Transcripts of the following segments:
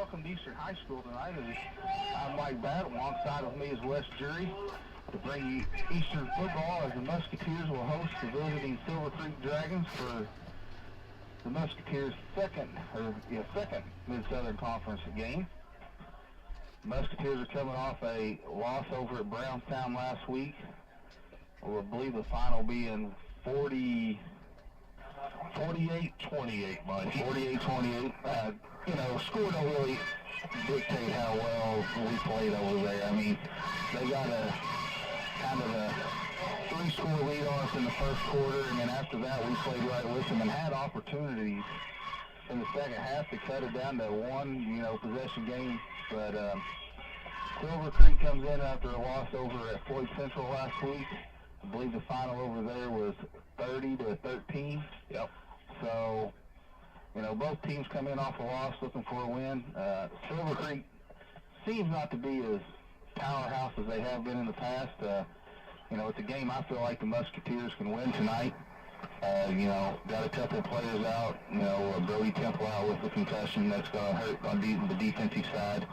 welcome to Eastern High School tonight. I'm Mike Batt. Alongside with me is Wes Jury to bring you Eastern football as the Musketeers will host the visiting Silver Creek Dragons for the Musketeers' second Mid-Southern Conference game. Musketeers are coming off a loss over at Brownstown last week. I believe the final being 48-28, Mike. 48-28. Score don't really dictate how well we played over there. I mean, they got a kind of a 3-score lead on us in the first quarter, and then after that we played right with them and had opportunities in the second half to cut it down to one, possession game. But Silver Creek comes in after a loss over at Floyd Central last week. I believe the final over there was 30-13. Yep. So, both teams come in off a loss looking for a win. Silver Creek seems not to be as powerhouse as they have been in the past. It's a game I feel like the Musketeers can win tonight. Got a couple of players out. Brody Temple out with a concussion that's going to hurt on the defensive side.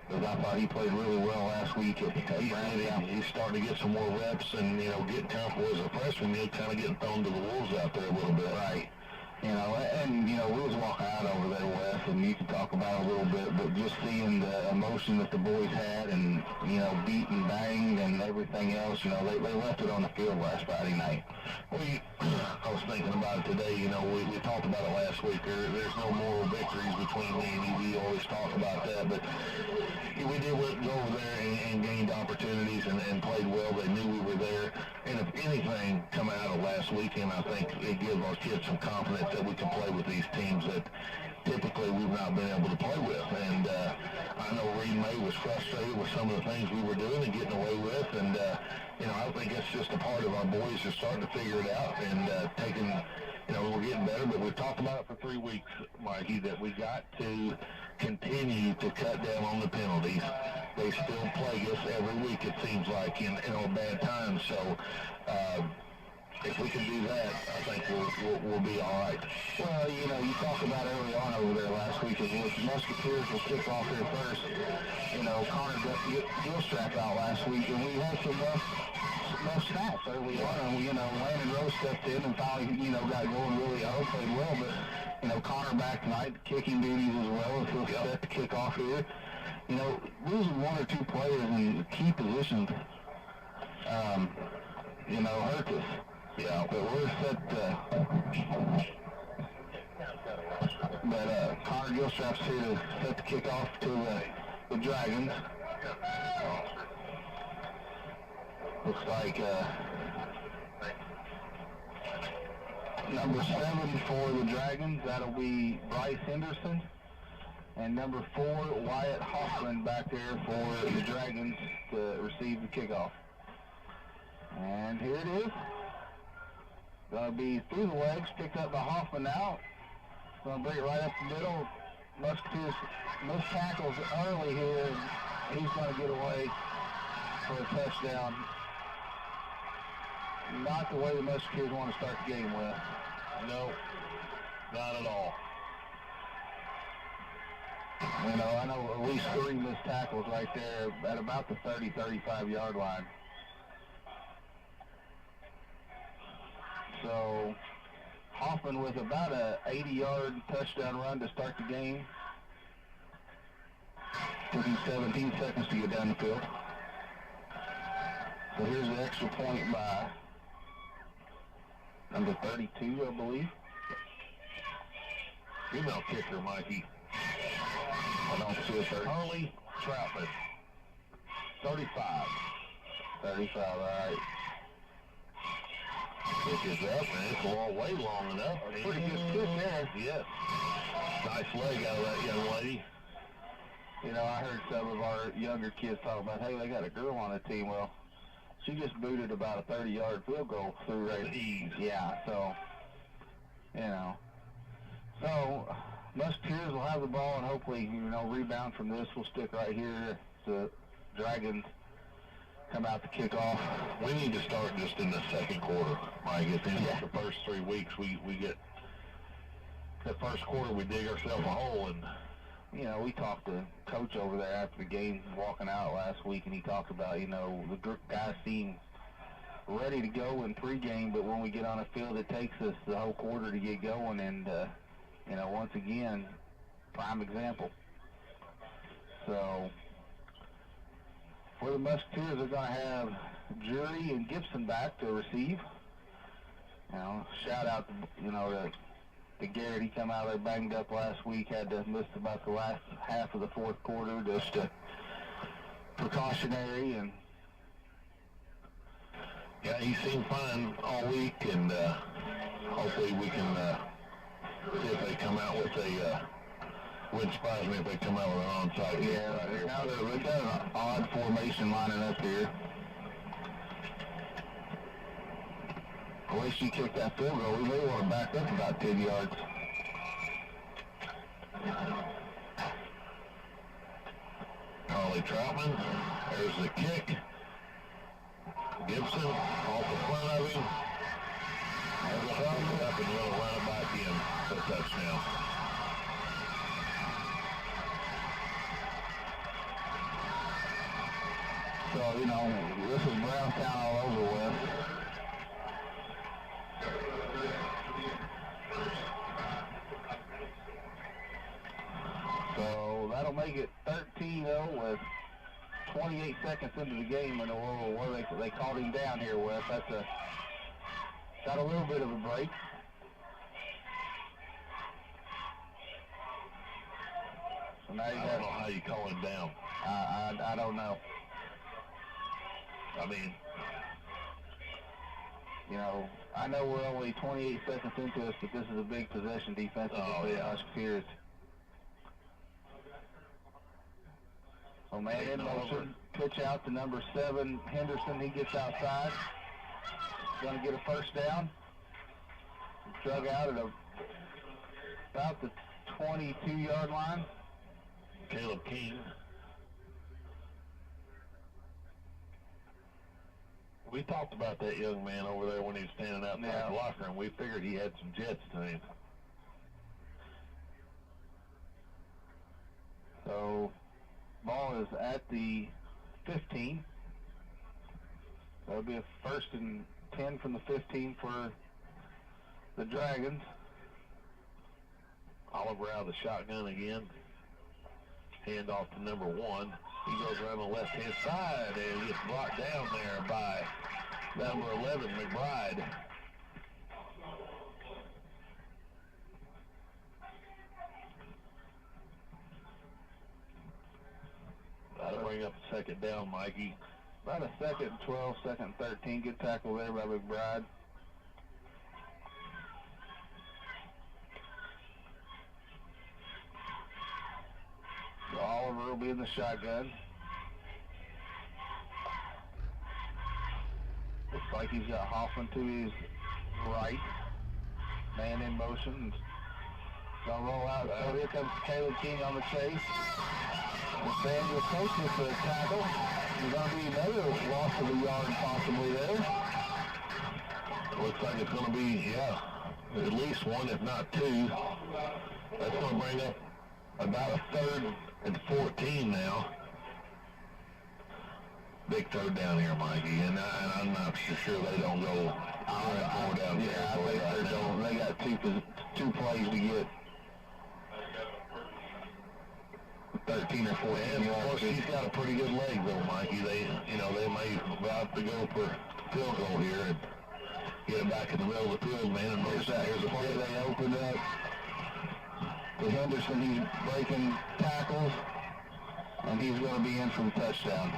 Because I thought he played really well last week at Brownstown. He's starting to get some more reps and, getting comfortable as a freshman. He's kind of getting thrown to the wolves out there a little bit. Right. We was walking out over there, Wes, and you can talk about it a little bit, but just seeing the emotion that the boys had and, beat and banged and everything else, they left it on the field last Friday night. Well, I was thinking about it today, we talked about it last week. There's no moral victories between me and you. We always talk about that, but we did go over there and gained opportunities and played well. They knew we were there. And if anything come out of last weekend, I think it gives our kids some confidence that we can play with these teams that typically we've not been able to play with. And I know Reed May was frustrated with some of the things we were doing and getting away with. And, I think it's just a part of our boys are starting to figure it out and taking, we're getting better. But we've talked about it for 3 weeks, Mikey, that we got to continue to cut down on the penalties. They still plague us every week, it seems like, in bad times. So, if we can do that, I think we'll be all right. Well, you talked about early on over there last week, as the Musketeers will kick off here first. Connor got Gilstrap out last week, and we had some rough snaps early on. And Landon Rose stepped in and finally, got going really played well. But, Connor back tonight, kicking duties as well, as he'll set to kick off here. Losing 1 or 2 players in key positions, hurt us. Yeah, but we're set but Connor Gilstrap's here to set the kickoff to the Dragons. Looks like number 7 for the Dragons, that'll be Bryce Henderson. And number 4, Wyatt Hoffman back there for the Dragons to receive the kickoff. And here it is. Going to be through the legs, picked up by Hoffman now. Going to bring it right up the middle. Musketeers missed tackles early here, and he's going to get away for a touchdown. Not the way the Musketeers want to start the game with. No, not at all. I know at least 3 missed tackles right there at about the 30-35 yard line. So Hoffman with about a 80-yard touchdown run to start the game. Took him 17 seconds to get down the field. So here's the extra point by number 32, I believe. Female kicker, Mikey. I don't see a 30. Harley Troutman. 35. 35, all right. Kick is up, and it's way long enough. Pretty good kick there. Yes. Nice leg out of that young lady. I heard some of our younger kids talk about, hey, they got a girl on the team. Well, she just booted about a 30-yard field goal through right at ease. Yeah, so, So, Musketeers will have the ball and hopefully, rebound from this. We'll stick right here. The Dragons come out to kick off. We need to start just in the second quarter, Mike. If in the first 3 weeks we get the first quarter, we dig ourselves a hole, and you know, we talked to Coach over there after the game, walking out last week, and he talked about, you know, the guys seem ready to go in pregame, but when we get on the field, it takes us the whole quarter to get going, and, you know, once again, prime example. So, for the Musketeers, they're going to have Jury and Gibson back to receive. You know, shout out to, you know, to Garrett. He come out there banged up last week, had to miss about the last half of the fourth quarter, just precautionary. And yeah, he seemed fine all week, and hopefully we can see if they come out with a. Wouldn't surprise me if they come out with an onside. Yeah, now they've got an odd formation lining up here. The way she kicked that field goal, we may want to back up about 10 yards. Carly Troutman, there's the kick. Gibson off the front of him. There's a Troutman up and we'll run it back in for a touchdown. So, you know, this is Brownstown all over with. So that'll make it 13-0 with 28 seconds into the game, and where they called him down here, Wes. That's got a little bit of a break. So now I don't know how you call him down. I don't know. I mean, you know, I know we're only 28 seconds into this, but this is a big possession defensively for the Musketeers. So man in motion, pitch out to number 7, Henderson. He gets outside. Going to get a first down. Drug out at about the 22-yard line. Caleb King. We talked about that young man over there when he was standing out in the locker room. We figured he had some jets to him. So, ball is at the 15. That'll be a 1st and 10 from the 15 for the Dragons. Oliver out of the shotgun again. Hand off to number 1. He goes around the left-hand side and gets brought down there by number 11, McBride. That'll bring up a second down, Mikey. About a 2nd and 12, 2nd and 13. Good tackle there by McBride. So Oliver will be in the shotgun. Looks like he's got Hoffman to his right. Man in motion. Gonna roll out. So here comes Caleb King on the chase. Nathaniel Coach with the tackle. There's going to be another loss of a yard possibly there. Looks like it's going to be, at least 1, if not 2. That's going to bring up about a 3rd and 14 now. Big third down here, Mikey, and I'm not sure they don't go down. Yeah, I think they don't. They got two plays to get 13 or 14 yards. Of course, he's got a pretty good leg, though, Mikey. They may about to go for field goal here and get it back in the middle of the field, man. And here's a play they opened up to Henderson. He's breaking tackles, and he's going to be in for the touchdown.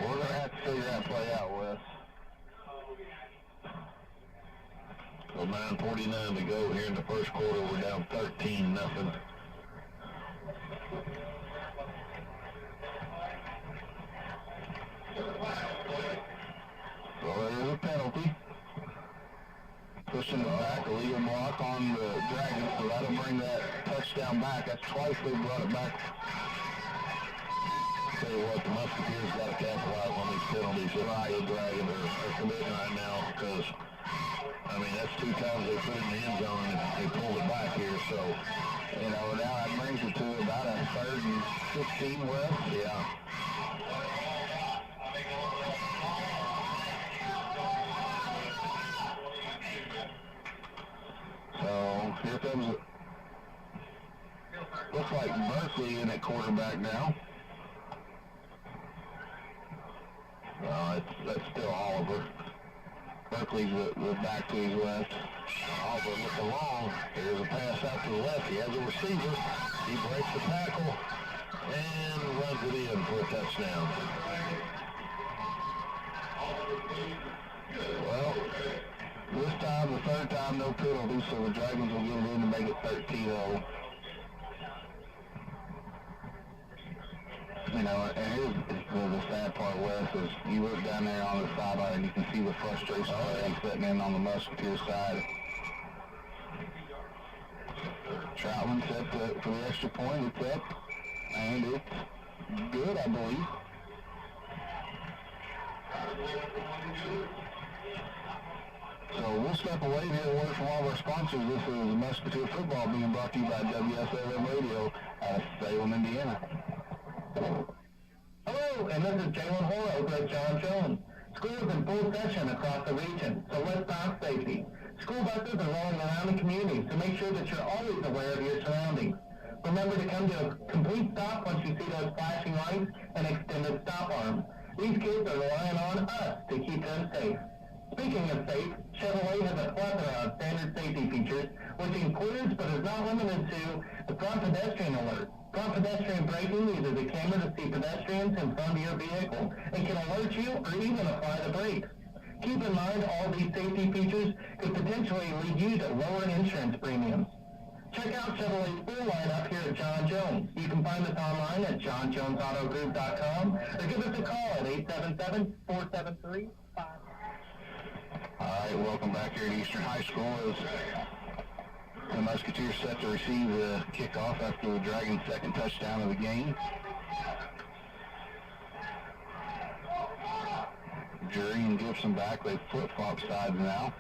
We're going to have to figure that play out, Wes. So 9:49 to go here in the first quarter. We're down 13-0. So there's a penalty. Pushing it back, a legal block on the Dragons, so that'll bring that touchdown back. That's twice they brought it back. Tell you what, the Musketeers got to capitalize on these penalties that the Dragons are committing right now, because I mean, that's 2 times they put it in the end zone and they pulled it back here, so, you know, now that brings it to about a 3rd and 16 left. yeah. So, here comes, looks like Berkeley in at quarterback now. That's still Oliver. Berkeley's the back to his left. Oliver looking long. There's a pass out to the left. He has a receiver. He breaks the tackle and runs it in for a touchdown. Well, this time, the 3rd time, no penalty, so the Dragons will get it in to make it 13-0. You know, and here's the sad part, Wes, is you look down there on the sideline and you can see the frustration setting in on the Musketeers side. Troutman set for the extra point. It's up, and it's good, I believe. So we'll step away and hear a word from all of our sponsors. This is Musketeer Football being brought to you by Wslm Radio out of Salem, Indiana. Hello, and this is Jalen Hoare over at John Jones. School is in full session across the region, so let's talk safety. School buses are rolling around the community, so make sure that you're always aware of your surroundings. Remember to come to a complete stop once you see those flashing lights and extended stop arms. These kids are relying on us to keep them safe. Speaking of safe, Chevrolet has a plethora of standard safety features, which includes but is not limited to the front pedestrian alert. Front pedestrian braking uses a camera to see pedestrians in front of your vehicle and can alert you or even apply the brakes. Keep in mind all these safety features could potentially lead you to lower insurance premiums. Check out Chevrolet's full lineup here at John Jones. You can find us online at johnjonesautogroup.com or give us a call at 877-473-5. All right, welcome back here at Eastern High School as the Musketeers set to receive the kickoff after the Dragons' 2nd touchdown of the game. Jury and Gibson back. They flip-flop sides now.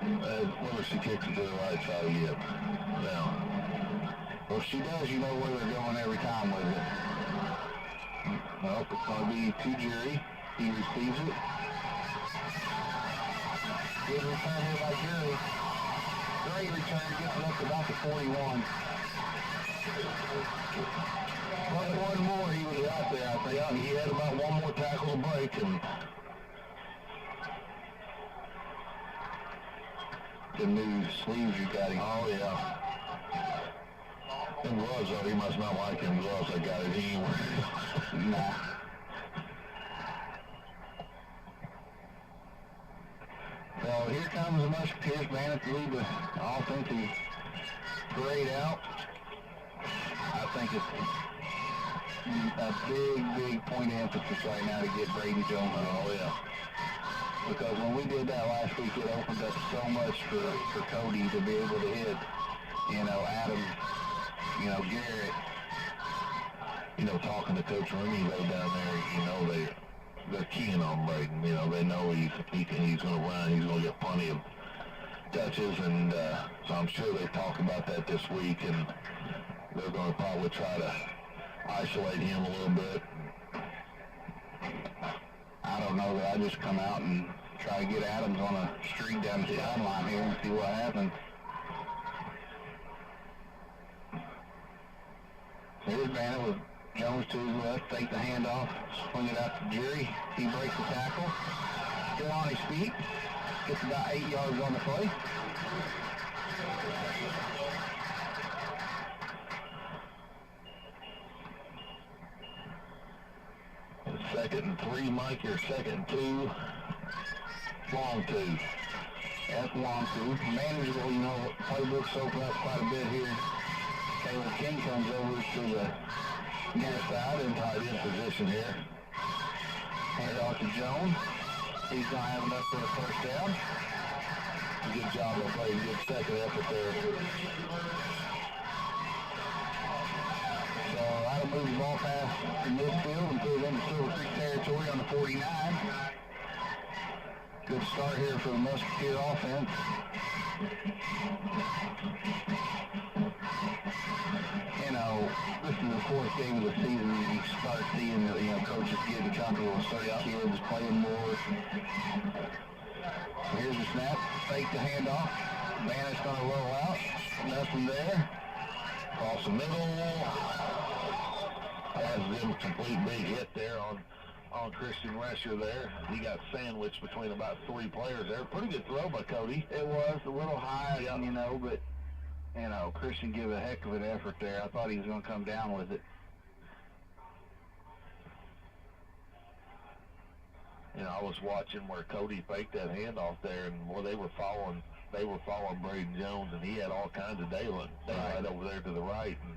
Whether she kicks it to the right side yet. Now, Well, if she does, you know where they're going every time with it. Well, it's going to be to Jury. He receives it. Good return here by Jury. Great return, gets it up to about the 41. One more, he was out there, I think. yeah, he had about one more tackle to break, and The new sleeves you got him. oh yeah. Them gloves, though, he must not like them gloves. I got it anywhere. Nah. Well, here comes the Musketeers, man, to lead the offensive parade out. I think it's a big point of emphasis right now to get Brady Jones. Oh yeah. Because when we did that last week, it opened up so much for Cody to be able to hit, you know, Adam, you know, Garrett. You know, talking to Coach Rooney though down there, you know, they're keying on Braden. You know, they know he's going to run. He's going to get plenty of touches, and so I'm sure they talk about that this week, and they're going to probably try to isolate him a little bit. I don't know that I just come out and try to get Adams on a streak down the sideline here and see what happens. Here's Banner with Jones to his left, take the handoff, swing it out to Jerry. He breaks the tackle, still on his feet, gets about 8 yards on the play. Second and 3, Mike, or second and 2, long 2. That's long 2. Manageable, you know, playbooks open up quite a bit here. Taylor King comes over to the near side in tight end position here. Hand off to Jones. He's going to have enough for a first down. Good job of playing, good second effort there. So that'll move the ball past the midfield and put it into Silver Creek territory on the 49. Good start here for the Musketeer offense. You know, this is the fourth game of the season. You start seeing, coaches getting comfortable with certain kids playing more. Here's the snap. Fake the handoff. Bannish going to roll out. Nothing there. Across the middle. Has them complete big hit there on Christian Rescher there. He got sandwiched between about 3 players there. Pretty good throw by Cody. It was a little high, but, Christian gave a heck of an effort there. I thought he was going to come down with it. I was watching where Cody faked that handoff there, and boy, they were following Braden Jones, and he had all kinds of daylight over there to the right. And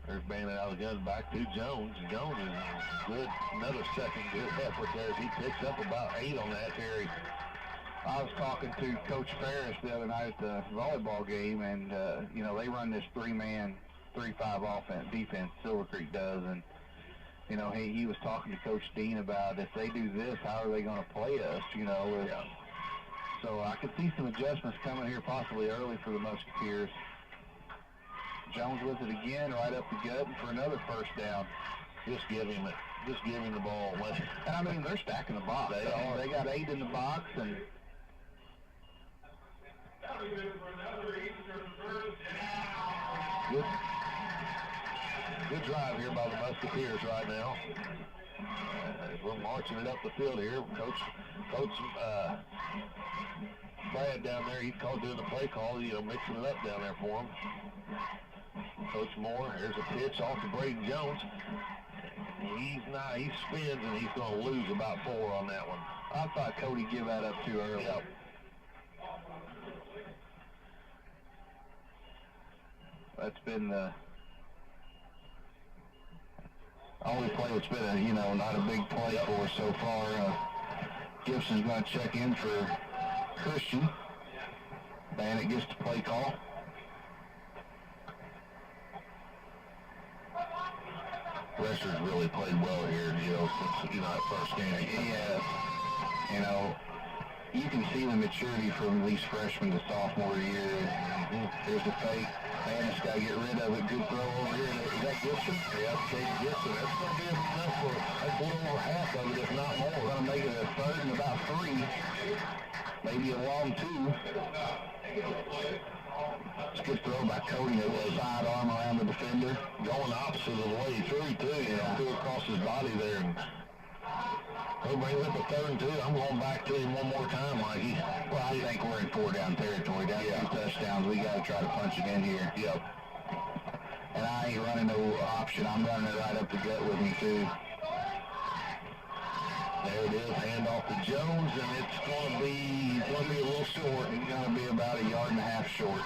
there's Bannon out of the gun back to Jones. And Jones is good. Another second good effort there as he picks up about 8 on that carry. I was talking to Coach Ferris the other night at the volleyball game, and, they run this 3-man, 3-5 defense, Silver Creek does, and, he was talking to Coach Dean about if they do this, how are they going to play us, So I could see some adjustments coming here possibly early for the Musketeers. Jones with it again, right up the gut for another first down. Just give him the ball. And they're stacking the box. They got 8 in the box, and good drive here by the Musketeers right now. We're marching it up the field here. Coach Brad down there, he's doing the play call, mixing it up down there for him. Coach Moore, here's a pitch off to Braden Jones. He spins, and he's going to lose about 4 on that one. I thought Cody gave that up too early. Yep. That's been the only play that's been not a big play for us so far. Gibson's going to check in for Christian. Bannett gets the play call. Rescher's really played well here, since, that first game. Yeah. You can see the maturity from these freshmen to sophomore year. There's the fake. Bannish got to get rid of it. Good throw over here. Is that Gibson? Yeah, Cade Gibson. That's going to be enough for a little over half of it, if not more. We're going to make it a 3rd and about 3. Maybe a long 2. It's a good throw by Cody. A little sidearm around the defender. Going opposite of the way he threw, too. Threw across his body there. And he brings up a 3rd and 2. I'm going back to him one more time, Mikey. Well, I think we're in 4-down territory. Down 2 touchdowns. We got to try to punch it in here. Yep. And I ain't running no option. I'm running it right up the gut with me, too. There it is, hand off to Jones, and it's going to be a little short. It's going to be about 1.5 yards short.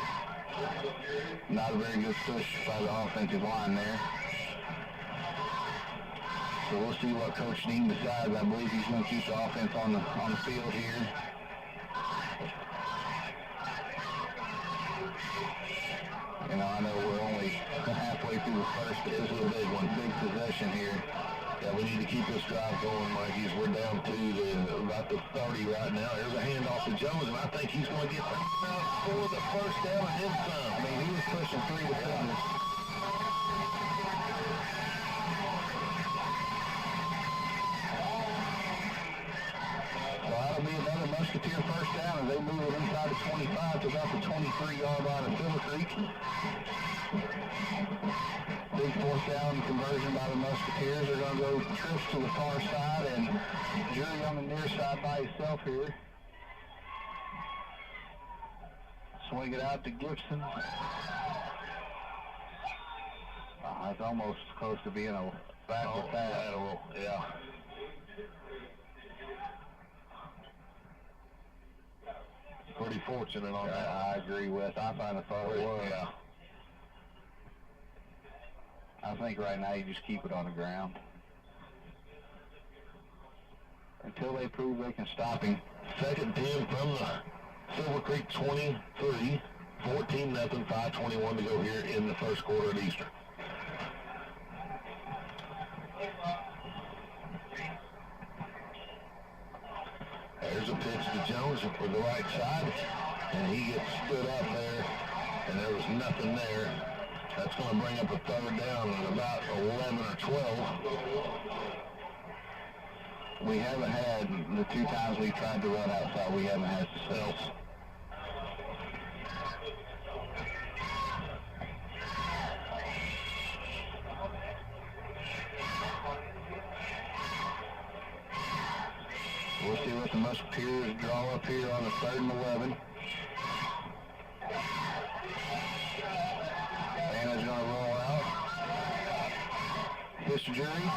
Not a very good push by the offensive line there. So we'll see what Coach Dean decides. I believe he's going to keep the offense on the field here. I know we're only halfway through the first, but this is a big possession here. Yeah, we need to keep this drive going, Mikey. We're down to about the 30 right now. There's a handoff to Jones, and I think he's going to get for the first down and then some. He was pushing 3 defenders. So that'll be another Musketeer first down as they move it inside the 25 to about the 23-yard line of Silver Creek. Big 4th down conversion by the Musketeers. They're going to go trips to the far side, and Jury on the near side by himself here. Swing it out to Gibson. It's almost close to being a back-to-back. Yeah. Pretty fortunate on that. I agree with. I kind of thought it was. Yeah. I think right now you just keep it on the ground until they prove they can stop him. 2nd and 10 from the Silver Creek 23, 14-0, 5:21 to go here in the first quarter at Eastern. There's a pitch to Jones for the right side, and he gets stood up there, and there was nothing there. That's going to bring up a third down at about 11 or 12. We haven't had, the 2 times we tried to run outside, we haven't had success. We'll see what the Musketeers draw up here on the 3rd and 11. Banner's going to roll out. Mr. Jury,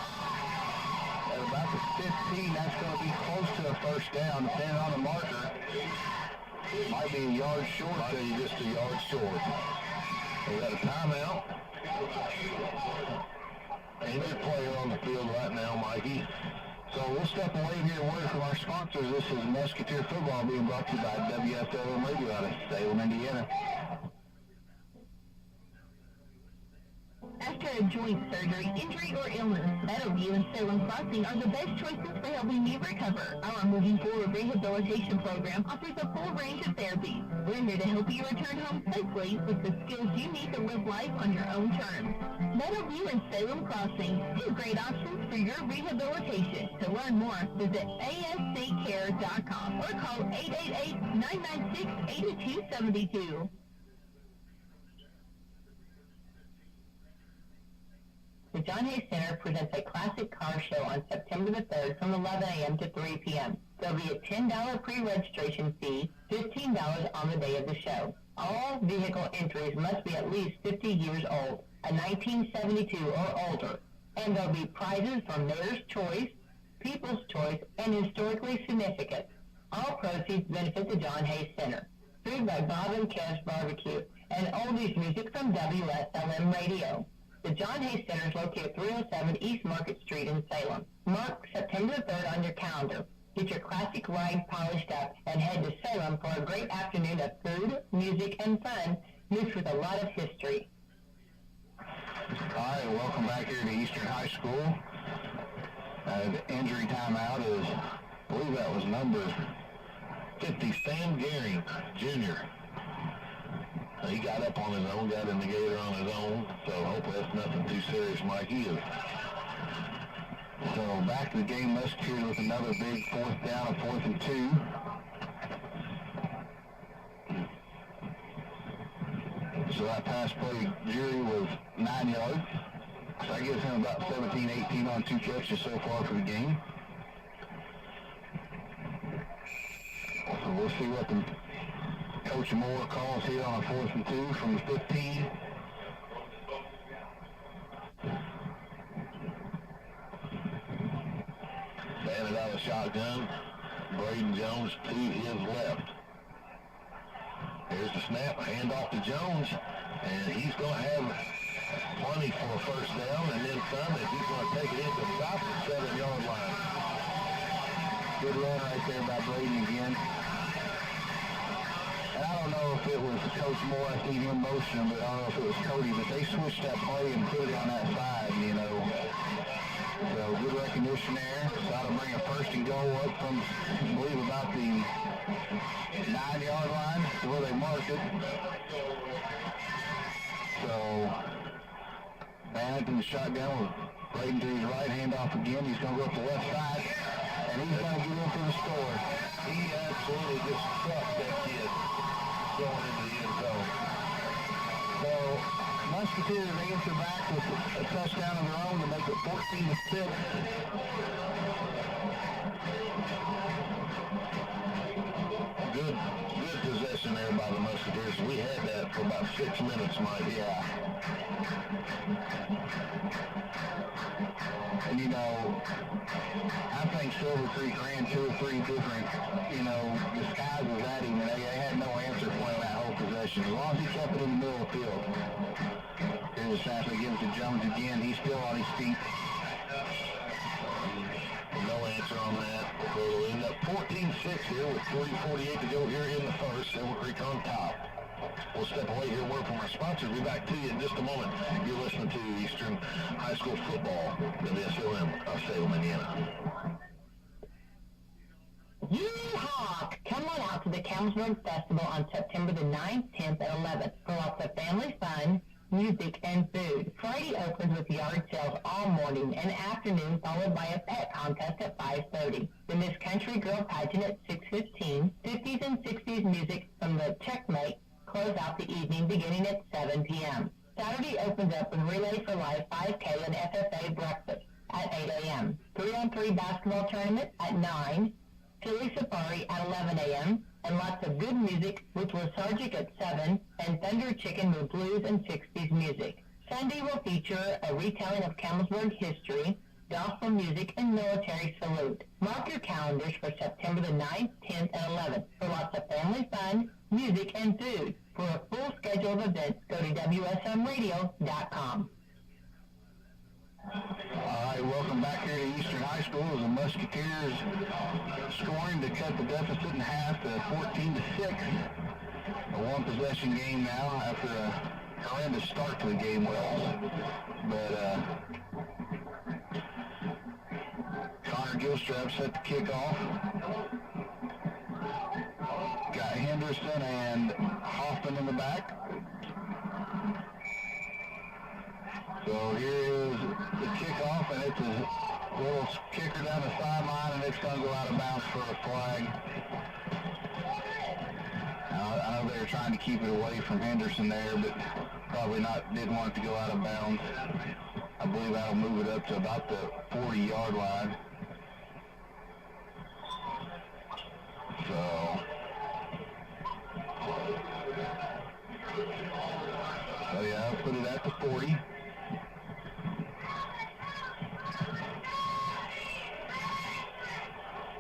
at about the 15, that's going to be close to a first down, depending on the marker. Might be a yard short. Might be just a yard short. We got a timeout. Injured player on the field right now, Mikey. So we'll step away here and word from our sponsors. This is Musketeer Football being brought to you by Wslm Radio out of Salem, Indiana. After a joint surgery, injury, or illness, Meadowview and Salem Crossing are the best choices for helping you recover. Our Moving Forward Rehabilitation Program offers a full range of therapies. We're here to help you return home safely with the skills you need to live life on your own terms. Meadowview and Salem Crossing, 2 great options for your rehabilitation. To learn more, visit asccare.com or call 888-996-8272. The John Hay Center presents a classic car show on September the 3rd from 11 a.m. to 3 p.m. There'll be a $10 pre-registration fee, $15 on the day of the show. All vehicle entries must be at least 50 years old, a 1972 or older, and there'll be prizes for Mayor's Choice, People's Choice, and Historically Significant. All proceeds benefit the John Hay Center. Food by Bob and Kev's Barbecue, and oldies music from WSLM Radio. The John Hay Center is located at 307 East Market Street in Salem. Mark September 3rd on your calendar. Get your classic ride polished up and head to Salem for a great afternoon of food, music, and fun mixed with a lot of history. All right, welcome back here to Eastern High School. The injury timeout is, I believe that was number 50, Sam Gehring, Jr. He got up on his own, got in the gator on his own, so hopefully that's nothing too serious, Mikey. So back to the game, Musketeers with another big 4th down, a 4th and 2. So that pass play, Jury, was 9 yards. So that gives him about 17, 18 on 2 catches so far for the game. So we'll see what the Coach Moore calls here on a 4th and 2 from the 15. Banded out of shotgun. Braden Jones to his left. Here's the snap, hand off to Jones, and he's going to have plenty for a first down, and then some, if he's going to take it into about the 7-yard line. Good run right there by Braden again. And I don't know if it was Coach Moore, I see him motion, but I don't know if it was Cody, but they switched that play and put it on that side, you know. So good recognition there. So to bring a 1st and goal up from, I believe, about the 9-yard line to where they marked it. So Bannett in the shotgun with Braden to his right, hand off again. He's going to go up the left side, and he's going to get in for the score. He absolutely just crushed that kid going into the end zone. So Musketeers answer back with a touchdown of their own to make it 14-6. Good possession there by the Musketeers. We had that for about 6 minutes, Mike. Yeah. And, you know, I think Silver Creek ran 2 or 3 different, you know, disguises at him, and they had no answer for him that whole possession. As long as he kept it in the middle of the field. Here's the snap, they give it to Jones again. He's still on his feet. No answer on that. So we'll end up 14-6 here with 3:48 to go here in the first. Silver Creek on top. We'll step away here, word from our sponsors. We'll be back to you in just a moment. You're listening to Eastern High School Football, WSLM of Salem, Indiana. Yeehaw! Campbellsburg Festival on September the 9th, 10th, and 11th for lots of family fun, music, and food. Friday opens with yard sales all morning and afternoon, followed by a pet contest at 5:30. The Miss Country Girl pageant at 6:15. 50s and 60s music from the Checkmate close out the evening beginning at 7 p.m. Saturday opens up with Relay for Life 5K and FFA breakfast at 8 a.m. 3-on-3 basketball tournament at 9, Chili Safari at 11 a.m., and lots of good music with Lethargic at 7, and Thunder Chicken with blues and 60s music. Sunday will feature a retelling of Campbellsburg history, gospel music, and military salute. Mark your calendars for September the 9th, 10th, and 11th for lots of family fun, music, and food. For a full schedule of events, go to WSMradio.com. All right, welcome back here to Eastern High School as the Musketeers scoring to cut the deficit in half to 14-6. A one-possession game now after a horrendous start to the game, Wells. But Connor Gilstrap set the kickoff. Got Henderson and Hoffman in the back. So here is the kickoff, and it's a little kicker down the sideline, and it's going to go out of bounds for a flag. Now, I know they were trying to keep it away from Henderson there, but probably didn't want it to go out of bounds. I believe that'll move it up to about the 40-yard line. So yeah, I'll put it at the 40.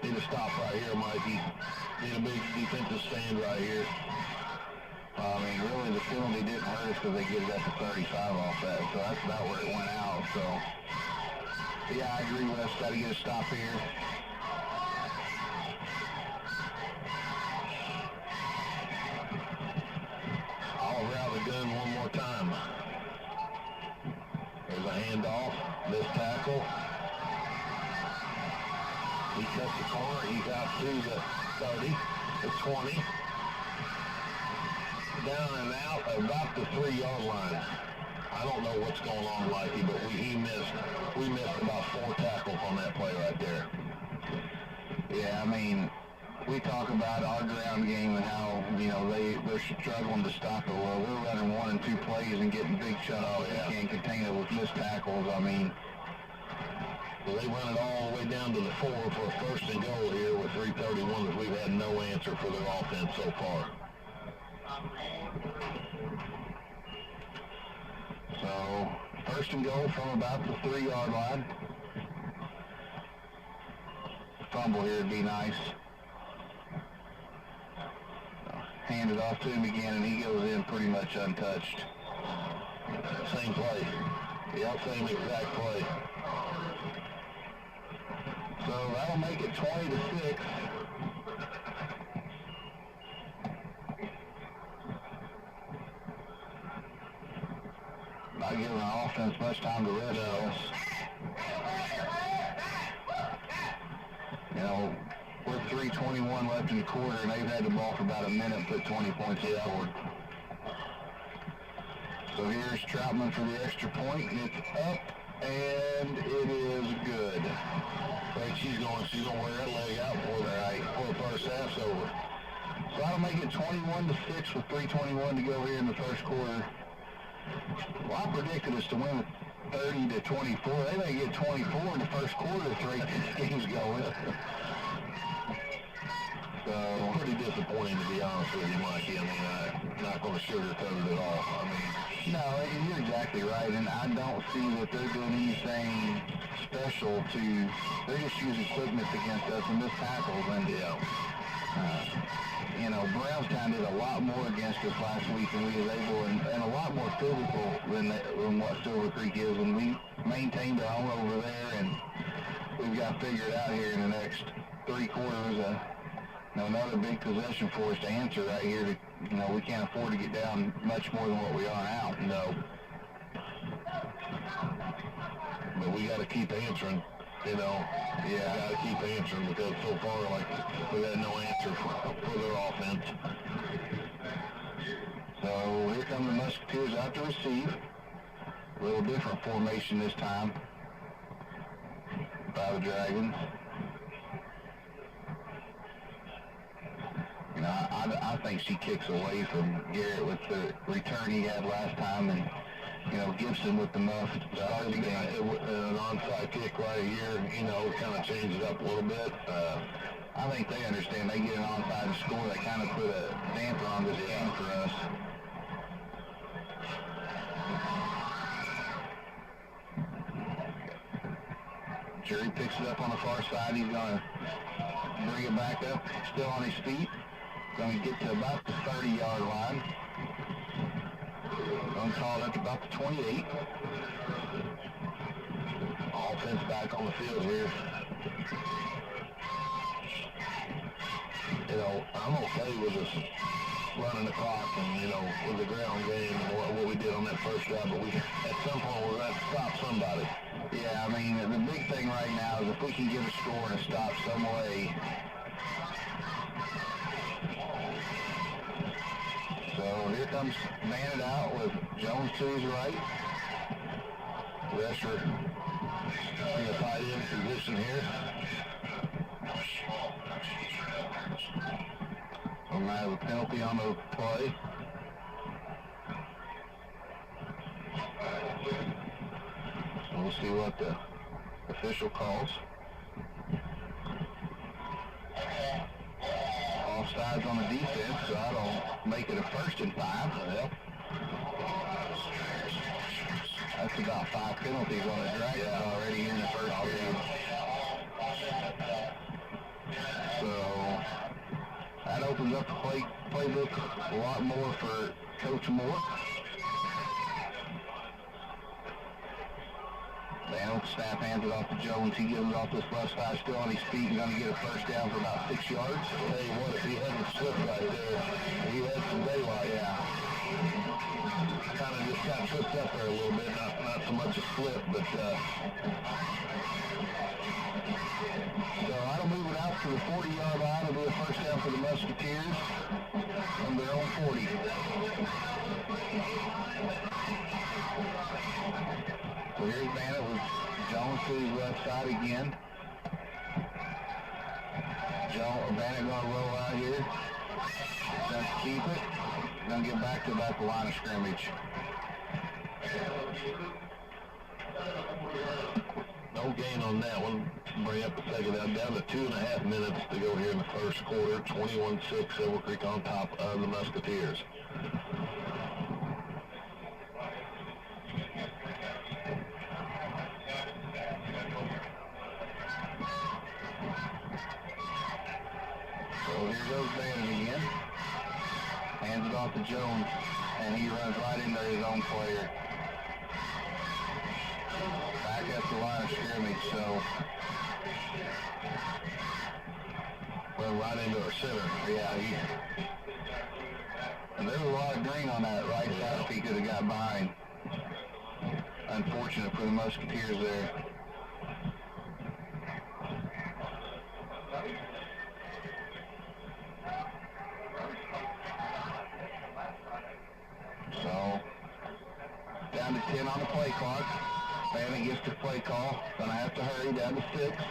Need a stop right here, Mikey. Need a big defensive stand right here. I mean, really, the penalty didn't hurt us because they get it at the 35 off that, so that's about where it went out. So, yeah, I agree with us. Got to get a stop here. All around the gun one more time. There's a handoff. This tackle. He cuts the corner. He's out to the 30, the 20. Down and out about the 3-yard line. I don't know what's going on, Mikey, but we missed about 4 tackles on that play right there. Yeah, I mean, we talk about our ground game and how, they're struggling to stop it. Well, we're running 1 and 2 plays and getting big shutoffs. Yeah. We can't contain it with missed tackles. I mean, So they run it all the way down to the 4 for a first and goal here with 3:31 as we've had no answer for their offense so far. so first and goal from about the 3-yard line. Fumble here would be nice. Hand it off to him again, and he goes in pretty much untouched. Same play. Yeah, same exact play. So that'll make it 20-6. Not giving our offense much time to rest us. With 3:21 left in the quarter, and they've had the ball for about a minute and put 20 points forward. So here's Troutman for the extra point, and it's up, and it is good. Right, she's going to wear that leg out for the first half's over. So that'll make it 21-6 with 3:21 to go here in the first quarter. Well, I predicted us to win 30-24. They may get 24 in the first quarter if the rate this game's going. So pretty disappointing, to be honest with you, Mikey. I mean, I'm not going to sugarcoat it at all. I mean, no, you're exactly right, and I don't see that they're doing anything special to. They're just using quickness against us and missed tackles, and Brownstown did a lot more against us last week than we was able, and a lot more physical than what Silver Creek is, and we maintained our own over there, and we've got to figure it out here in the next 3 quarters. Another big possession for us to answer right here. We can't afford to get down much more than what we are now. no. But we got to keep answering. You know, yeah, got to keep answering because so far, like, we had no answer for their offense. So here come the Musketeers out to receive. A little different formation this time by the Dragons. You know, I think she kicks away from Garrett with the return he had last time, and you know, Gibson with the muff. An onside kick right here, you know, kind of changes it up a little bit. I think they understand. They get an onside score. They kind of put a damper on this game for us. Jerry picks it up on the far side. He's going to bring it back up. Still on his feet. Going to get to about the 30-yard line. Going to call it up about the 28. Offense back on the field here. You know, I'm okay with us running the clock and, you know, with the ground game and what we did on that first drive, but at some point we're going to have to stop somebody. Yeah, I mean, the big thing right now is if we can get a score and stop some way. So here comes Bandit out with Jones to his right. Resher in the tight end position here. We're going to have a penalty on the play. So we'll see what the official calls. Offsides on the defense, so that'll make it a 1st and 5. Yep. That's about 5 penalties on the Dragons already in the first period. So that opens up the playbook a lot more for Coach Moore. Van snap hands it off to Jones. He gives it off this left side, still on his feet, and going to get a 1st down for about 6 yards. Tell you what, if he hadn't slipped right there, he had some daylight. Yeah. Kind of just got tripped up there a little bit, not so much a slip, but so that'll move it out to the 40-yard line. It'll be a 1st down for the Musketeers on their own 40. So here's Bandit with Jones to his left side again. Bandit going to roll out here. Going to keep it. Going to get back to about the line of scrimmage. no gain on that one. Bring up the second down to 2.5 minutes to go here in the first quarter. 21-6, Silver Creek on top of the Musketeers. So here goes Bannon again. Hands it off to Jones, and he runs right into his own player. Back up the line of scrimmage, so Run right into our center. yeah, and there's a lot of green on that right side if he could have got behind. Unfortunate for the Musketeers there. So, down to 10 on the play clock. Bannon gets the play call. Gonna have to hurry. Down to 6,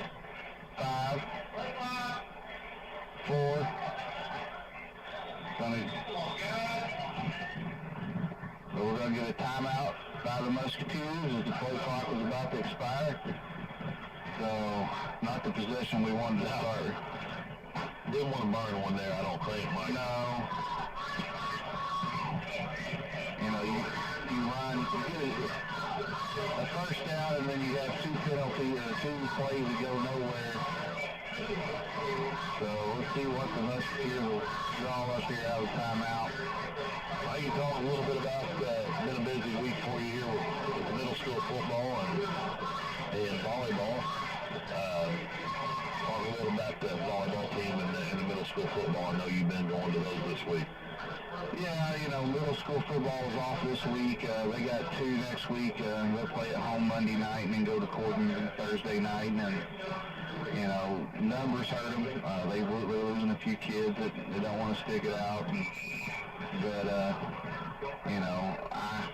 5, 4. So we're gonna get a timeout by the Musketeers as the play clock was about to expire. So, not the possession we wanted to start. Didn't want to burn one there, I don't think, Mike. No. You know, you run, you get a first down, and then you have 2 penalties or 2 plays that go nowhere. So let's see what the Musketeers will draw up here out of timeout. I can talk a little bit about it's been a busy week for you here with the middle school football and volleyball. Talk a little about the volleyball team and the middle school football. I know you've been going to those this week. Yeah, you know, middle school football was off this week. They got 2 next week. They'll play at home Monday night and then go to Corden Thursday night. And, you know, numbers hurt them. They're losing a few kids that they don't want to stick it out. But, you know,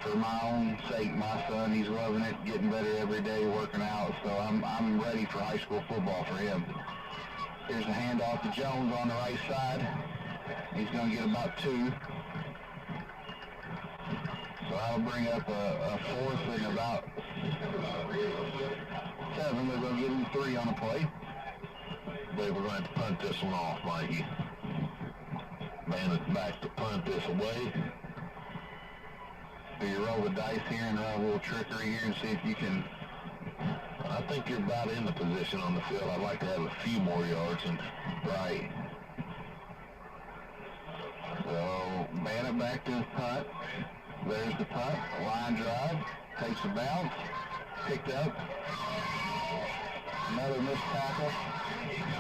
for my own sake, my son, he's loving it, getting better every day, working out. So I'm ready for high school football for him. Here's a handoff to Jones on the right side. He's going to get about 2. So that'll bring up a 4th and about 7. They're going to give him 3 on the play. They were going to punt this one off, Mikey. Man is back to punt this away. So you roll the dice here and a little trickery here and see if you can. I think you're about in the position on the field. I'd like to have a few more yards. And Right. So man it back to the punt. There's the punt. Line drive. Takes a bounce. Picked up. Another missed tackle.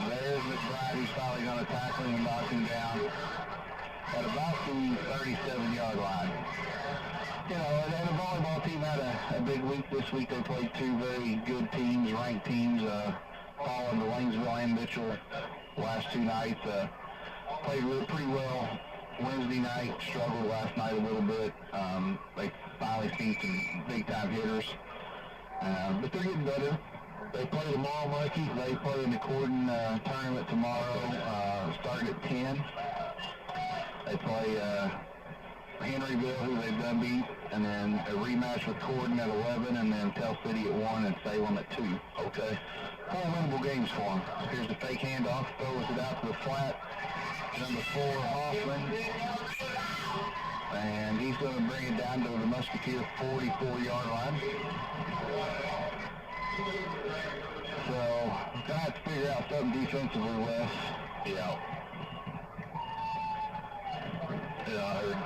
There's McBride. He's probably going to tackle him and knock him down at about the 37-yard line. You know, and the volleyball team had a big week this week. They played 2 very good teams, ranked teams, Holland, Waynesville, and Mitchell last 2 nights. Played pretty well Wednesday night, struggled last night a little bit. They finally seen some big-time hitters, but they're getting better. they play tomorrow, Mikey. They play in the Corden tournament tomorrow, starting at 10. They play Henryville, who they've done beat, and then a rematch with Corden at 11, and then Tell City at 1 and Salem at 2. Okay. 4 winnable games for them. Here's the fake handoff, throws it out to the flat. Number 4, Hoffman. And he's going to bring it down to the Musketeer 44-yard line. So, we're going to have to figure out something defensively, Wes. Yeah. Yeah, I heard,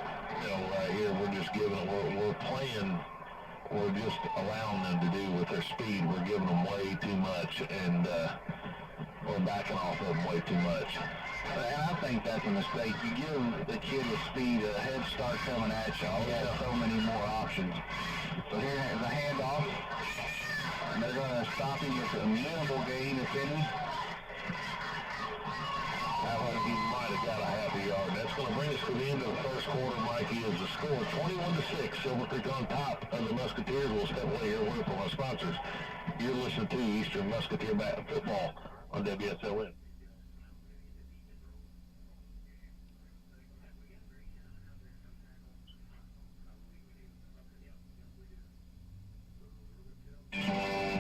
right here, we're just giving them, we're playing, we're just allowing them to do with their speed. We're giving them way too much, and we're backing off of them way too much. And I think that's a mistake. You give the kid with speed a head start coming at you. You have so many more options. So here is a handoff, and they're going to stop him with a minimal gain, if any. That one, he might have got a half a yard. That's going to bring us to the end of the first quarter, Mikey, as the score 21-6. Silver Creek on top of the Musketeers. We'll step away here, word from our sponsors. You're listening to Eastern Musketeer Football on WSLN.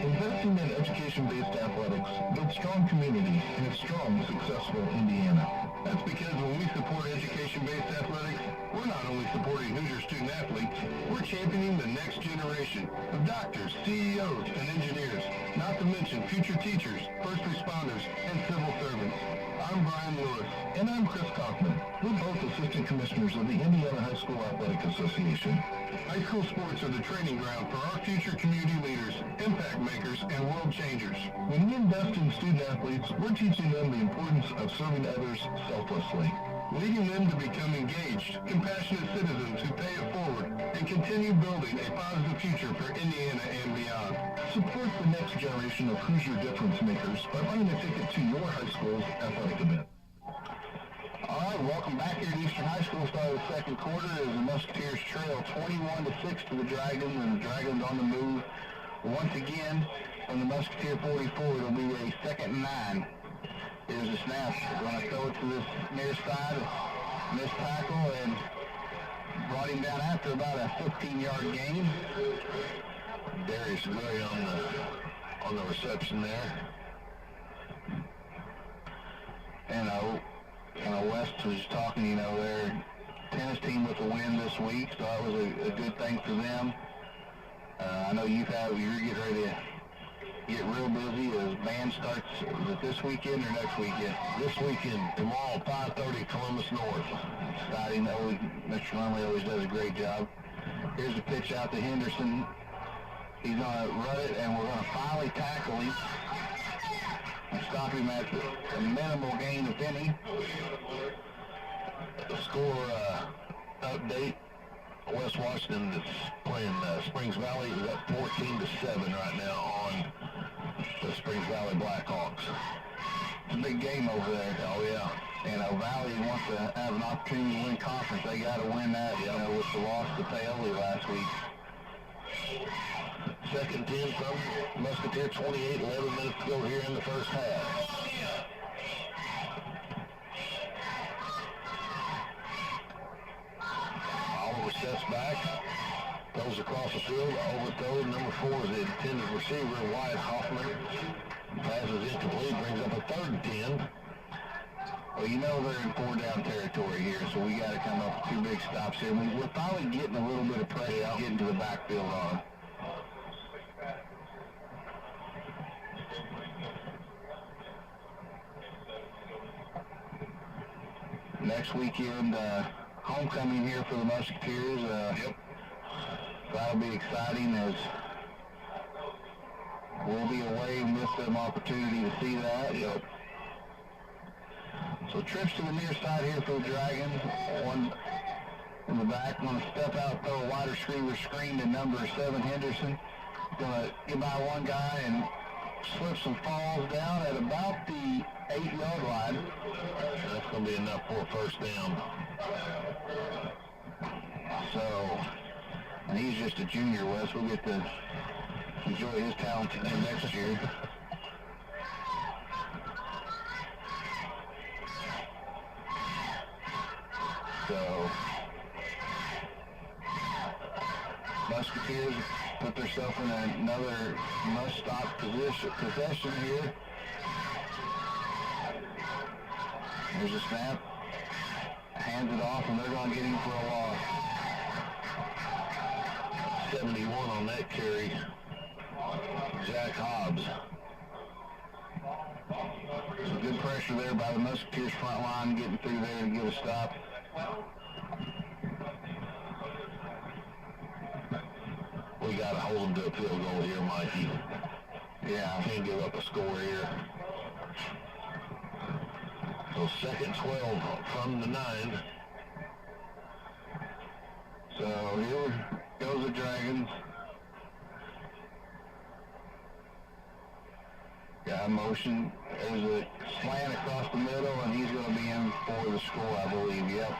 Investing in education-based athletics builds strong communities and a strong, successful Indiana. That's because when we support education-based athletics, we're not only supporting Hoosier student athletes, we're championing the next generation of doctors, CEOs, and engineers, not to mention future teachers, first responders, and civil servants. I'm Brian Lewis. And I'm Chris Kaufman. We're both assistant commissioners of the Indiana High School Athletic Association. High school sports are the training ground for our future community leaders, impact makers, and world changers. When we invest in student athletes, we're teaching them the importance of serving others selflessly, leading them to become engaged, compassionate citizens who pay it forward and continue building a positive future for Indiana and beyond. Support the next generation of Hoosier difference makers by buying a ticket to your high school's athletic event. All right, welcome back here to Eastern High School. Start of the second quarter as the Musketeers trail 21-6 to the Dragons, and the Dragons on the move once again from the Musketeer 44. It'll be a 2nd and 9. Here's the snap. They're going to throw it to this near side. Missed tackle and brought him down after about a 15-yard gain. Darius Gray on the reception there. And West was talking, their tennis team with a win this week, so that was a good thing for them. I know you're getting ready to get real busy as band starts. Is it this weekend or next weekend? This weekend, tomorrow, 5:30, Columbus North. Exciting. Mr. Lumley always does a great job. Here's the pitch out to Henderson. He's going to run it, and we're going to finally tackle him and stop him at a minimal gain, if any. The score update. West Washington is playing Springs Valley. Is at 14-7 right now on the Springs Valley Blackhawks. It's a big game over there. Oh, yeah. And Valley wants to have an opportunity to win conference. They got to win that, you know, with the loss to Paoli last week. Second 10 from Musketeer, 28, 11 minutes to go here in the first half. Oliver steps back, throws across the field, overthrows. Number 4 is the intended receiver, Wyatt Hoffman. Passes incomplete, brings up a third and 10. Well, you know they're in 4-down territory here, so we got to come up with 2 big stops here. We're finally getting a little bit of pressure getting to the backfield on them. Next weekend, homecoming here for the Musketeers. That'll be exciting as we'll be away and miss them opportunity to see that. Yep. So trips to the near side here for the Dragons. One in the back. Going to step out, throw a wide receiver screen to number 7, Henderson. Going to get by one guy and slips and falls down at about the 8-yard line. That's going to be enough for a first down. So, and he's just a junior, Wes. We'll get to enjoy his talent next year. So, Musketeers put themselves in another must-stop possession here. Here's a snap. Hands it off, and they're going to get him for a loss. 71 on that carry. Jack Hobbs. Some good pressure there by the Musketeers front line, getting through there and get a stop. We got to hold them to a field goal here, Mikey. Yeah. Can't give up a score here. So second 12 from the 9. So here goes the Dragons. Got a motion. There's a slant across the middle, and he's going to be in for the score, I believe. Yep.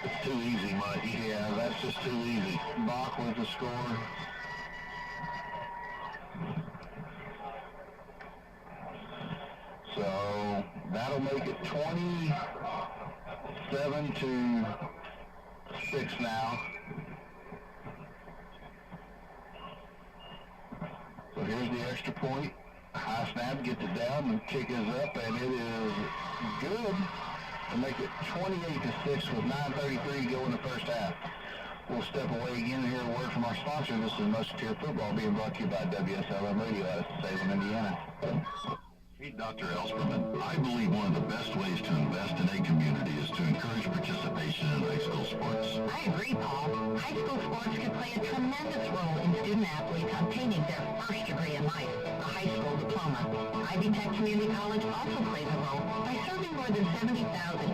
It's too easy, Mikey. Yeah, that's just too easy. Bach with the score. So that'll make it 27-6 now. So here's the extra point. High snap, gets it down, and kick is up, and it is good to make it 28-6 with 9:33 to go in the first half. We'll step away again and hear a word from our sponsor. This is Musketeer Football being brought to you by Wslm Radio out of Salem, Indiana. Hey, Dr. Elsperman, I believe one of the best ways to invest in a community is to encourage participation in high school sports. I agree, Paul. High school sports can play a tremendous role in student athletes obtaining their first degree in life, a high school diploma. Ivy Tech Community College also plays a role by serving more than 70,000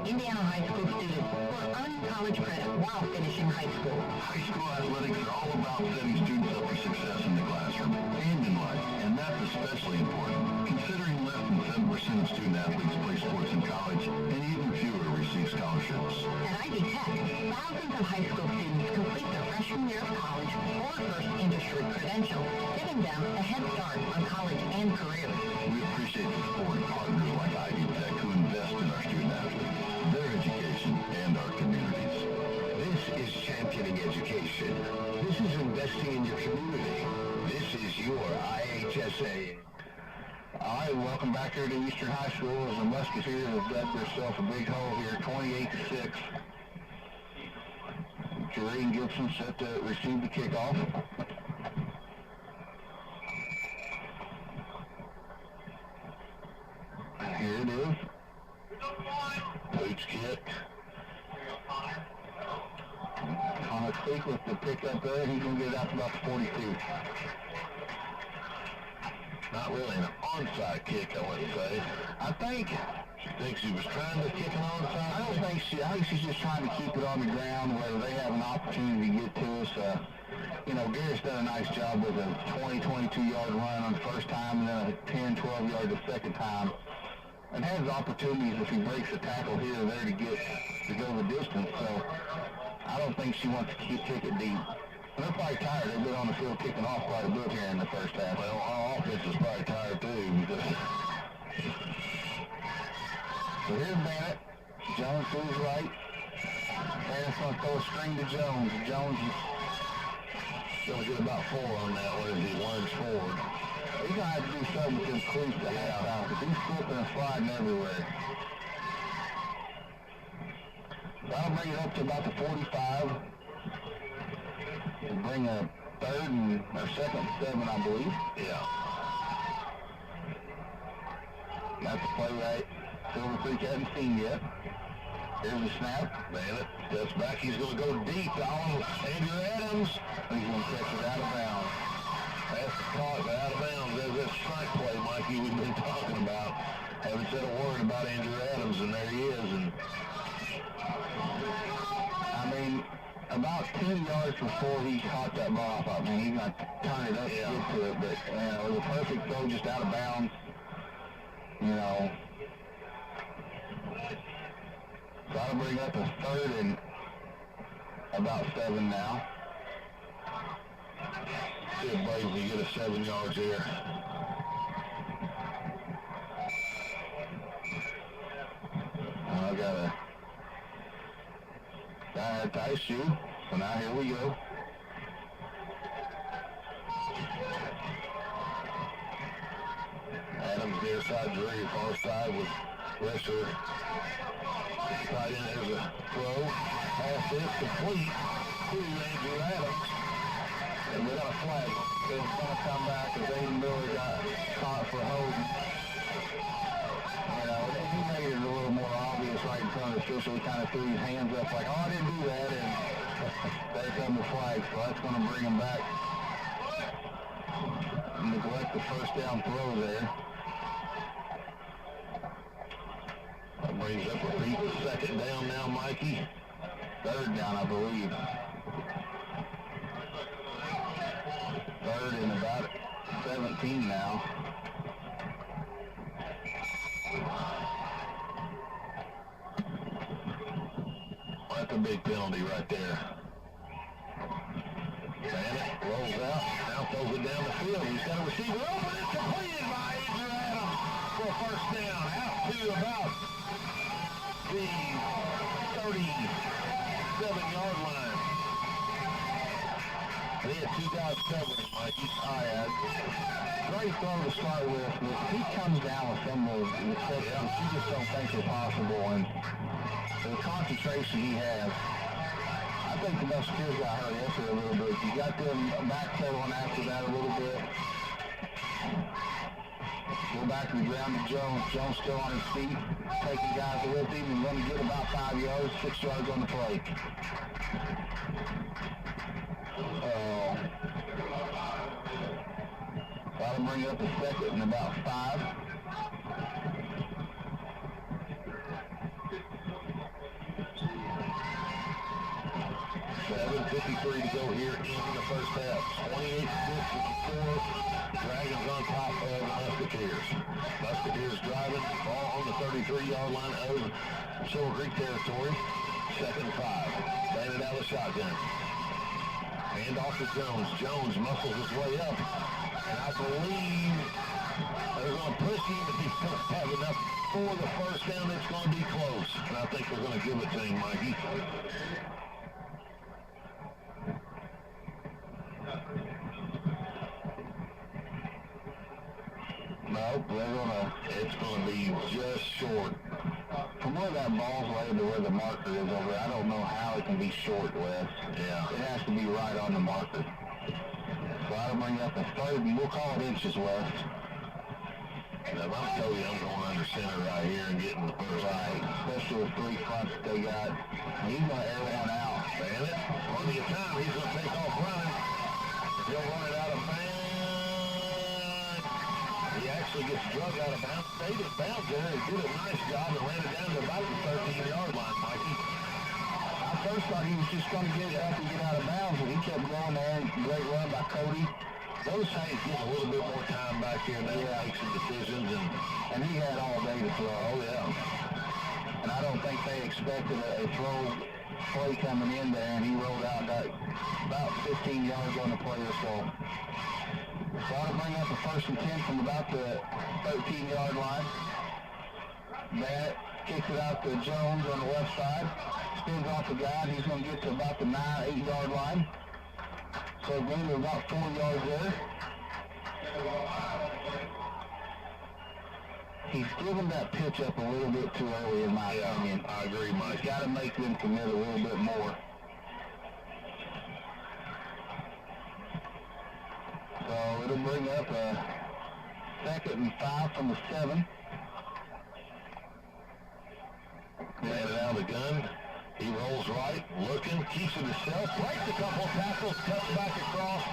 Indiana high school students who are earning college credit while finishing high school. High school athletics are all about setting students up for success in the classroom and in life, and that's especially important, considering less than 7% of student athletes play sports in college, and even fewer receive scholarships. At Ivy Tech, thousands of high school students complete their freshman year of college or first industry credential, giving them a head start on college and career. We appreciate the support of partners like Ivy Tech who invest in our student athletes, their education, and our communities. This is championing education. This is investing in your community. This is your IHSA. All right, welcome back here to Eastern High School as the Musketeers have dug themselves a big hole here, 28-6. Jereen Gibson set to receive the kickoff. Here it is. Boots kick. Connor Creek with the pickup there. He's going to get it out to about the 42. Not really an onside kick, I wouldn't say. I think Think she was trying to kick it on side? I think she's just trying to keep it on the ground where they have an opportunity to get to us. You know, Garrett's done a nice job with a 22-yard run on the first time and then a 10, 12-yard the second time. And has opportunities if he breaks a tackle here or there to go the distance. So I don't think she wants to kick it deep. And they're probably tired. They've been on the field kicking off quite a bit here in the first half. Well, our offense is probably tired too. So here's Bennett. Jones to his right. Bennett's going to throw a string to Jones. Jones is going to get about 4 on that one as he lunges forward. He's going to have to do something with them cleats to halftime because he's slipping and sliding everywhere. That'll bring it up to about the 45. And bring a second and 7, I believe. Yeah. That's the play right. Silver Creek hasn't seen yet. Here's the snap. Bennett steps back. He's going to go deep on Andrew Adams. He's going to catch it out of bounds. That's caught out of bounds. There's that strike play, Mikey, we've been talking about. Haven't said a word about Andrew Adams, and there he is. And I mean, about 10 yards before he caught that ball, I thought, man, he's going to turn it up to get to it. But, you know, it was a perfect throw just out of bounds. You know. So that'll bring up a 3rd and about 7 now. see if Braves can get us 7 yards here. I got a tight shoe. So now here we go. Adams near side, Drury far side with Lesser. Tight end, there's a throw. Pass is complete to Andrew Adams. And we got a flag. It's going to come back as Aiden Miller got caught for holding. You know, he made it a little more obvious right in front of the official. He kind of threw his hands up like, oh, I didn't do that. And there come the flag. So that's going to bring him back. Neglect the first down throw there. That brings up a beat. Second down now, Mikey. Third down, I believe. Third and about 17 now. That's a big penalty right there. Bennett rolls out, now throws it down the field. He's got a receiver open. It's completed by Andrew Adams for a first down. Out to about the 37-yard line. They had 2 guys covering, Mikey. Great throw to start with, but he comes down with some of the steps that you just don't think are possible, and the concentration he has. I think the Musketeers got hurt yesterday a little bit. You got them backpedaling after that a little bit. Go back to the ground to Jones. Jones still on his feet, taking guys with him, and going to get about 5 yards, 6 yards on the play. That'll bring up a second and about 5. 7:53 to go here in the first half. 28-6 Dragons on top of the Musketeers. Musketeers driving, ball on the 33-yard line of Silver Creek territory. 2nd and 5. Banded out of shotgun. Hand off to Jones. Jones muscles his way up. And I believe they're going to push him, but he's going to have enough for the first down. It's going to be close. And I think they're going to give it to him, Mikey. Nope, it's going to be just short. From where that ball's laid to where the marker is over there, I don't know how it can be short, Wes. Yeah. It has to be right on the marker. So I'll bring up a 3rd, and we'll call it inches, Wes. Now, if I'm telling you, I'm going under center right here and getting the first Right, especially with 3 fronts that they got. He's going to air one out. Bennett, plenty of time. He's going to take off running. He'll run it out of bounds. He actually gets drug out of bounds. Stayed in bounds there and did a nice job and ran it down to about the 13-yard line, Mikey. I first thought he was just going to get it up and get out of bounds, but he kept going there. Great run by Cody. Those Saints get a little bit more time back here now to make some decisions, and he had all day to throw. oh yeah. And I don't think they expected a throw play coming in there, and he rolled out, got about 15 yards on the play or so. So I'll bring up a 1st and 10 from about the 13-yard line. Barrett kicks it out to Jones on the left side. Spins off the guy. He's going to get to about the 8-yard line. So gain of about 4 yards there. He's given that pitch up a little bit too early, in my opinion. I agree, Mike. He's got to make them commit a little bit more. So it'll bring up a 2nd and 5 from the 7. Landed out of the gun. He rolls right, looking, keeps it himself, breaks a couple of tackles, cuts back across,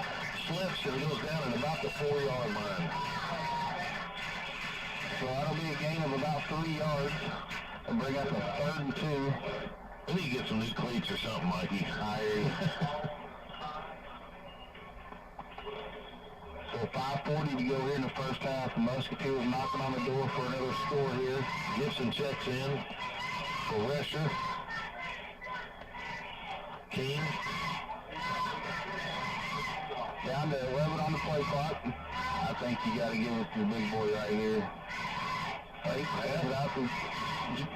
slips, and goes down at about the 4-yard line. So that'll be a gain of about 3 yards and bring up a 3rd and 2. We need to get some new cleats or something, Mikey. I hear you. So 5:40 to go here in the first half. The Musketeers knocking on the door for another score here. Gibson checks in for Rescher. King. Down to 11 on the play clock. I think you got to give it to the big boy right here. Fake, pass it out to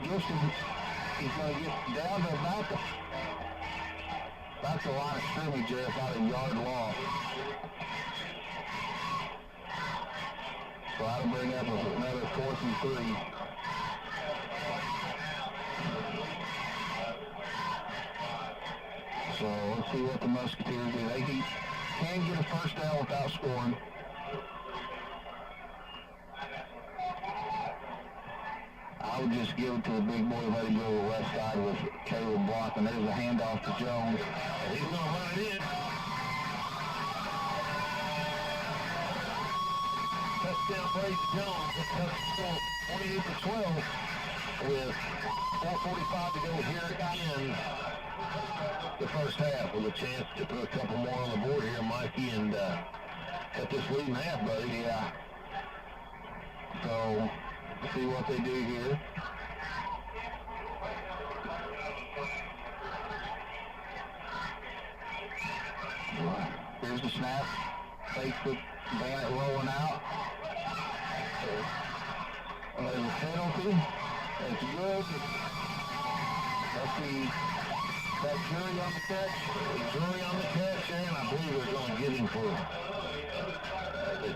Gibson. He's going to get down to about the line of scrimmage there, about a yard long. So that'll bring up another 4th and 3. So let's see what the Musketeers do. They can get a first down without scoring. I would just give it to the big boy, let him go to the left side with Caleb blocking. There's a handoff to Jones. He's going to run it in. Touchdown, Brady Jones. Touchdown, 28-12 with 4:45 to go here in the first half, with a chance to put a couple more on the board here, Mikey, and cut this lead in half, buddy. Yeah. So, see what they do here. Here's the snap. Fakes it. Bennett rolling out. There's a penalty. It's good. Let's see. That jury on the catch. Jury on the catch, and I believe they're going to get him for...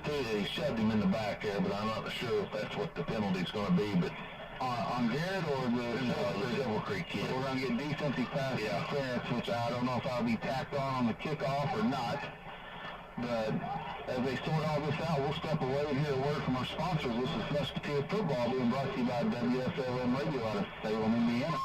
They shoved him in the back there, but I'm not sure if that's what the penalty's going to be. But on Garrett or the Devil Creek kid? So we're going to get defensive pass interference, which I don't know if I'll be tacked on the kickoff or not. But as they sort all this out, we'll step away and hear a word from our sponsors. This is Musketeer Football being brought to you by Wslm Radio out of Salem, Indiana.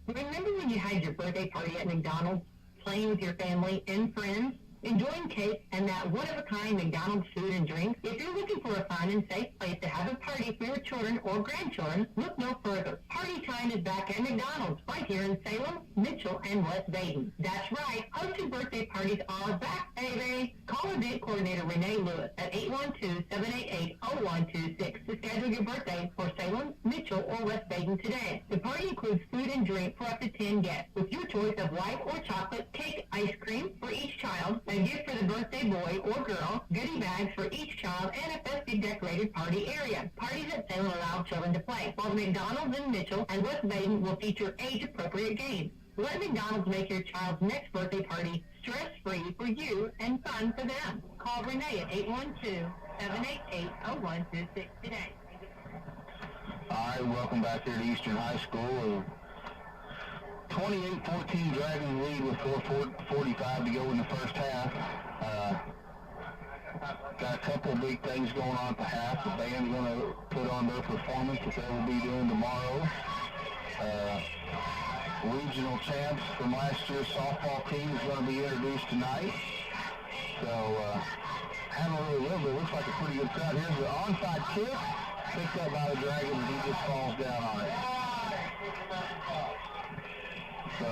Remember when you had your birthday party at McDonald's, playing with your family and friends, enjoying cake and that one-of-a-kind McDonald's food and drink? If you're looking for a fun and safe place to have a party for your children or grandchildren, look no further. Party time is back at McDonald's, right here in Salem, Mitchell, and West Baden. That's right, hosted birthday parties are back, baby. Call event coordinator Renee Lewis at 812-788-0126 to schedule your birthday for Salem, Mitchell, or West Baden today. The party includes food and drink for up to 10 guests, with your choice of white or chocolate cake, ice cream for each child, a gift for the birthday boy or girl, goodie bags for each child, and a festive decorated party area. Parties at Salem allow children to play, while McDonald's in Mitchell and West Baden will feature age-appropriate games. Let McDonald's make your child's next birthday party stress-free for you and fun for them. Call Renee at 812-788-0126 today. All right, welcome back here to Eastern High School. 28-14 Dragons lead with 4:45 to go in the first half. Got a couple of big things going on at the half. The band's going to put on their performance that they will be doing tomorrow. Regional champs from last year's softball team is going to be introduced tonight. So, haven't really lived, but it looks like a pretty good shot. Here's the onside kick, picked up by the Dragons, and he just falls down on it. So,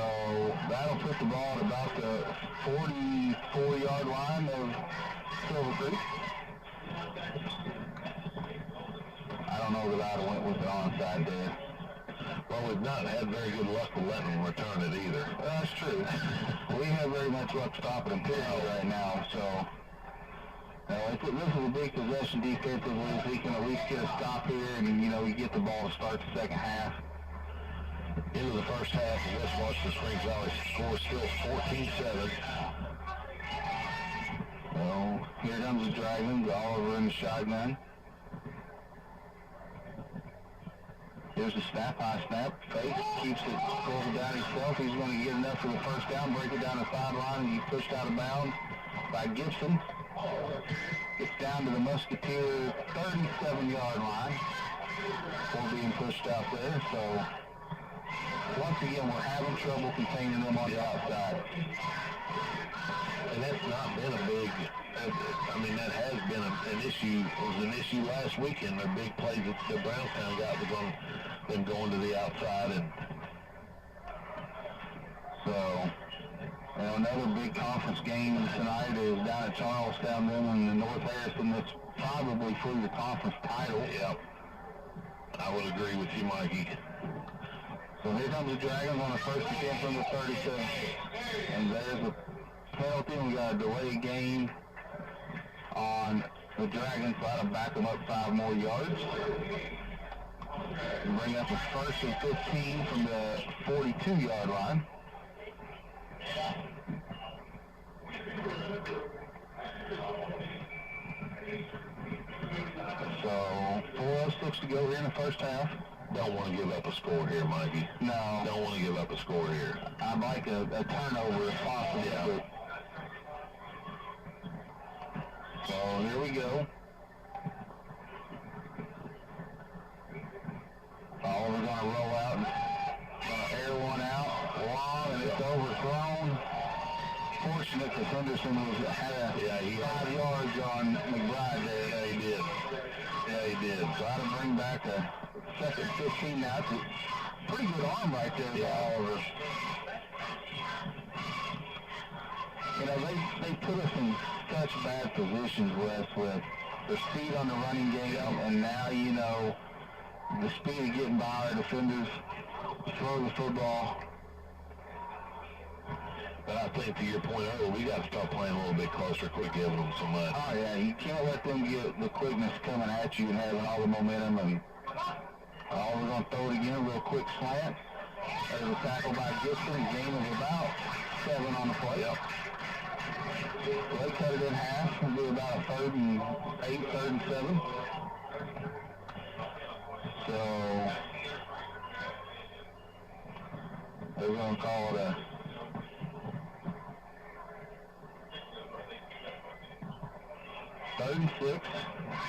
that'll put the ball at about the 44-yard line of Silver Creek. I don't know that I'd have went with the onside there. Well, we've not had very good luck with letting them return it either. That's true. We have very much luck stopping them period right now, so this is a big possession defensively. If we can at least get a stop here and, we get the ball to start the second half. Into the first half, West Washington Springs Valley score still 14-7. So here comes the Dragons, Oliver in the shotgun. Here's the snap, high snap, fake, keeps it, pulls it down himself. He's going to get enough for the first down, break it down the sideline, and he's pushed out of bounds by Gibson. Gets down to the Musketeers 37-yard line before being pushed out there. So once again, we're having trouble containing them on the outside. And that's not been a big, that has been an issue. It was an issue last weekend. The big plays that the Brownstown got was on them going to the outside. And so, another big conference game tonight is down at Charlestown, then in the North Harrison. That's probably for your conference title. Yep. I would agree with you, Mikey. So here comes the Dragons on the first attempt from the 37. And there's a penalty. We got a delayed game on the Dragons, so that'll back them up 5 more yards. And bring up a first and 15 from the 42-yard line. So 4:06 to go here in the first half. Don't want to give up a score here, Mikey. No. Don't want to give up a score here. I'd like a turnover if possible. Yeah. So here we go. Oliver's going to roll out and going to air one out long, and it's overthrown. Fortunate because Henderson had a 5 yards on McBride there. Yeah, he did. Yeah, he did. So that'll bring back a second 15 now. It's a pretty good arm right there by Oliver. They put us in such bad positions, Wes, with the speed on the running game, and now, the speed of getting by our defenders, throw the football. But I think to your point earlier, we got to start playing a little bit closer, quit giving them so much. Oh, yeah, you can't let them get the quickness coming at you and having all the momentum. And we're going to throw it again, a real quick slant. There's a tackle by Gibson, a gain of about 7 on the play. Yep. So they cut it in half. It'll be about a 3rd and 8, 3rd and 7. So they're going to call it a third and 6.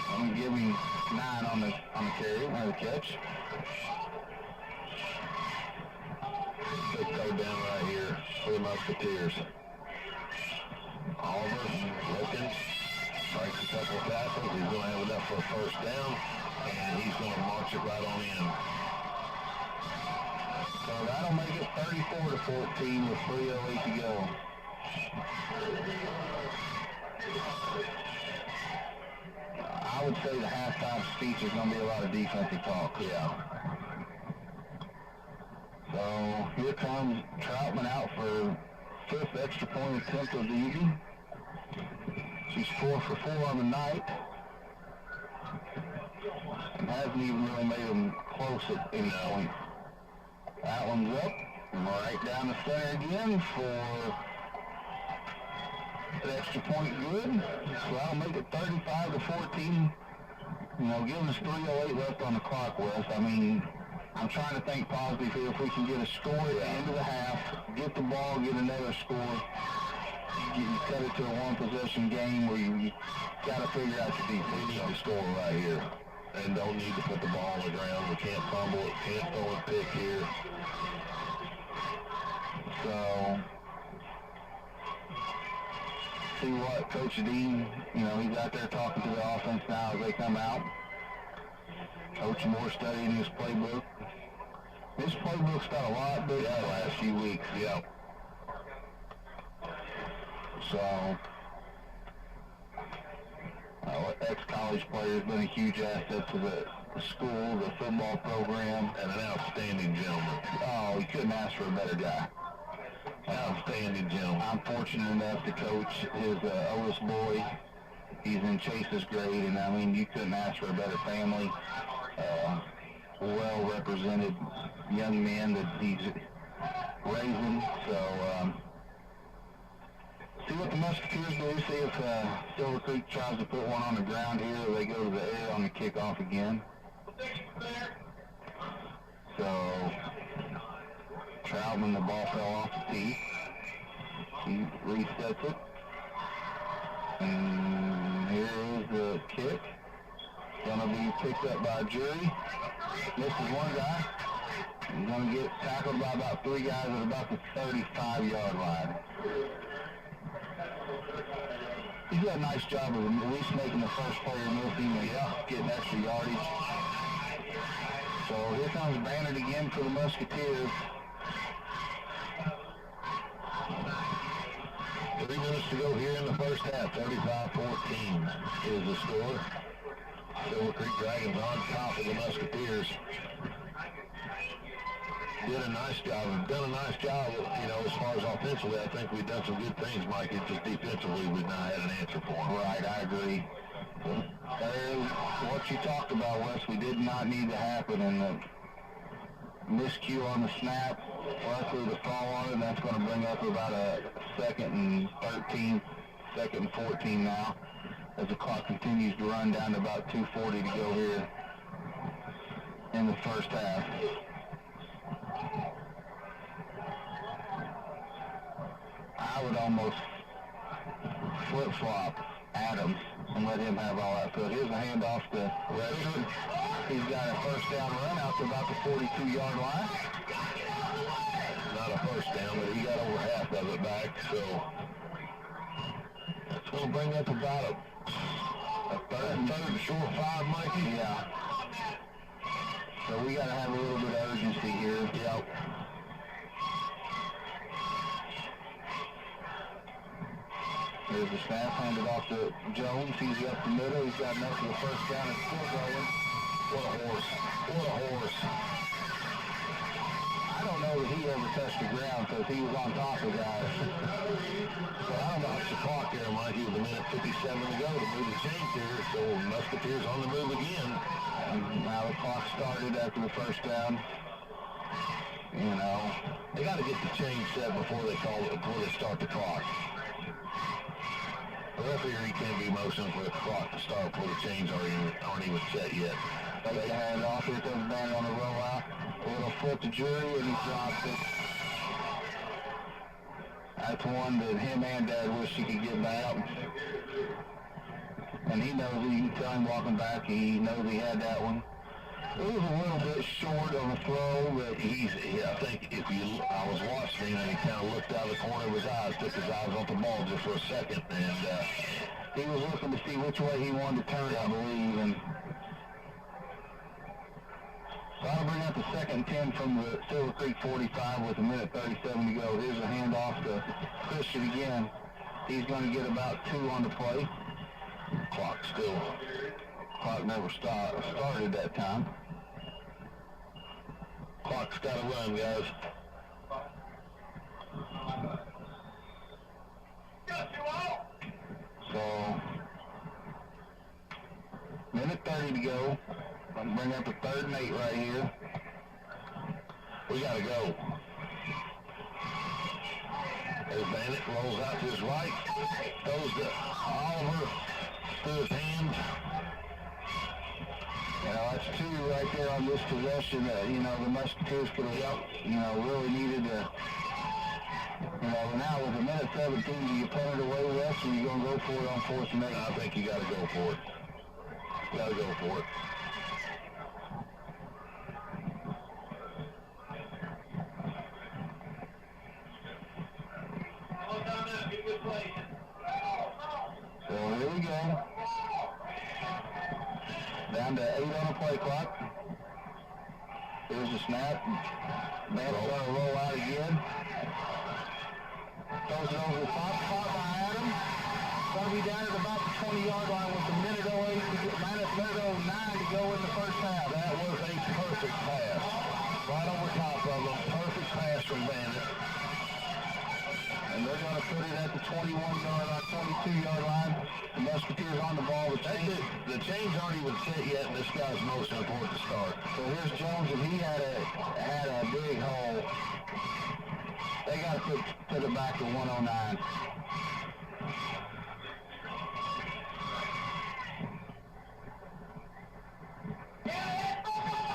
I'm going to give him 9 on the carry, or the catch. Big third down right here for the Musketeers. Oliver looking, breaks a couple of tackles. He's going to have enough for a first down, and he's going to march it right on in. So that'll make it 34-14 with 3:08 to go. I would say the halftime speech is going to be a lot of defensive talk. Yeah. So here comes Troutman out for 5th extra point attempt of the evening. She's 4 for 4 on the night. And hasn't even really made them close at any point. That one's up. And right down the center again for an extra point good. So that'll make it 35-14. Giving us 3:08 left on the clock, Wes. I'm trying to think positive here. If we can get a score at the end of the half, get the ball, get another score, you cut it to a one-possession game where you got to figure out your defense. We need to score right here. And don't need to put the ball on the ground. We can't fumble it, can't throw a pick here. So see what Coach Dean, he's out there talking to the offense now as they come out. Coach Moore studying his playbook. His playbook's got a lot bigger the last few weeks. Yeah. So, ex-college player has been a huge asset to the school, the football program. And an outstanding gentleman. Oh, you couldn't ask for a better guy. Outstanding gentleman. I'm fortunate enough to coach his oldest boy. He's in Chase's grade, and I mean, you couldn't ask for a better family. Well-represented young men that he's raising. So, see what the Musketeers do. See if Silver Creek tries to put one on the ground here, or they go to the air on the kickoff again. So, Troutman, the ball fell off the tee. He resets it. And here is the kick. Gonna be picked up by a jury. Misses one guy. He's gonna get tackled by about 3 guys at about the 35-yard line. He's got a nice job of at least making the first player missing and getting extra yardage. So here comes Bannard again for the Musketeers. 3 minutes to go here in the first half. 35-14 is the score. Silver Creek Dragons on top of the Musketeers. Done a nice job, as far as offensively. I think we've done some good things, Mike. It's just defensively we've not had an answer for them. Right, I agree. What you talked about, Wes, we did not need to happen, and the miscue on the snap, likely to fall on it, and that's going to bring up about a 2nd and 13, 2nd and 14 now, as the clock continues to run down to about 2:40 to go here in the first half. I would almost flip-flop Adams and let him have all that field. Here's a handoff to Redford. He's got a first down run out to about the 42-yard line. Not a first down, but he got over half of it back, so that's going to bring up about a third and short 5, Mikey. Yeah. So we got to have a little bit of urgency here. Yep. There's the snap, handed off to Jones. He's up the middle. He's got enough for the first down and still going. What a horse. What a horse. I don't know that he ever touched the ground because he was on top of guys. So I don't watch the clock there, Mike. It was a minute 57 to go to move the chains here. So Musketeers on the move again. And now the clock started after the first down. They got to get the chain set before they start the clock. The referee, he can't be motioning for the clock to start before the chains aren't even set yet. They hand it off. Here comes Bannard on the rollout. A little flip to Jury, and he drops it. That's one that him and Dad wish he could get back. And he knows he can tell him walking back. He knows he had that one. It was a little bit short of a throw, but I think I was watching him and he kind of looked out of the corner of his eyes, took his eyes off the ball just for a second, and he was looking to see which way he wanted to turn, I believe. And so I'll bring up the 2nd and 10 from the Silver Creek 45 with a minute 37 to go. Here's a handoff to Christian again. He's going to get about 2 on the play. Clock never started that time. Clock's got to run, guys. So, minute 30 to go. I'm bring up the 3rd and 8 right here. We got to go. There's Bennett, rolls out to his right, throws to Oliver, through his hand. That's 2 right there on this possession that, the Musketeers could have, really needed to, now with a minute 17, do you punt it away, Wes, or are you going to go for it on 4th and 8? I think you got to go for it. Got to go for it. down to 8 on the play clock. There's a snap. Man's going to roll out again. Throws it over the top. Caught by Adam. Going to be down at about the 20-yard line with a minute 08 to get, minus minute 09 to go in the first half. That was a perfect pass. Right over top of them. Perfect pass from Bandit. And they're going to put it at the 21-yard line, 22-yard line. The Musketeers on the ball. The chains aren't even set yet, and this guy's most important to start. So here's Jones, and he had a big hole. They got to put it back to 109.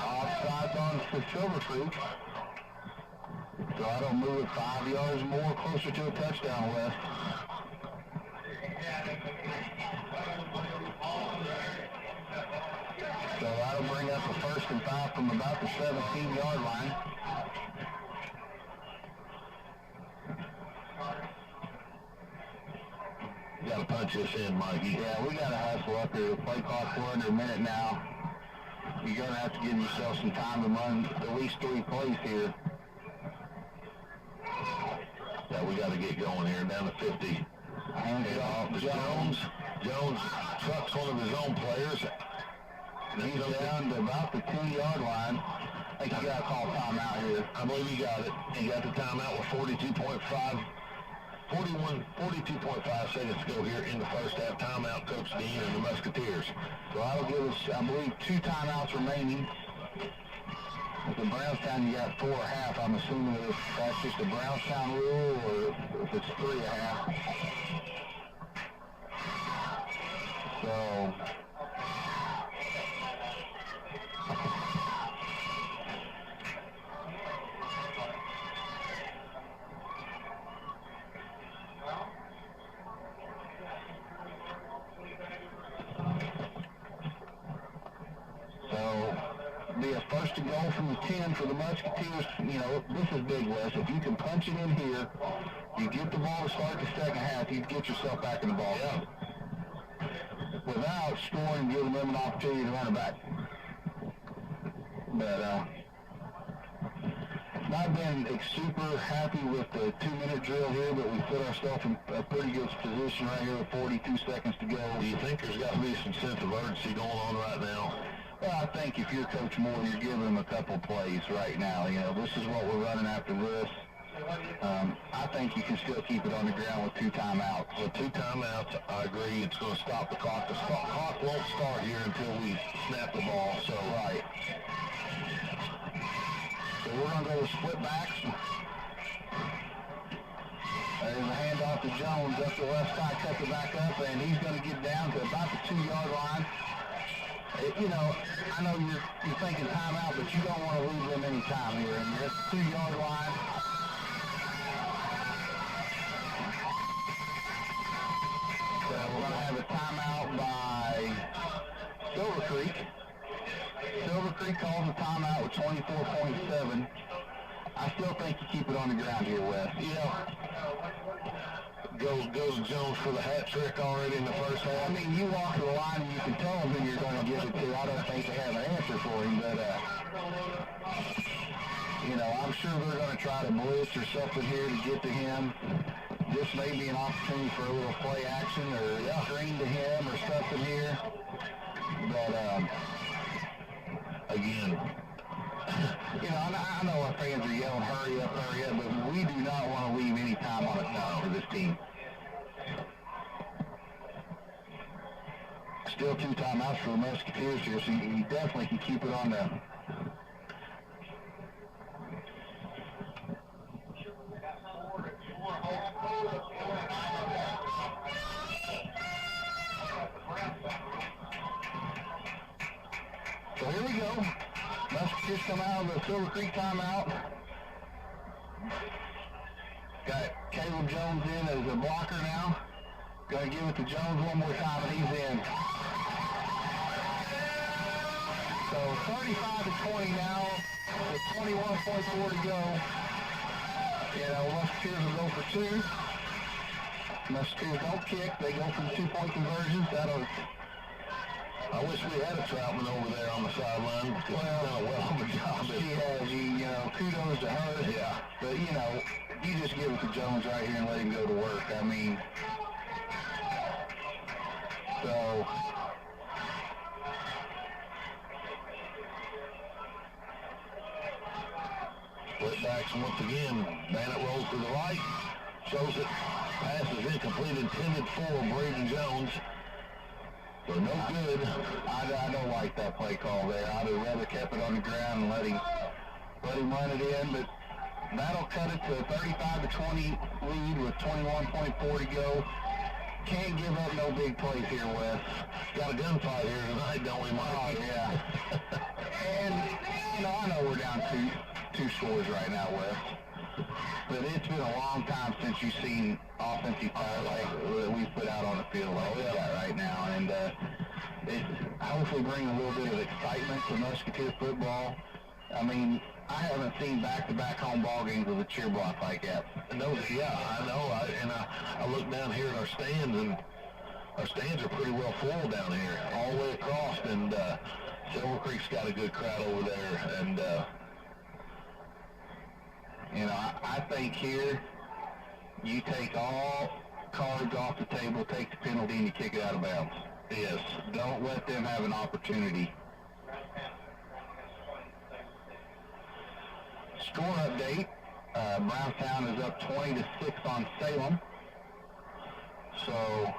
Offsides on for Silver Creek. So I don't move it 5 yards more, closer to a touchdown, Wes. So that'll bring up a 1st and 5 from about the 17-yard line. You got to punch this in, Mikey. Yeah, we got to hustle up here. The play clock's under a minute now. You're going to have to give yourself some time to run at least 3 plays here. Yeah, we got to get going here. Down to 50. Hands it off to Jones. Jones trucks one of his own players. He's down to about the 10-yard line. I think you got to call timeout here. I believe he got it. He got the timeout with 42.5 seconds to go here in the first half. Timeout, Coach Dean and the Musketeers. So that'll give us, I believe, 2 timeouts remaining. With the Brownstown, you got 4.5. I'm assuming that that's just a Brownstown rule, or if it's 3.5. So be a 1st and goal from the 10 for the Musketeers. You know, this is big, Wes. If you can punch it in here, you get the ball to start the second half, you get yourself back in the ball game. Without scoring and giving them an opportunity to run it back. But not been super happy with the 2-minute drill here, but we put ourselves in a pretty good position right here with 42 seconds to go. Do you think there's got to be some sense of urgency going on right now? Well, I think if you're Coach Moore, you're giving them a couple plays right now. You know, this is what we're running after this. I think you can still keep it on the ground with 2 timeouts. With 2 timeouts, I agree. It's going to stop the clock. The clock won't start here until we snap the ball. So right. So we're going to go with split backs. There's a handoff to Jones up the left side, cuts it back up, and he's going to get down to about the 2-yard line. You know, I know you're thinking timeout, but you don't want to lose them any time here. And you're at the 2-yard line. So we're going to have a timeout by Silver Creek. Silver Creek calls a timeout with 24.7. I still think you keep it on the ground here, Wes. Yeah. Goes Jones for the hat trick already in the first half. I mean, you walk to the line and you can tell them who you're going to give it to. I don't think they have an answer for him, but, you know, I'm sure they're going to try to blitz or something here to get to him. This may be an opportunity for a little play action or screen to him or something here. But, again, you know, I know our fans are yelling, hurry up, but we do not want to leave any time on the clock for this team. Still 2 timeouts for the Musketeers here, so you definitely can keep it on the... So here we go. Musketeers come out of the Silver Creek timeout. Got Caleb Jones in as a blocker now. Going to give it to Jones one more time, and he's in. So 35-20 now, with 21.4 to go. You know, Musketeers will go for 2. Musketeers don't kick. They go for the 2-point conversions. I wish wish we had a Troutman over there on the sideline. Well, done a well of a job. She has, you know, kudos to her. Yeah. But, you know, you just give it to Jones right here and let him go to work. I mean, so... Split backs once again. Bennett rolls to the right. Shows it. Pass is incomplete, intended for Braden Jones. So no good. I don't like that play call there. I'd have rather kept it on the ground and let him run it in, but that'll cut it to a 35-20 lead with 21.4 to go. Can't give up no big plays here, Wes. Got a gunfight here tonight, don't we, Mike? Oh, yeah. And, you know, I know we're down two scores right now, Wes. But it's been a long time since you've seen offensive power that we put out on the field like we got right now. And it hopefully brings a little bit of excitement to Musketeer football. I mean, I haven't seen back-to-back home ball games with a cheer block like that. No, yeah, I know. I look down here at our stands, and our stands are pretty well full down here, all the way across. And Silver Creek's got a good crowd over there. And you know, I think here you take all cards off the table, take the penalty, and you kick it out of bounds. yes, Don't let them have an opportunity. Score update. Brownstown is up 20-6 on Salem. So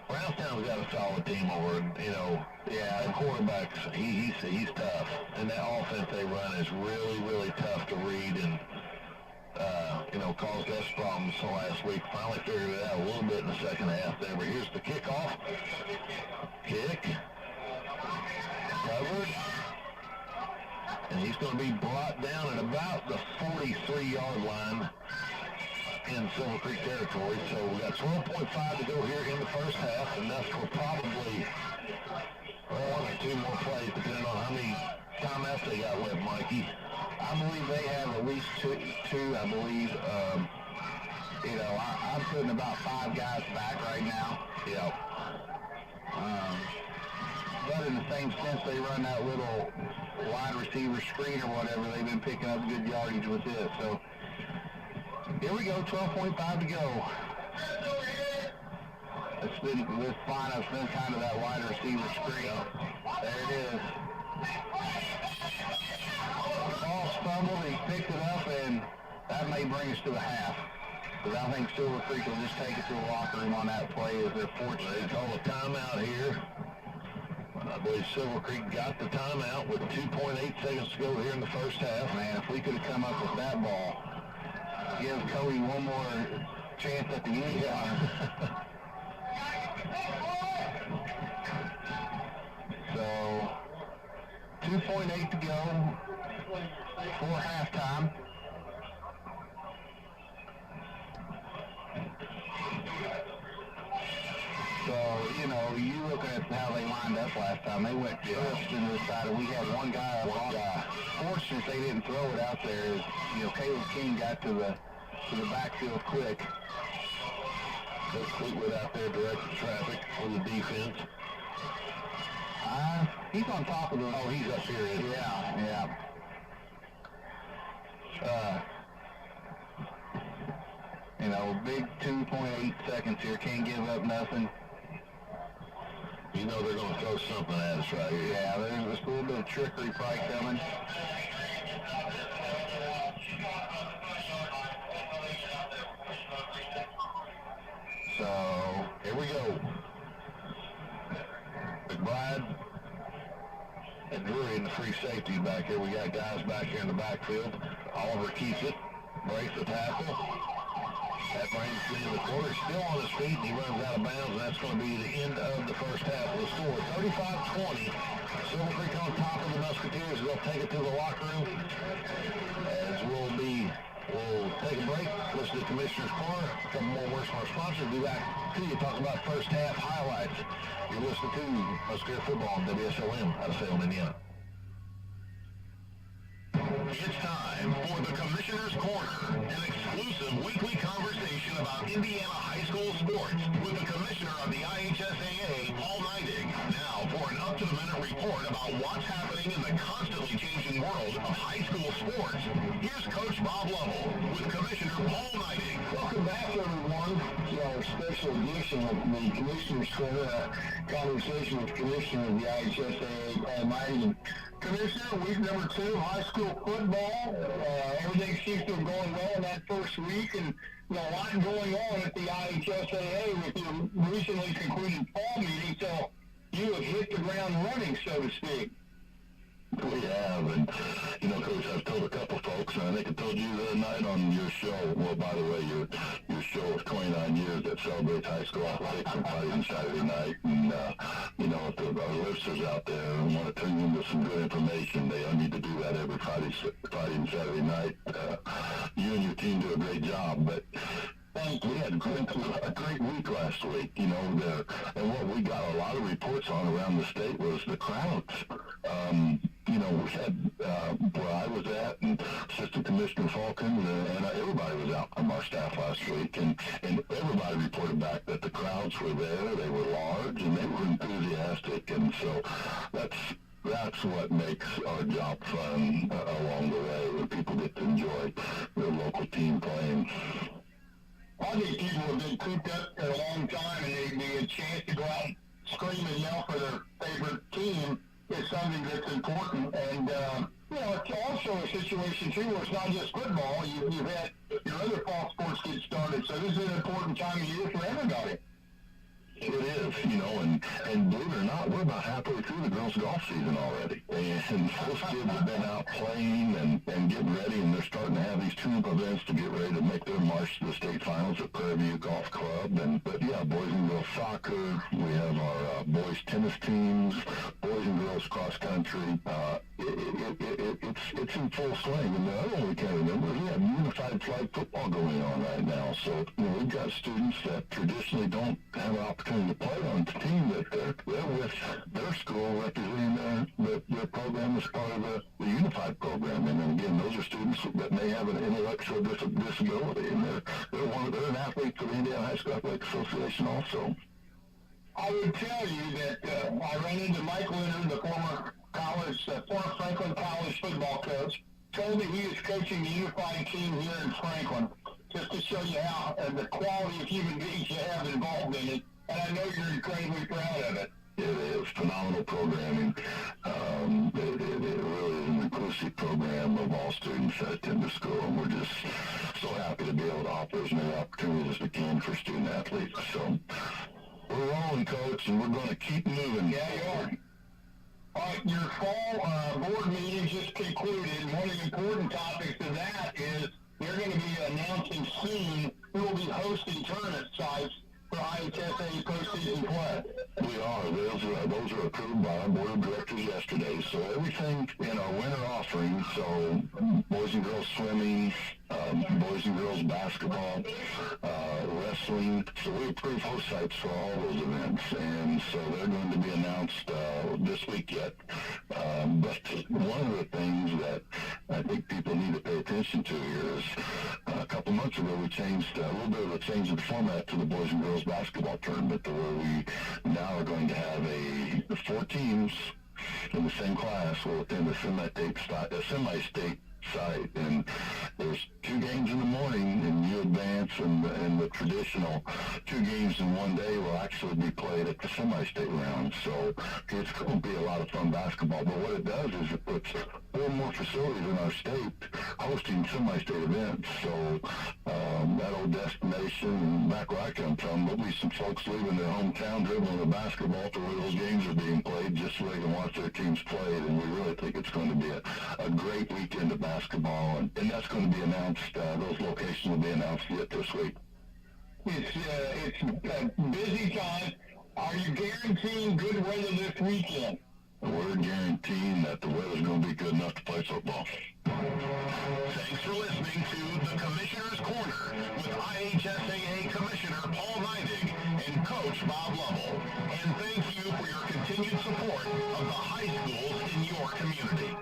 Brownstown's got a solid team over, you know. yeah, The quarterback's he's tough, and that offense they run is really, really tough to read, and you know, caused us problems last week. Finally figured it out a little bit in the second half there. But here's the kickoff. Kick. Covered. And he's going to be brought down at about the 43-yard line in Silver Creek territory. So we got 12.5 to go here in the first half, enough for probably one or two more plays, depending on how many timeouts they got left, Mikey. I believe they have at least two. I believe, you know, I'm putting about 5 guys back right now. Yeah. But in the same sense, they run that little wide receiver screen or whatever. They've been picking up good yardage with it. So here we go, 12.5 to go. This lineup's been kind of that wide receiver screen. There it is. Ball stumbled, he picked it up, and that may bring us to the half. Because I think Silver Creek will just take it to the locker room on that play as they're fortunate. They call a timeout here. I believe Silver Creek got the timeout with 2.8 seconds to go here in the first half. Man, if we could have come up with that ball, give Cody one more chance at the end. Yeah. So, 2.8 to go for halftime. So, you know, you look at how they lined up last time. They went just to the side, and we had one guy. Fortunate they didn't throw it out there. You know, Caleb King got to the backfield quick. Coach Fleetwood out there directing traffic for the defense. He's on top of the... Oh, he's up here. Yeah. You know, big 2.8 seconds here. Can't give up nothing. You know they're going to throw something at us right here. Yeah, there's a little bit of trickery probably coming. So, here we go. McBride and Drury in the free safety back here. We got guys back here in the backfield. Oliver keeps it, breaks the tackle. That brings the end of the quarter. Still on his feet, and he runs out of bounds, and that's going to be the end of the first half. The score, 35-20. Silver Creek on top of the Musketeers. They'll take it to the locker room. As we'll take a break, listen to Commissioner's Corner, a couple more words from our sponsors. Be back to you, talk about first half highlights. You're listening to Musketeer Football on Wslm out of Salem, Indiana. It's time for the Commissioner's Corner, an exclusive weekly conversation about Indiana high school sports with the commissioner of the IHSAA, Paul Neidig. Now for report about what's happening in the constantly changing world of high school sports. Here's Coach Bob Lovell with Commissioner Paul Knighting. Welcome back, everyone, to our special edition of the Commissioner's Corner, a conversation with Commissioner of the IHSAA, Paul Knighting. Commissioner, week number 2 of high school football. Everything seems to have gone well in that first week, and a lot going on at the IHSAA with your recently concluded fall meeting, so you have hit the ground running, so to speak. We have, and, Coach, I've told a couple folks, and I think I told you the other night on your show, well, by the way, your show of 29 years that celebrates high school athletics on Friday and Saturday night, and, if our listeners out there want to turn into some good information, they need to do that every Friday and Saturday night. You and your team do a great job, but we had a great week last week, and what we got a lot of reports on around the state was the crowds. We had where I was at, and Assistant Commissioner Falcons, and everybody was out from our staff last week, and everybody reported back that the crowds were there, they were large, and they were enthusiastic, and so that's what makes our job fun along the way, when people get to enjoy their local team playing. I think people have been cooped up for a long time, and they get a chance to go out and scream and yell for their favorite team is something that's important. And, it's also a situation, too, where it's not just football. You've had your other fall sports get started, so this is an important time of year for everybody. It is, and believe it or not, we're about halfway through the girls' golf season already. And those kids have been out playing and getting ready, and they're starting to have these tune-up events to get ready to make their march to the state finals at Prairie View Golf Club. But boys and girls soccer, we have our boys tennis teams, boys and girls cross country. It's in full swing. And the other one we can't remember is we have unified flag football going on right now. So, we've got students that traditionally don't have an opportunity to play on the team, that they're with their school representing their program as part of the unified program. And then again, those are students that may have an intellectual disability, and they're an athlete for the Indiana High School Athletic Association also. I would tell you that I ran into Mike Leonard, the former Franklin College football coach, told me he was coaching the unified team here in Franklin, just to show you how the quality of human beings you have involved in it. And I know you're incredibly proud of it. It is phenomenal programming. It really is an inclusive program of all students that attend the school, and we're just so happy to be able to offer as many opportunities as we can for student athletes. So we're rolling, Coach, and we're going to keep moving. Yeah, you are. All right, your fall board meeting just concluded. One of the important topics of that is you're going to be announcing soon who will be hosting tournament sites for IHSA postseason play. We are. Those are approved by our board of directors yesterday. So everything in our winter offering, so boys and girls swimming, boys and girls basketball, wrestling. So we approve host sites for all those events, and so they're going to be announced this week yet. But one of the things that I think people need to pay attention to here is a couple months ago we changed a little bit of a change in the format to the boys and girls basketball tournament, to where we now are going to have 4 teams in the same class will attend a semi-state site, and there's 2 games in the morning, and you advance, and the traditional 2 games in one day will actually be played at the semi-state round. So it's going to be a lot of fun basketball. But what it does is it puts 4 more facilities in our state hosting semi-state events. So that old destination, back where I come from, there'll be some folks leaving their hometown dribbling a basketball to where those games are being played, just so they can watch their teams play. And we really think it's going to be a great weekend of basketball, and that's going to be announced. Those locations will be announced yet this week. It's a busy time. Are you guaranteeing good weather this weekend? We're guaranteeing that the weather's going to be good enough to play football. Thanks for listening to the Commissioner's Corner with IHSAA Commissioner Paul Neidig and Coach Bob Lovell. And thank you for your continued support of the high schools in your community.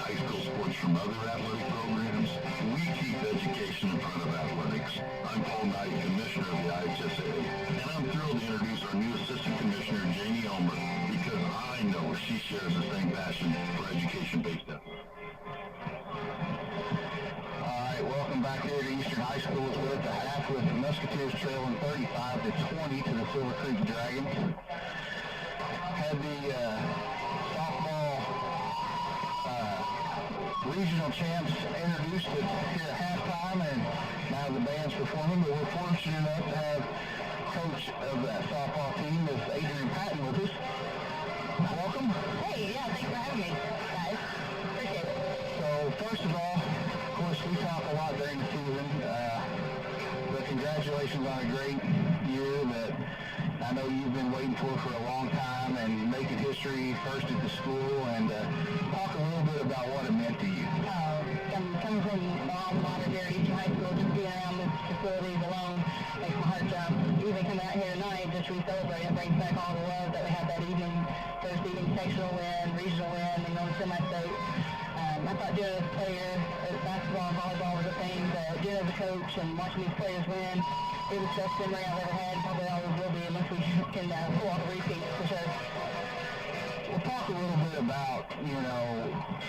high school sports from other athletic programs, we keep education in front of athletics. I'm Paul Knight, Commissioner of the IHSA, and I'm thrilled to introduce our new Assistant Commissioner, Jamie Elmer, because I know she shares the same passion for education-based athletics. Welcome back here to Eastern High School. We're at the half with the Musketeers trailing 35-20 to the Silver Creek Dragons. Had the softball regional champs introduced here at halftime, and now the band's performing, but we're fortunate enough to have coach of that softball team, is Adrian Patton, with us. Welcome. Hey, yeah, thanks for having me, guys. Appreciate it. So, first of all, of course, we talk a lot during the season, but congratulations on a great year that I know you've been waiting for a long time, and making history first at the school, and talk a little bit about what it meant to you. Coming from alma mater here at Eastern High School, just being around this facilities alone makes my heart jump. Even coming out here tonight, just re-celebrating, it brings back all the love that we had that evening, first evening sectional win, regional win, and then semi-state. I thought doing it as a player, basketball and volleyball was a thing, but doing it as a coach and watching these players win, it was the best memory I've ever had, probably always will be, unless we can pull off a repeat, for sure. We'll talk a little bit about,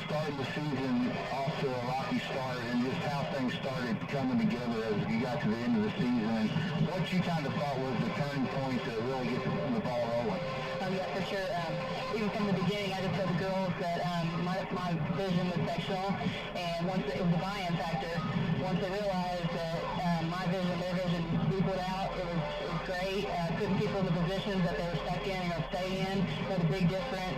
starting the season off to a rocky start, and just how things started coming together as you got to the end of the season, and what you kind of thought was the turning point to really get the ball rolling. Yeah, for sure. Even from the beginning, I just told the girls that my vision was sectional, and once it was a buy-in factor. Once they realized that my vision, their vision equaled out, it was great. Putting people in the positions that they were stuck in or stay in made a big difference.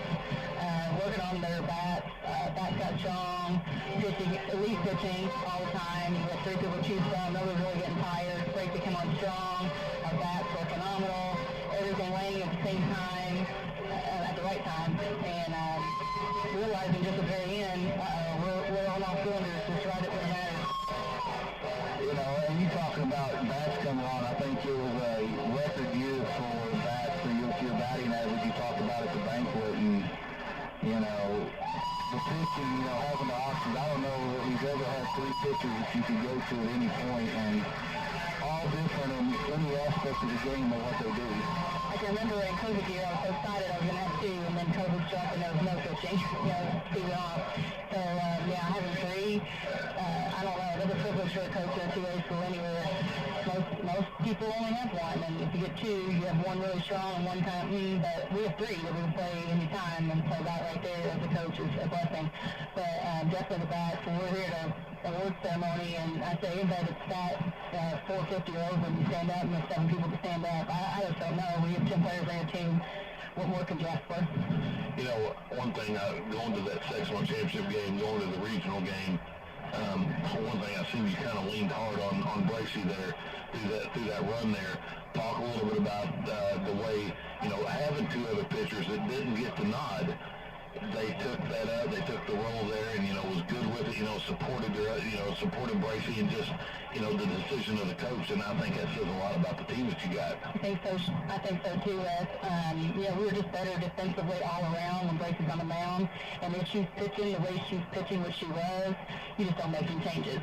Working on their bats, bats got strong, pitching, elite pitching all the time. We had three people to choose from. Nobody's really getting tired. Breaks came on strong. Our bats were phenomenal. Everything landing at the same time, at the right time, and realizing just at the very end, we're on all cylinders, just right at where it matters. And you talking about bats coming on, I think it was a record year for bats, for your batting average. You talked about at the banquet, and the pitching, having the options. I don't know if you've ever had three pitchers that you could go to at any point, and all different in any aspect of the game of what they do. I can remember in COVID year, I was so excited I was going to have two, and then COVID struck and there was no pitching, season off. So, having three, I don't know, it's a privilege for a coach in a two-way school anywhere. Most people only have one, and if you get two, you have one really strong and one kind of, but we have three that we can play any time, and so that right there as a coach is a blessing. But definitely the bats, and we're here to award ceremony, and I say anybody that's fat, 450 or over, you stand up, and there's 7 people to stand up. I just don't know. We have 10 players on your team. What more could you ask for? One thing, going to that sectional championship game, going to the regional game, one thing I seen you kind of leaned hard on Bracey there through that run there. Talk a little bit about the way, having two other pitchers that didn't get the nod. They took that up, they took the role there, and, was good with it, supported Bracey, and just, the decision of the coach, and I think that says a lot about the team that you got. I think so too, Wes. We were just better defensively all around when Bracey's on the mound, and if she's pitching the way she's pitching, which she was, you just don't make any changes.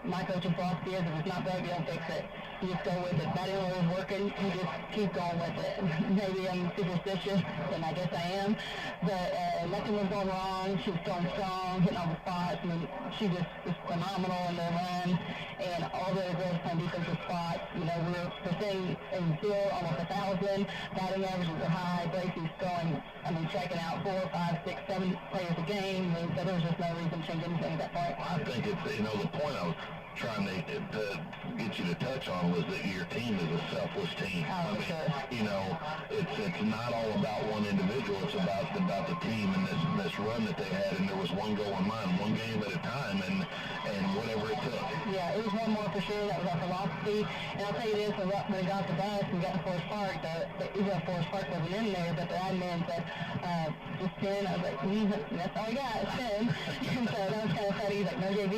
My coaching philosophy is if it's not broke, you don't fix it. You just go with it. Batting order is working, you just keep going with it. Maybe I'm superstitious, and I guess I am, but nothing was going wrong. She was throwing strong, hitting all the spots. I mean, she just was phenomenal in their run, and all the other girls playing defensive spots. We're sitting in the field almost 1,000. Batting averages are high. Bracey's throwing, checking out 4, 5, 6, 7 players a game. So there was just no reason to change anything at that point. I think it's, the point I was trying to get you to touch on was that your team is a selfless team. Sure. It's not all about one individual. It's about the team and this run that they had, and there was one goal in mind, one game at a time, and and whatever it took. Yeah, it was one more for sure. That was our philosophy. And I'll tell you this, when we got the bus and got to Forest Park, even Forest Park wasn't in there, but the admin said, just 10. I was like, that's all we got, it's 10. And so that was kind of funny. He's like, no JV.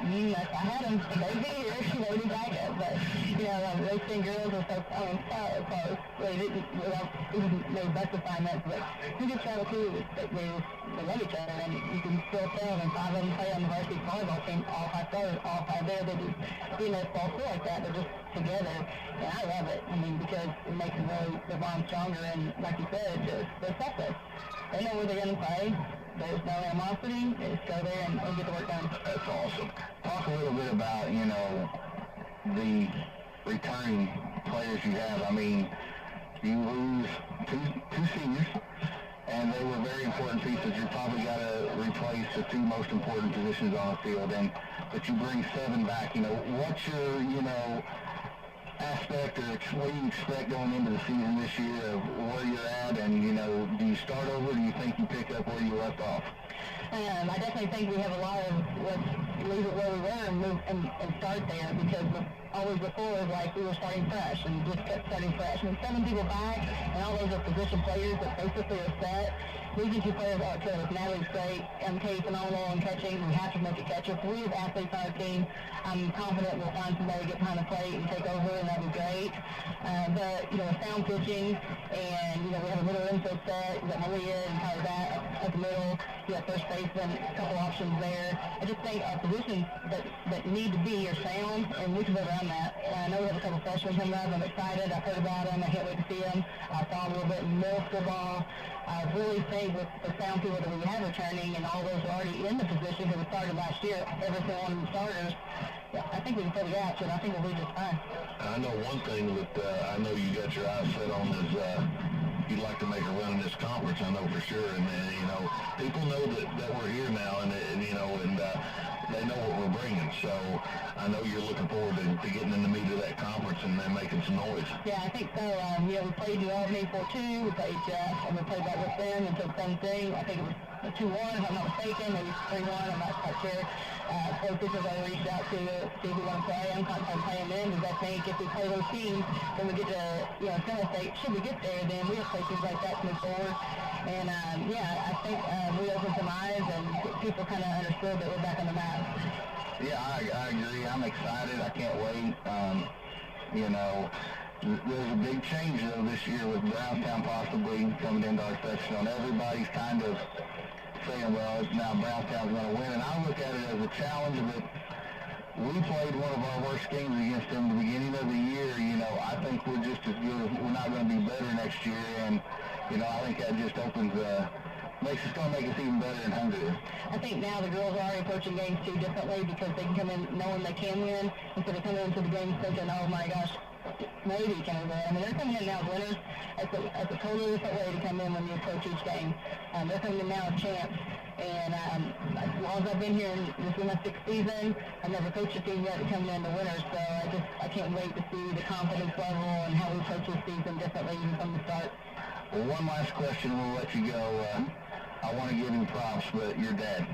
He's like, I had them. They'd be here. We need backup. But, those 10 girls were so close. They didn't, they bus assignments, but we just travel too. They love each other, and you can still tell when 5 of them play on the varsity volleyball team, all 5 stars, all 5 there. They just, fall through like that. They're just together, and I love it. I mean, because it makes them really, the bond stronger, and like you said, they're selfless. They know where they're going to play. There's no animosity. They just go there and get the work done. That's awesome. Talk a little bit about, the returning players you have. I mean, you lose two seniors, and they were very important pieces. You probably got to replace the 2 most important positions on the field, but you bring 7 back. What's your, aspect, or what do you expect going into the season this year of where you're at, and, do you start over, or do you think you pick up where you left off? I definitely think we have a lot of let's leave it where we were and move and start there, because always before it was like we were starting fresh and just kept starting fresh. And 7 people back, and all those are position players that basically are set. Losing 2 players out to us. Natalie's great, Katie phenomenal in catching. We have to make a catcher. If we have athletes on our team, I'm confident we'll find somebody to get behind the plate and take over, and that'd be great. But, sound pitching, and, we have a middle infield set. We got Malia and Tyler Batt up the middle. We got first baseman, a couple options there. I just think our positions that need to be are sound, and we can go around that. I know we have a couple freshmen coming up. I'm excited. I've heard about them. I can't wait to see them. I saw them a little bit in middle school ball. I really think with the sound people that we have returning, and all those are already in the position because we started last year, every single one of the starters, I think we can fill the gaps, and I think we'll be just fine. I know one thing that I know you got your eyes set on is you'd like to make a run in this conference. I know for sure, and people know that we're here now, and they know what we're bringing. So I know you're looking forward to getting in the meat of that conference and then making some noise. Yeah, I think so. We played New Albany 4-2. We played and we played back with them and took 17. I think it was 2-1, if I'm not mistaken, maybe 3-1. I'm not quite sure. Both pitchers I reached out to see if we want to play. I'm constantly playing them because I think if we play those teams, when we get to Senate State, should we get there, then we have places like that to move forward. And I think we opened some eyes, and people kind of understood that we're back on the map. Yeah, I agree. I'm excited. I can't wait. There's a big change, though, this year with Brownstown possibly coming into our section. And everybody's kind of saying, well, now Brownstown's going to win. And I look at it as a challenge, but we played one of our worst games against them at the beginning of the year. I think we're just as good. We're not going to be better next year. And, I think that just opens makes us going to make us even better and hungrier. I think now the girls are already approaching games too differently because they can come in knowing they can win instead of coming into the games thinking, oh my gosh, maybe can we win. I mean, they're coming in now as winners. It's a totally different way to come in when you approach each game. They're coming in now as champs. And as long as I've been here, this is my 6th season, I've never coached a team yet coming in the winners. So I can't wait to see the confidence level and how we approach this season differently even from the start. Well, one last question, we'll let you go. I want to give him props, but your dad.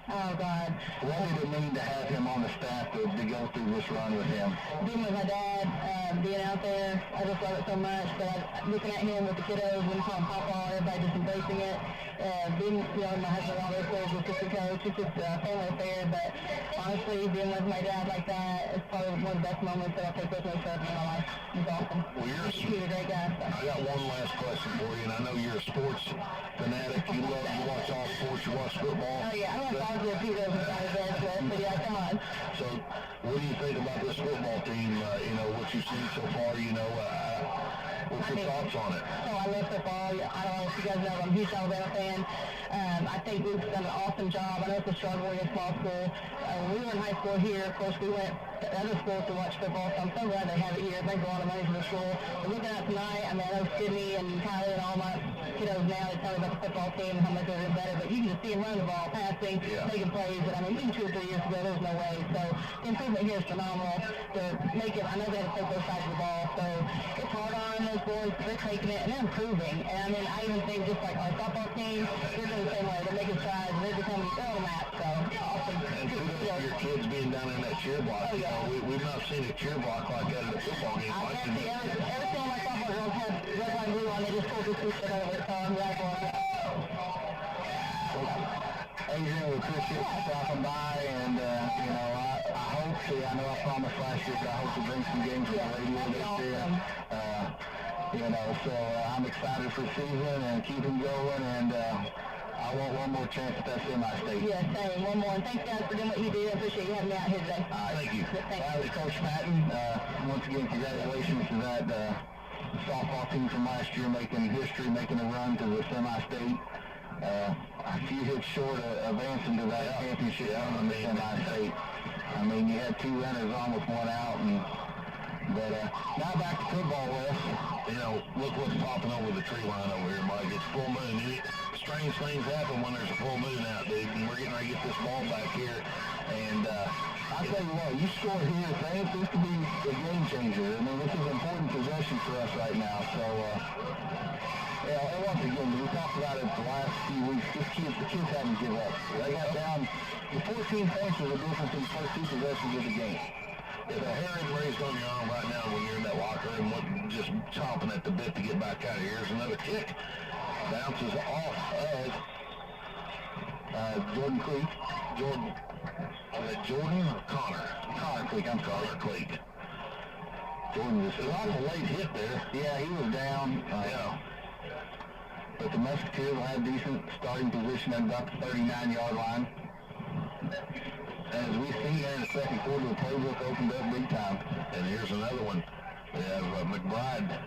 Oh, God. What did it mean to have him on the staff to go through this run with him? Being with my dad, being out there, I just love it so much. But looking at him with the kiddos, and calling Papa, everybody just embracing it. Being, my husband always says assistant coach, it's just a family affair. But honestly, being with my dad like that is probably one of the best moments that I'll take with me forever in my life. It's awesome. Well, He's a great guy. I got one last question for you, and I know you're a sports fanatic. You watch all sports. You watch football. Oh, yeah. I don't have to repeat those inside of bed, but yeah, come on. So, what do you think about this football team? What you've seen so far, what's your thoughts on it? So I love football. I don't know if you guys know, I'm a huge Alabama fan. I think we've done an awesome job. I know it's a struggle in small school. When we were in high school here, of course, we went to other schools to watch football, so I'm so glad they have it here. It brings a lot of money to the school. But looking at tonight, I know Sydney and Kylie and all my kiddos now, they tell me about the football team and how much they're better, but you can just see them run the ball, passing, making plays. But even 2 or 3 years ago, there's no way. So the improvement here is phenomenal. To make it, I know they have to play both sides of the ball, so it's hard on those boys. They're taking it and they're improving. And I even think just like our softball team, they're doing the same way. They're making strides. They're every time we throw them at, so awesome. And kudos to your kids being down in that cheer block. Oh, yeah. We've not seen a cheer block like that at a football game. I can't see every single my softball girls had red, white, and blue on. They just pulled this t-shirt over, so I'm glad for it. Adrian, we appreciate you stopping by, and you know, I hope to. I know I promised last year, but I hope to bring some games to the radio this year. You know, so I'm excited for the season and keeping going, and I want one more chance at that semi-state. Yeah, same. One more. And thanks, guys, for doing what you do. I appreciate you having me out here today. Thank you. Thanks. Coach Patton, once again, congratulations to that softball team from last year making history, making a run to the semi-state. A few hits short of advancing to that championship in the semi-state. I mean, you had 2 runners on with 1 out, but now back to football, Wes. You know, look what's popping over the tree line over here, Mike. It's full moon. Strange things happen when there's a full moon out, dude. And we're getting ready to get this ball back here. And I'll tell you what, you score here, thanks. This could be a game changer. I mean, this is an important possession for us right now. So, yeah, and once again, we talked about it the last few weeks. The kids haven't given up. They got down. The 14 points was the difference in the first 2 possessions of the game. if a hair is raised on your arm right now when you're in that locker room, just chomping at the bit to get back out of here, here's another kick. Bounces off of Jordan Cleek. Jordan or Connor? Connor Cleek, I'm sorry. Connor Cleek. Jordan just... It was a late hit there. Yeah, he was down. Yeah. But the Musketeers will have decent starting position at about the 39-yard line. And as we've seen there in the second quarter, the playbook opened up big time. And here's another one. We have McBride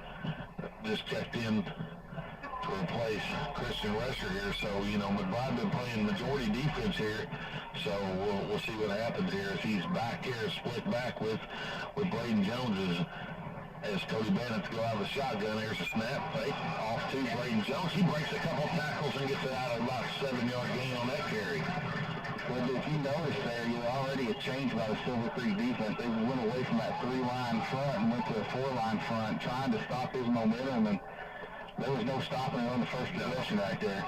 just checked in to replace Christian Rescher here. So, you know, McBride been playing majority defense here. So we'll see what happens here as he's back here, split back with Braden Jones as Cody Bennett's go out of the shotgun. There's a snap, fake, off to Braden Jones. He breaks a couple tackles and gets it out of about a 7-yard gain on that carry. Well, if you notice there, you already a change by the Silver Creek defense. They went away from that 3-line front and went to a 4-line front, trying to stop his momentum, and there was no stopping it on the first possession right there.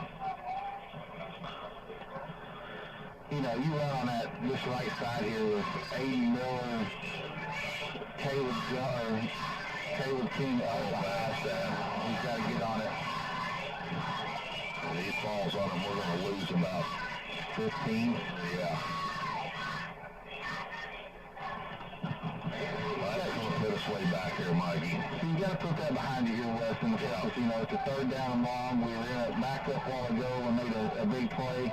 You know, you run on this right side here with Aiden Miller, Caleb King. Oh, fast. He's got to get on it. And he falls on him. We're going to lose about 15. Yeah. Well, that's going to put us way back here, Mikey. So you got to put that behind you here, Wes, in the focus. You know, it's a 3rd down and long. We were in a back up a while ago and made a big play.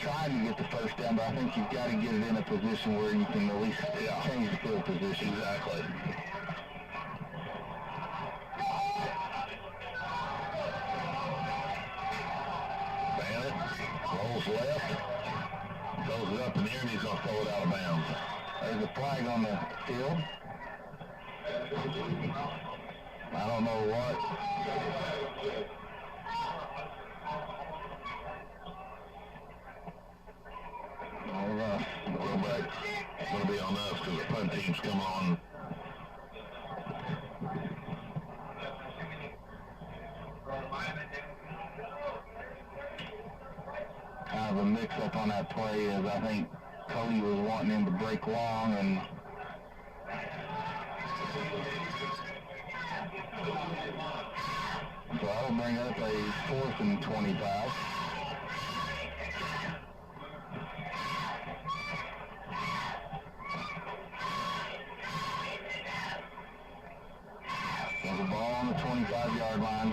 Trying to get the first down, but I think you've got to get it in a position where you can at least change the field position. Exactly. Bennett rolls left, throws it up in the air, and he's going to throw it out of bounds. There's a flag on the field. I don't know what. It's going to be on us because the punt team's coming on. Kind of a mix-up on that play as I think Cody was wanting him to break long, and so that'll bring up a 4th and 25. There's a ball on the 25-yard line.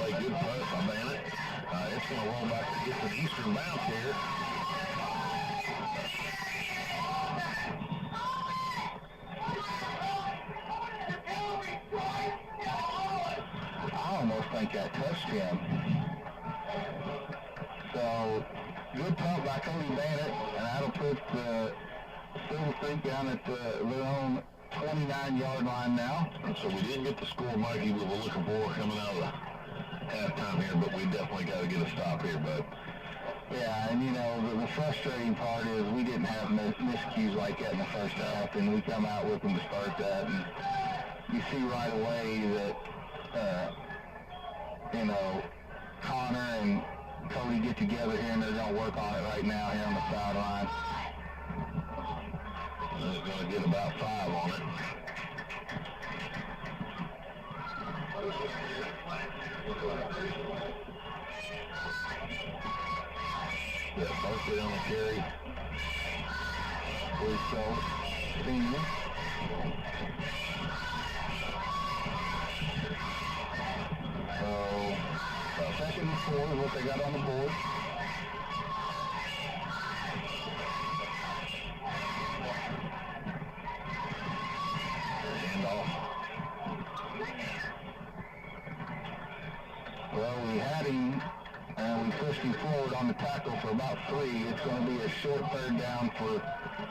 Way good punt by Bennett. It's going to roll back to get an eastern bounce here. I almost think that touched him. So, good punt by Cody Bennett, and that'll put Silver Creek down at their own 29-yard line now. So we didn't get the score, Mikey, we were looking for coming out of the halftime here, but we definitely got to get a stop here, bud. Yeah, and you know, the frustrating part is we didn't have miscues like that in the first half, and we come out with them to start that, and you see right away that, you know, Connor and Cody get together here, and they're going to work on it right now here on the sideline. They're going to get about 5 on it. Yeah, Berkeley on the carry. So, senior. So, 2nd and 4 is what they got on the board. Handoff. Well, we had him, and we pushed him forward on the tackle for about 3. It's going to be a short 3rd down for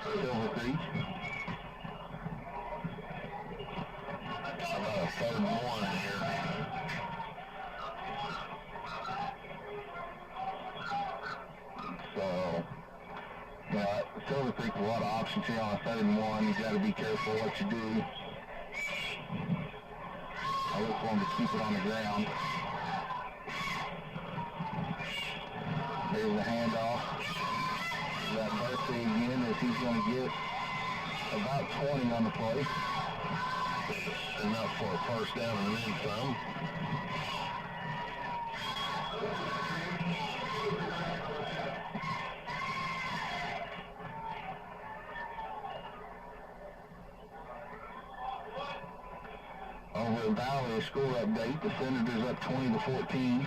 Silver Creek. About a 3rd and 1 here. So, you know, Silver Creek has a lot of options here on a 3rd and 1. You got to be careful what you do. I look for him to keep it on the ground. There's the handoff. That Berkeley again, as he's going to get about 20 on the play. Enough for a 1st down and then some. Over in Valley, a score update. The Senators up 20-14.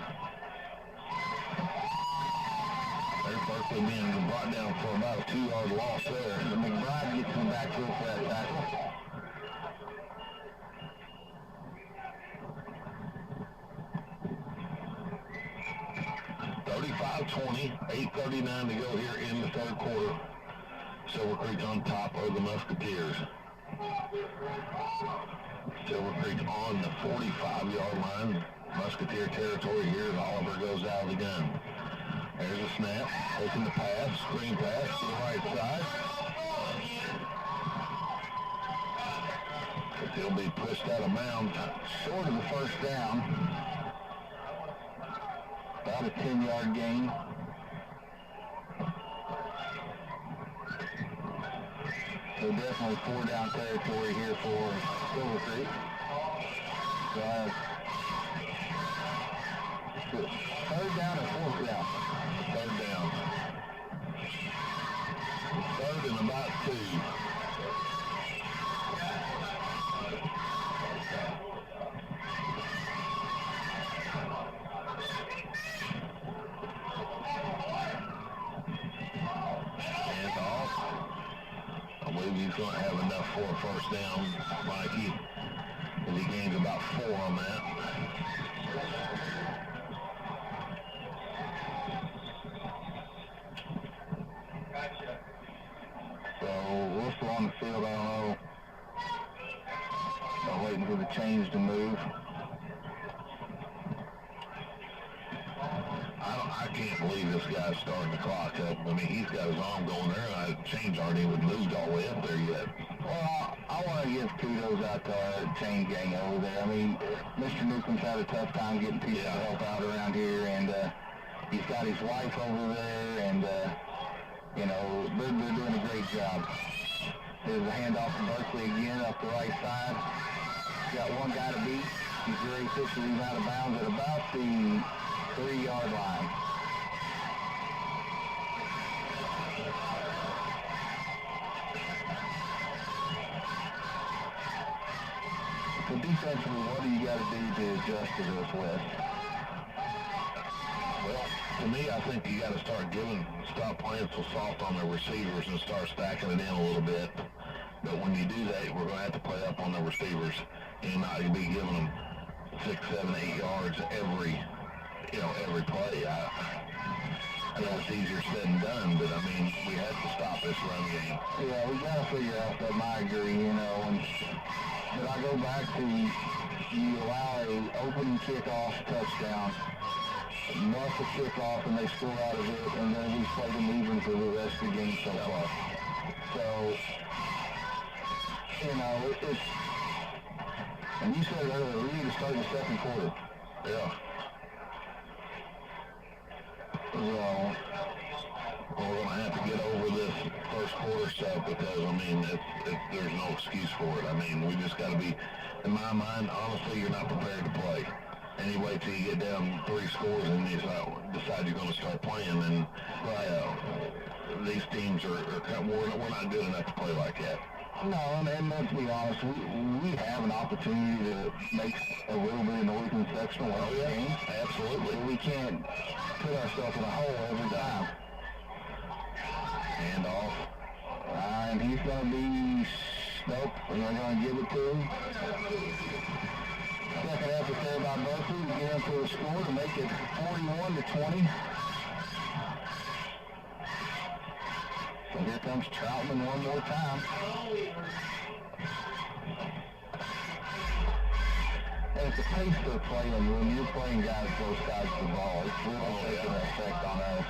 There's Berkeley being brought down for about a 2-yard loss there. The McBride gets in the backfield for that tackle. $35-20, 8:39 to go here in the 3rd quarter. Silver Creek on top of the Musketeers. Silver Creek on the 45-yard line. Musketeer territory here as Oliver goes out of the gun. There's a snap, taking the pass, screen pass to the right side. He'll be pushed out of bounds, Short of the 1st down. About a 10-yard gain. So definitely 4-down territory here for Silver Creek. So 3rd down or 4th down? 3rd down. 3rd and about 2. I believe he's going to have enough for a 1st down, Mikey, as he gains about 4 on that. So Whistle on the field, I don't know. I'm waiting for the change to move. I can't believe this guy's starting the clock up. I mean, he's got his arm going there, and the change aren't even moved all the way up there yet. Well, I want to give kudos out to our chain gang over there. I mean, Mr. Newcomb's had a tough time getting people to help out around here, and he's got his wife over there, and, you know, they're doing a great job. There's a handoff to Berkeley again up the right side. Got one guy to beat. He's very officially out of bounds at about the 3-yard line. So defensively, what do you got to do to adjust to this, Wes? Well, to me, I think you got to stop playing so soft on the receivers and start stacking it in a little bit. But when you do that, we're going to have to play up on the receivers and not be giving them 6, 7, 8 yards every play. I know it's easier said than done, but I mean, we have to stop this run game. Yeah, we got to figure out that migrate, you know. But I go back to, you allow a opening kickoff touchdown, muff the kickoff, and they score out of it, and then we play them even for the rest of the game so far. and you said it earlier, we need to start the second quarter. Yeah. So, well, we're going to have to get over this first quarter stuff because, I mean, there's no excuse for it. I mean, we just got to be, in my mind, honestly, you're not prepared to play. And you wait till you get down 3 scores and you decide you're going to start playing, and these teams we're not good enough to play like that. No, and let's be honest, we have an opportunity to make a little bit of noise in the sectional game. Absolutely. We can't put ourselves in a hole every time. Hand off. And he's going to be, nope, we're going to give it to him. Second effort there by Berkeley to get him to the score to make it 41-20. So here comes Troutman one more time. And it's the pace they're playing. When you're playing guys both sides of the ball, it's really taking an effect on us.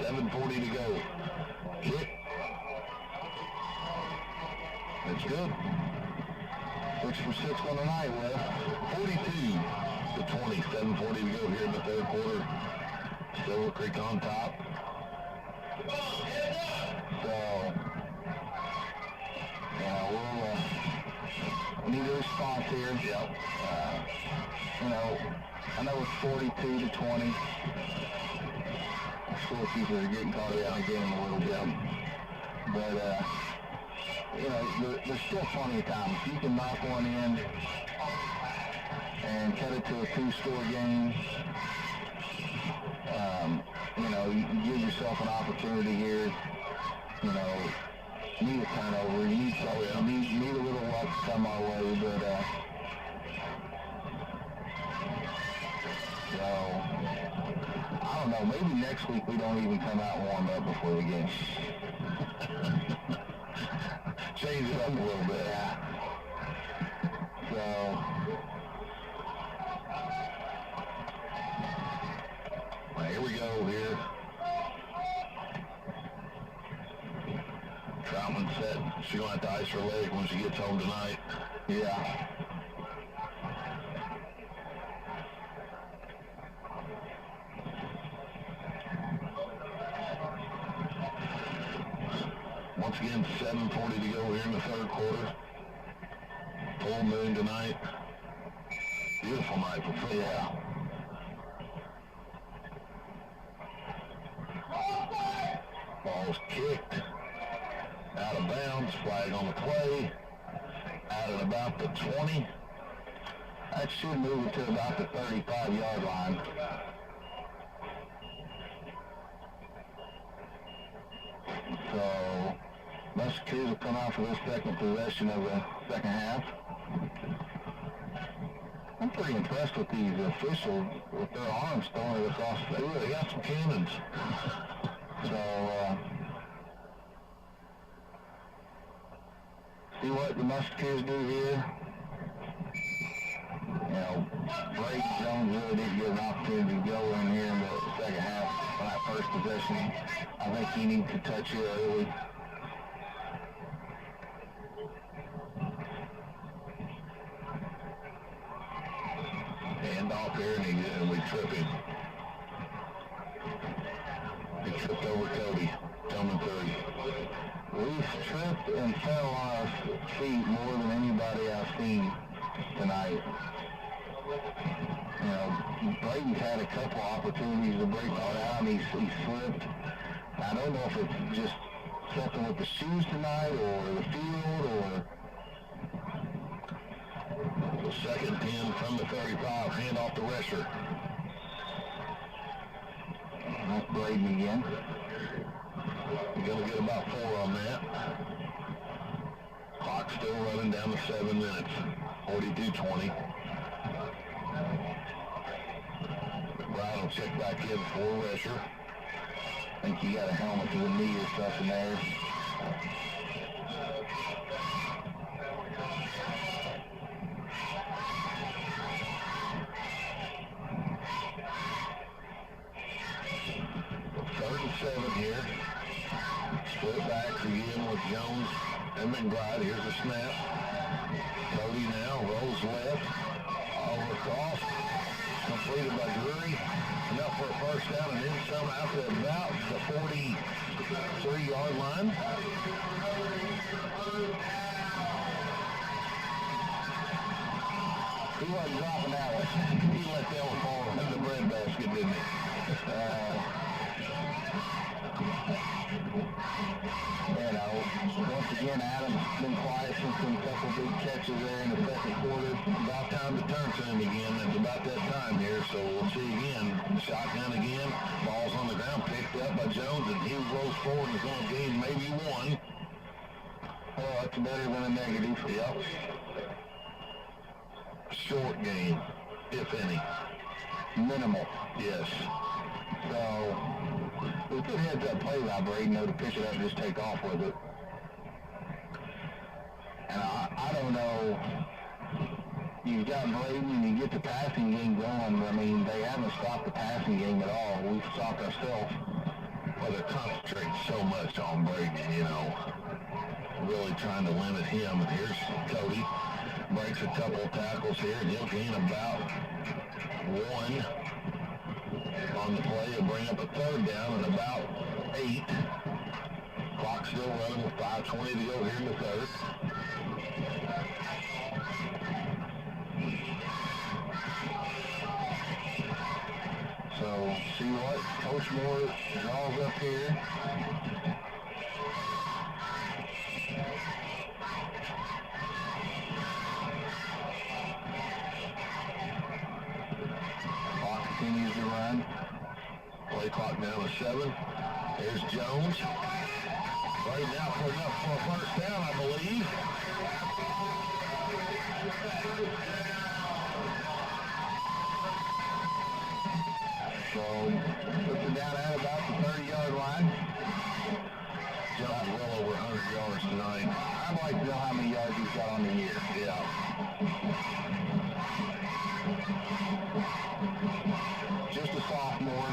7:40 to go. Hit. That's good. 6 for 6 on the night, Wes. 42-20. 7:40 to go here in the third quarter. Silver Creek on top. So, we'll need a response here. Yep. I know it's 42-20. Scorekeepers are getting caught up in the game a little bit. But, there's still plenty of time. If you can knock one in and cut it to a 2-score game, you give yourself an opportunity here. Need a turnover. You need a little luck to come our way, but I don't know. Maybe next week we don't even come out warmed up before the game. Change it up a little bit. Yeah. So. Well, here we go here. Troutman set. She's going to have to ice her leg when she gets home tonight. Yeah. Once again, 7:40 to go here in the third quarter. Full moon tonight. Beautiful night for football. Yeah. Ball's kicked. Out of bounds. Flag on the play. Out at about the 20. That should move it to about the 35-yard line. So, Musketeers will come out for this second possession of the second half. I'm pretty impressed with these officials with their arms throwing it across the field. They got some cannons. So, see what the Musketeers do here. Brady Jones really didn't get an opportunity to go in here in the second half on that first possession. I think he needs to touch it early. Hand off here, and we trip him. He tripped over Cody, coming through. We've tripped and fell on our feet more than anybody I've seen tonight. Braden's had a couple opportunities to break that out, and he slipped. I don't know if it's just something with the shoes tonight, or the field, or... The second 10 from the 35, hand off to Resher. That's Braden again. You're going to get about 4 on that. Clock still running down to 7 minutes. 42-20. McBride will check back in for Resher. I think you got a helmet to the knee or something there. Third and 7 here. Split backs again with Jones and McBride. Here's a snap. Cody now rolls left. Over across. Completed by Drury. Enough for a first down and then some out to about the 43-yard line. He wasn't dropping that one. He let that one fall in the bread basket, didn't he? Once again, Adams been quiet since some couple big catches there in the second quarter. About time to turn to him again. It's about that time here, so we'll see again. Shotgun again. Ball's on the ground, picked up by Jones, and he rolls forward and is going to gain maybe one. Oh, that's better than a negative. Yep. Short game, if any. Minimal. Yes. So, we could heads up play by Braden, though, to pitch it up and just take off with it. And I don't know, you've got Braden and you get the passing game going. I mean, they haven't stopped the passing game at all. We've stopped ourselves. Well, they're concentrating so much on Braden, you know, really trying to limit him. And here's Cody. Breaks a couple of tackles here, and he'll gain about one on the play. He'll bring up a third down and about 8. Clock still running with 5:20 to go here in the third. So, see what Coach Moore draws up here. Clock continues to run. Play clock down to 7. There's Jones. Right now for enough for a first down, I believe. So, puts it down at about the 30-yard line. Jones well over 100 yards tonight. I'd like to know how many yards he's got on the year. Yeah. Just a sophomore.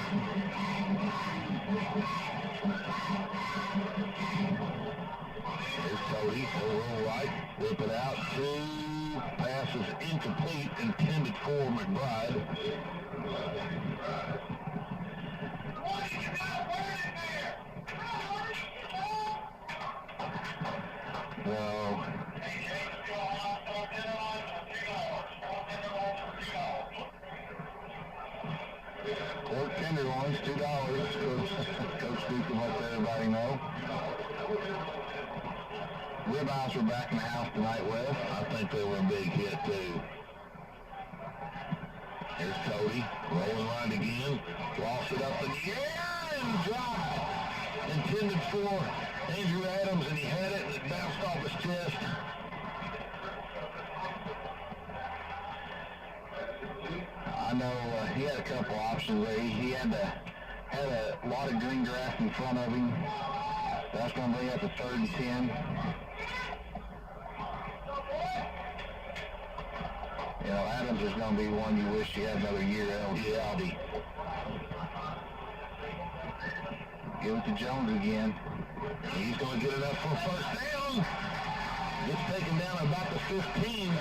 Here's Cody. He'll roll right. Whip it out. 2 passes incomplete, intended for McBride. Well, pork tenderloins, $2. Coach Duke lets everybody know. Ribeyes were back in the house tonight, Wes. I think they were a big hit, too. Here's Cody. Rolling line again. Lost it up in the air and dropped. Intended for Andrew Adams, and he had it, and it bounced off his chest. I know he had a couple options there. He had a lot of green grass in front of him. That's going to bring up a 3rd and 10. You know, Adams is going to be one you wish he had another year eligibility. Give it to Jones again. He's going to get it up for a first down. Gets taken down about the 15.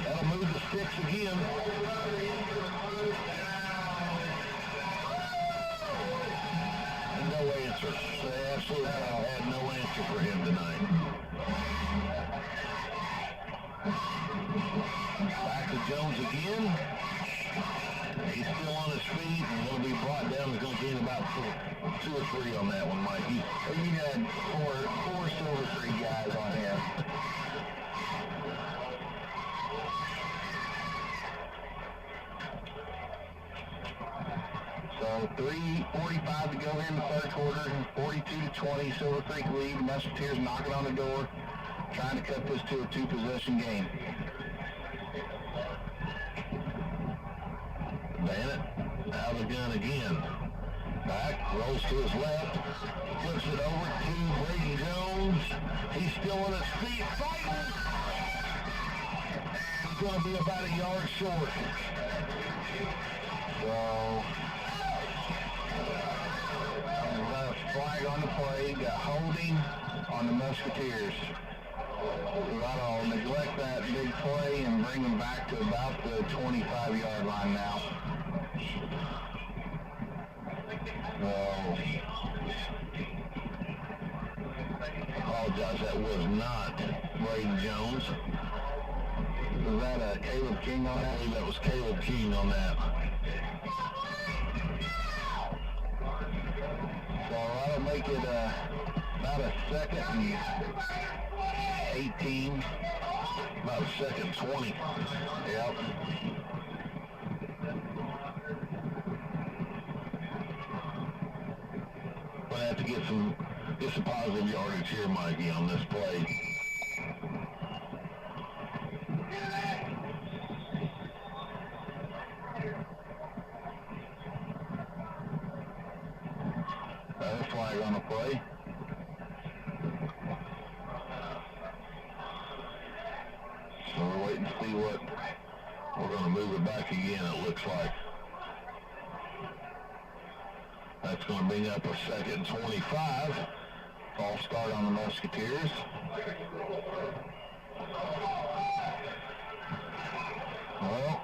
That'll move the sticks again. And no answer. They absolutely had no answer for him tonight. Back to Jones again. He's still on his feet and going to be brought down. He's going to gain about 2 or 3 on that one, Mikey. So you had four Silver Creek guys on him. So 3:45 to go here in the third quarter. 42-20, Silver Creek lead. Musketeers knocking on the door, trying to cut this to a 2-possession game. Bennett out of the gun again. Back, rolls to his left, flips it over to Braden Jones. He's still on his feet, fighting. He's going to be about a yard short. So, flag on the play, got holding on the Musketeers. So that'll neglect that big play and bring them back to about the 25-yard line now. So, apologize, that was not Braden Jones. Was that Caleb King on that? I believe that was Caleb King on that. So that'll make it about a 2nd and 18. About a 2nd and 20. Yep. We'll have to get some positive yardage here, Mikey, on this play. Another flag on the play. So we're waiting to see what we're going to move it back again, it looks like. That's going to bring up a 2nd and 25. False start on the Musketeers. Well,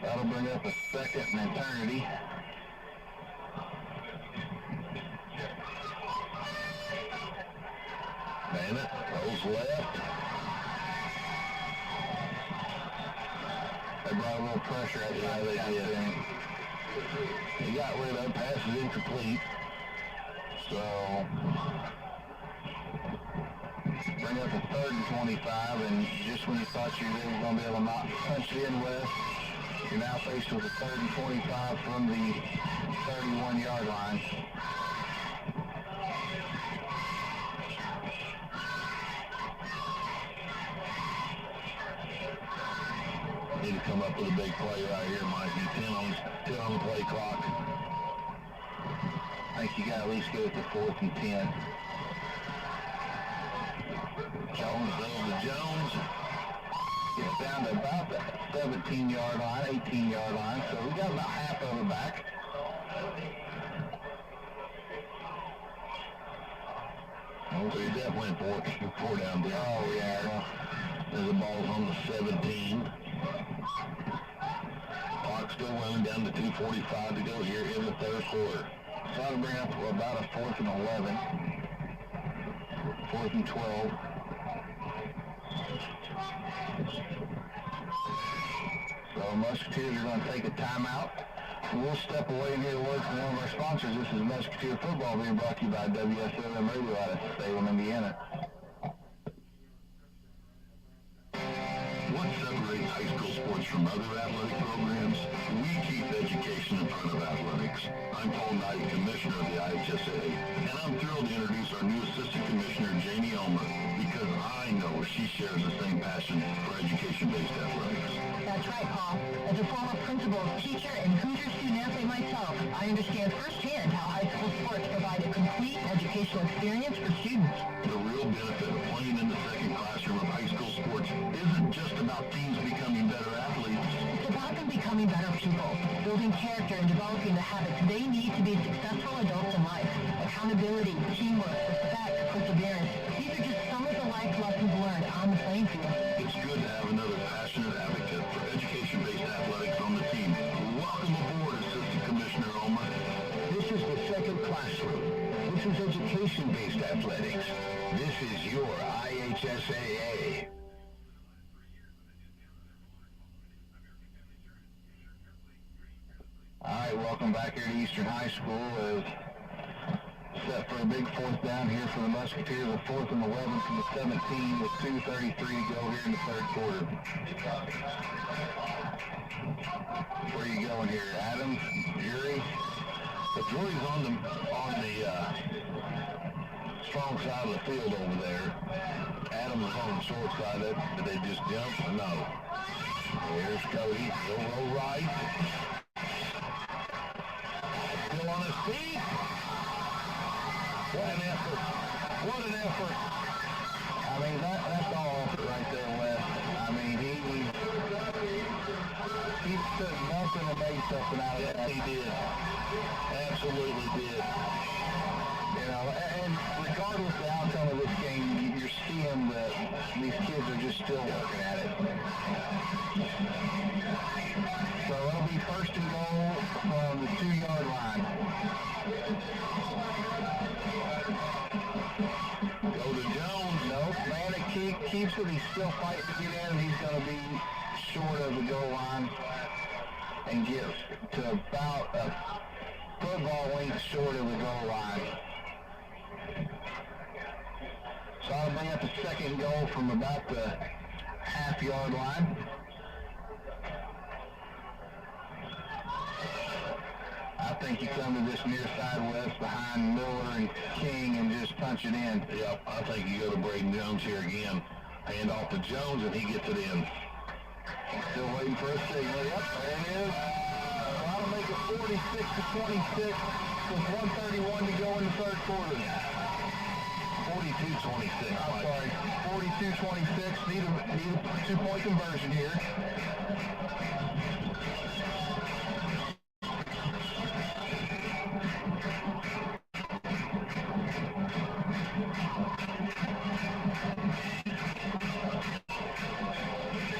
that'll bring up a 2nd and eternity. Bennett goes left. They brought a little pressure at the end. They did. He got rid of, passes incomplete. So, bring up a 3rd and 25, and just when you thought you were going to be able to not punch it in with, you're now faced with a 3rd and 25 from the 31-yard line. Need to come up with a big play right here, Mikey. 10 on the play clock. I think you got to at least get it to 4th and 10. Jones goes to Jones. Gets down to about the 17-yard line, 18-yard line, so we got about half of it back. Oh, so you're definitely four down there. Oh, yeah. There's the ball's on the 17. Clock still running down to 2:45 to go here in the 3rd quarter. So that'll bring up about a 4th and 11. 4th and 12. So Musketeers are going to take a timeout. We'll step away and hear a word from one of our sponsors. This is Musketeer Football being brought to you by Wslm Radio out of Salem, Indiana. What separates high school sports from other athletic programs? We keep education in front of athletics. I'm Paul Knight, Commissioner of the IHSA, and I'm thrilled to introduce our new Assistant Commissioner, Jamie Elmer, because I know she shares the same passion for education-based athletics. That's right, Paul. As a former principal, teacher, and Hoosier student athlete myself, I understand firsthand how high school sports provide a complete educational experience for students. The real benefit of playing in the second classroom of high school sports isn't just about teams becoming better athletes. It's about them becoming better people, building character and developing the habits they need to be successful adults in life. Accountability, teamwork, respect, perseverance. These are just some of the life lessons learned on the playing field. It's good to have another passionate advocate for education-based athletics on the team. Welcome aboard, Assistant Commissioner Elmer. This is the second classroom. This is education-based athletics. This is your IHSAA. All right, welcome back here to Eastern High School. Set for a big 4th down here for the Musketeers, a 4th and 11 from the 17 with 2:33 to go here in the 3rd quarter. Where are you going here, Adams, Jury? The jury's on the strong side of the field over there. Adams is on the short side. Did they just jump? No. Here's Cody. He'll roll right. Still on his feet. What an effort. What an effort. I mean, that's all effort right there, Wes. I mean, he took nothing and made something out of it. Yes, he did. Absolutely did. You know, Go to Jones. Nope, Manic keeps it. He's still fighting to get in. He's going to be short of the goal line and get to about a football length short of the goal line. So I'll bring up the second goal from about the half-yard line. I think you come to this near side west behind Miller and King and just punch it in. Yep, I think you go to Braden Jones here again. Hand off to Jones and he gets it in. Still waiting for a signal. Yep, there it is. So that'll make it 46-26 with 1:31 to go in the third quarter. 42-26. I'm sorry, 42-26. Need a two-point conversion here.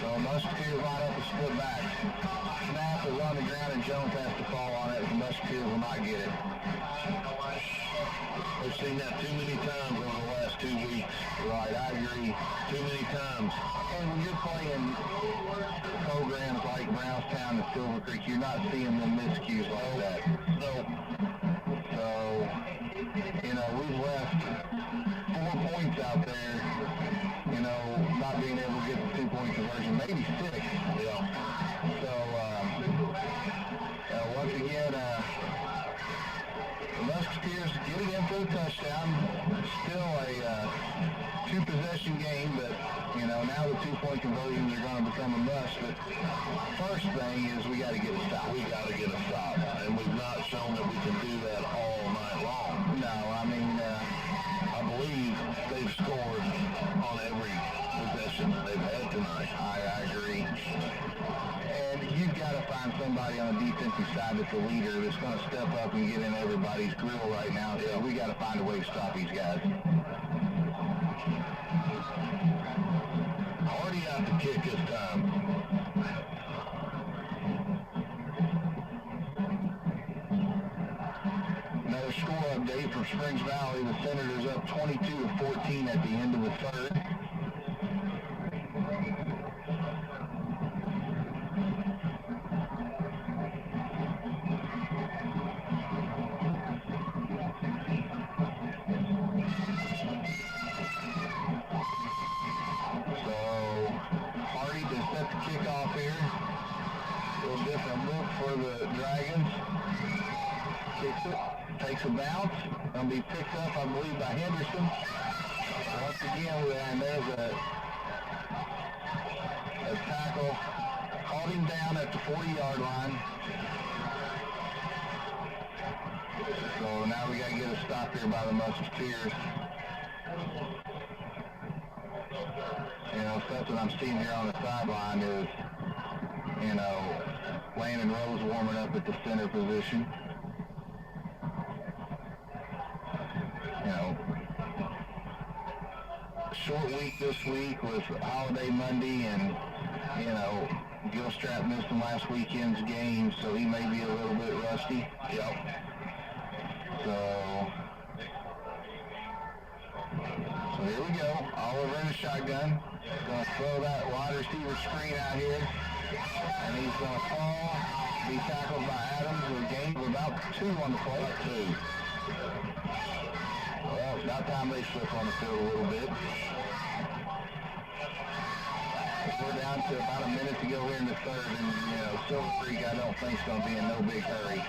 So Musketeers line up and split back. Snap is on the ground and Jones has to fall on it. The Musketeers will not get it. We've seen that too many times over the last 2 weeks. Right, I agree. Too many times. And when you're playing programs like Brownstown and Silver Creek, you're not seeing them miscues like that. No. So, you know, we've left 4 points out there, you know, not being able to get the two-point conversion, maybe 6. Yeah. So, once again, the Musketeers get it in for the touchdown. Still a two-possession game, but, you know, now the two-point conversions are going to become a must. But first thing is we got to get a stop. We got to get a stop. And we've not shown that we can do that all night long. No, I mean, I believe they've scored on every possession they've had tonight. I agree. And you've got to find somebody on the defensive side that's a leader that's going to step up and get in everybody's grill right now. So we got to find a way to stop these guys. Hardy out to kick this time. Another score update from Springs Valley. The Senators up 22-14 at the end of the third. Kickoff here. A little different look for the Dragons. Kicks it. Takes a bounce. Going to be picked up, I believe, by Henderson. Once again, and there's a tackle. Caught him down at the 40-yard line. So now we got to get a stop here by the Musketeers. You know, something I'm seeing here on the sideline is, you know, Landon Rose warming up at the center position. You know, short week this week with Holiday Monday and, you know, Gilstrap missing last weekend's game, so he may be a little bit rusty. Yep. So here we go. Oliver in the shotgun. Going to throw that wide receiver screen out here. And he's going to fall. Be tackled by Adams with a gain of about 2 on the play. 2. Well, it's about time they slip on the field a little bit. We're down to about a minute to go here in the third. And, you know, Silver Creek, I don't think is going to be in no big hurry.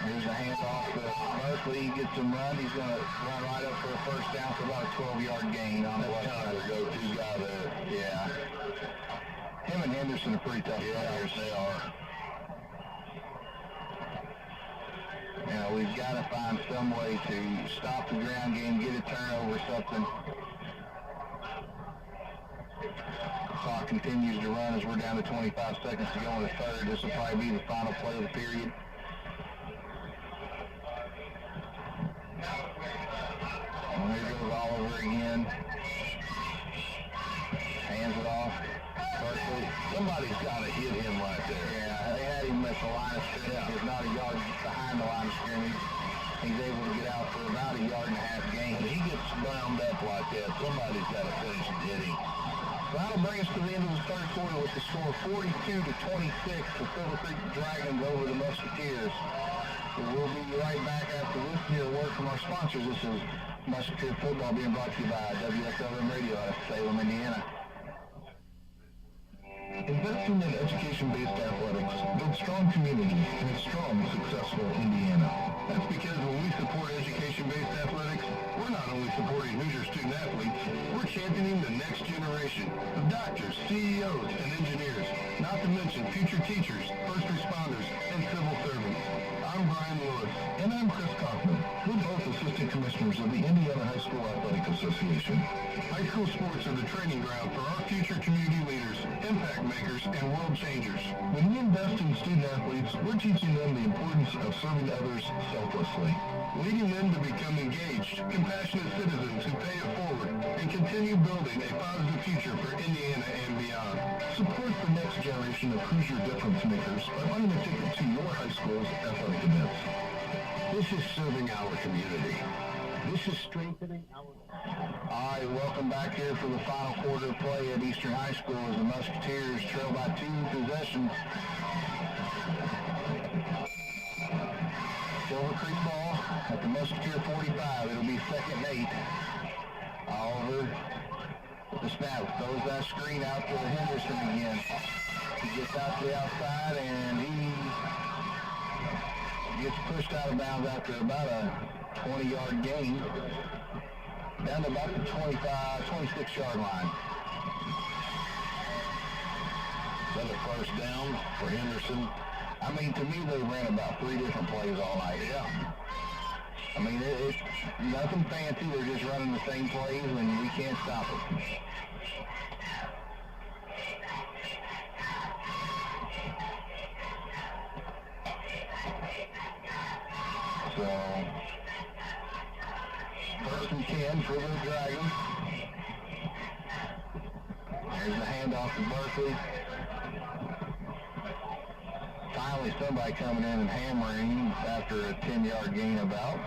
Here's a handoff to Berkeley. He gets him run. He's going to run right up for a first down for about a 12-yard gain on the left side. Their go-to guy there. Yeah. Him and Henderson are pretty tough players. They are. You know, we've got to find some way to stop the ground game, get a turnover, something. The clock continues to run as we're down to 25 seconds to go in the third. This will probably be the final play of the period. in. Hands it off. Berkeley. Somebody's got to hit him right there. Yeah, they had him at the line of scrimmage. He's not a yard behind the line of scrimmage. He's able to get out for about a yard and a half gain. When he gets bound up like that, somebody's got to finish and hit him. So that'll bring us to the end of the third quarter with the score 42-26 for Silver Creek Dragons over the Musketeers. We'll be right back after this here word from our sponsors. This is Musketeer Football being brought to you by Wslm Radio out of Salem, Indiana. Investing in education-based athletics builds strong communities and a strong, successful Indiana. That's because when we support education-based athletics, we're not only supporting Hoosier student-athletes, we're championing the next generation of doctors, CEOs, and engineers, not to mention future teachers, first responders, and civil servants. I'm Brian Lewis. And I'm Chris Kaufman. We're both assistant commissioners of the Indiana High School Athletic Association. High school sports are the training ground for our future community leaders, impact makers, and world changers. When we invest in student athletes, we're teaching them the importance of serving others selflessly, leading them to become engaged, compassionate citizens who pay it forward and continue building a positive future for Indiana and beyond. Support the next generation of Hoosier difference makers by buying a ticket to your high school's athletic events. This is serving our community. This is strengthening our... All right, welcome back here for the final quarter of play at Eastern High School as the Musketeers trail by 2 possessions. Silver Creek ball at the Musketeer 45. It'll be 2nd and 8. Oliver with the snap. Throws that screen out to Henderson again. He gets out to the outside and he gets pushed out of bounds after about a 20-yard gain. Down to about the 26-yard line. Another first down for Henderson. I mean, to me, they ran about 3 different plays all night. Yeah. I mean, it's nothing fancy. They're just running the same plays, and we can't stop it. So, 1st and 10 for the Dragons. There's the handoff to Berkeley. Finally, somebody coming in and hammering after a 10-yard gain about.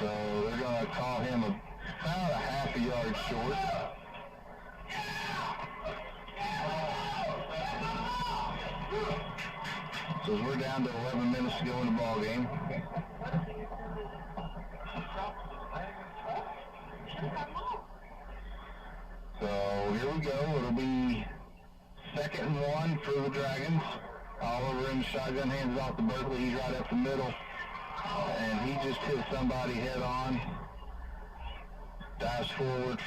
So they're going to call him about a half a yard short. So we're down to 11 minutes to go in the ball game. So here we go. It'll be 2nd and 1 for the Dragons. Oliver in the shotgun, hands it off to Berkeley. He's right up the middle. And he just hit somebody head on. Dives forward.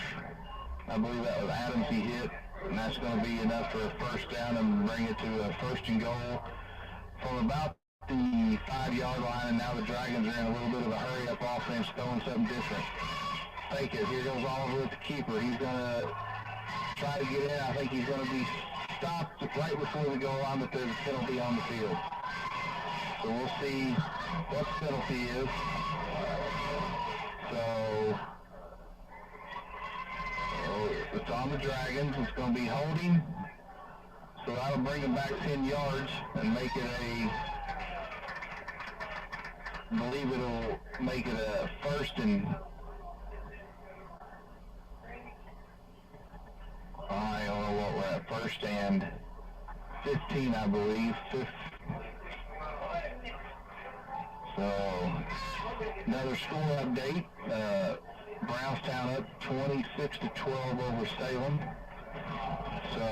I believe that was Adams he hit. And that's going to be enough for a first down and bring it to a 1st and goal from about the 5-yard line. And now the Dragons are in a little bit of a hurry-up offense, throwing something different. Fake it. Here goes Oliver with the keeper. He's going to try to get in. I think he's going to be stopped right before the goal line, but there's a penalty on the field. So we'll see what the penalty is. So it's on the Dragons. It's going to be holding. So that'll bring them back 10 yards and make it I believe it'll make it a 1st and... I don't know what we're at, 1st and 15, I believe. So, another score update. Brownstown up 26-12 over Salem. So,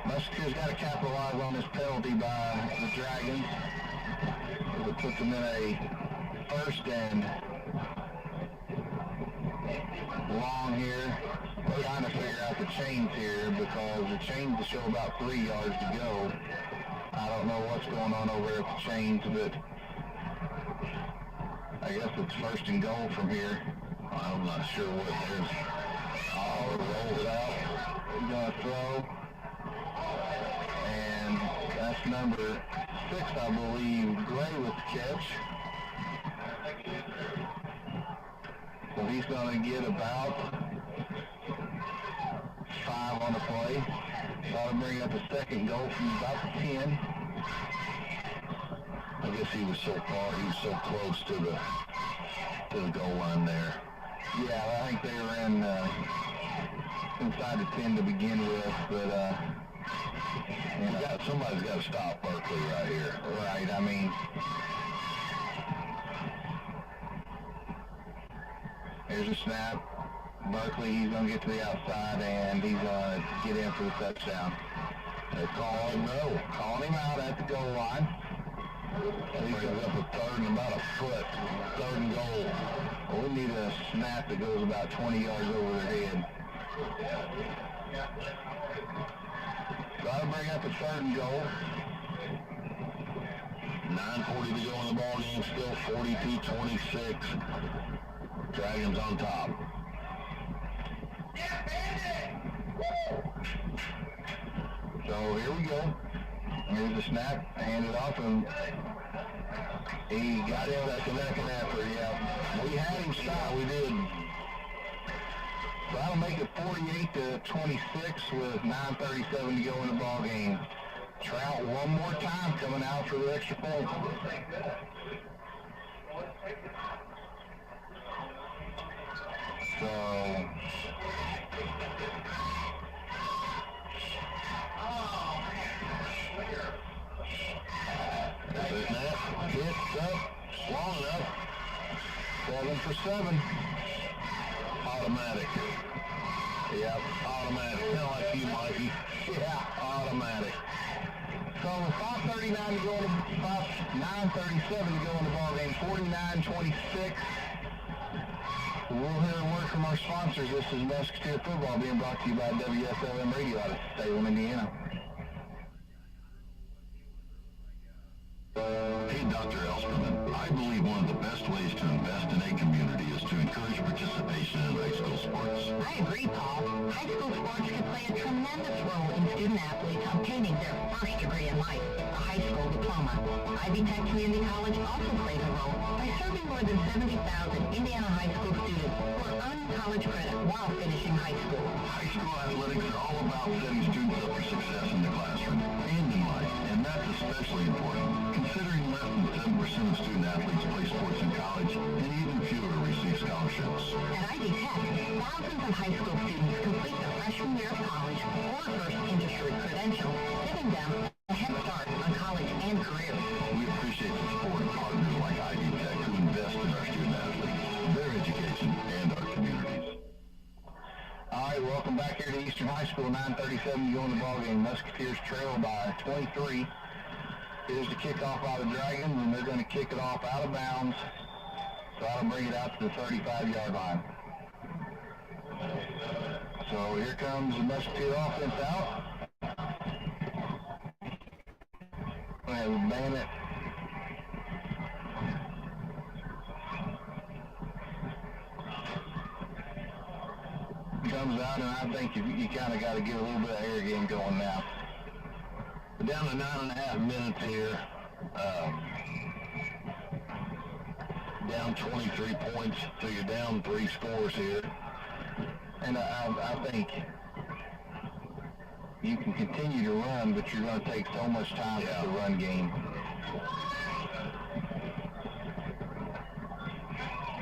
Musketeers got to capitalize on this penalty by the Dragons. It puts them in a 1st and long here. We're trying to figure out the chains here because the chains show about 3 yards to go. I don't know what's going on over there at the chains, but I guess it's 1st and goal from here. I'm not sure what there's. Rolls it out. He's going to throw. And that's number 6, I believe, Gray with the catch. So he's going to get about 5 on the play. That'll bring up a second goal from about the 10. I guess he was so far, he was so close to the goal line there. Yeah, I think they were inside the 10 to begin with, but somebody's got to stop Berkeley right here. Right, I mean, here's a snap. Berkeley, he's going to get to the outside, and he's going to get in for the touchdown. They're calling him out at the goal line. He brings up a third and about a foot. 3rd and goal. Well, we need a snap that goes about 20 yards over their head. Got to bring up a 3rd and goal. 9:40 to go in the ball game. Still 42-26. Dragons on top. So here we go. Here's the snap. Hand it off, and he got in that second effort. Yeah, we had him stopped. We did. So that'll make it 48-26 with 9:37 to go in the ball game. Trout one more time coming out for the extra point. So Hits up, long enough. 7 for 7. Automatic. Yep, automatic. Kind of like you, Mikey. Yeah, automatic. So with 5:39 to go in the 9:37 to go in the ball game, 49-26. We'll hear a word from our sponsors. This is Musketeer Football being brought to you by Wslm Radio out of Salem, Indiana. Hey, Dr. Elsperman, I believe one of the best ways to invest in a community is to encourage participation in high school sports. I agree, Paul. High school sports can play a tremendous role in student athletes obtaining their first degree in life, a high school diploma. Ivy Tech Community College also plays a role by serving more than 70,000 Indiana high school students who earn college credit while finishing high school. High school athletics are all about setting students up for success in the classroom and in life, and that's especially important, considering less than 7% of student athletes play sports in college, and even fewer receive scholarships. At Ivy Tech, thousands of high school students complete their freshman year of college or first industry credential, giving them a head start on college and career. We appreciate the support of partners like Ivy Tech who invest in our student athletes, their education, and our communities. All right, welcome back here to Eastern High School. 9:37 to go in the ball game. Musketeers trail by 23. Here's the kickoff by the Dragons, and they're going to kick it off out of bounds. So that'll bring it out to the 35-yard line. So here comes the Musketeer offense out. We have a Bandit. Comes out, and I think you kind of got to get a little bit of air game going now. We're down to 9.5 minutes here. Down 23 points, so you're down 3 scores here. And I think you can continue to run, but you're going to take so much time with the run game.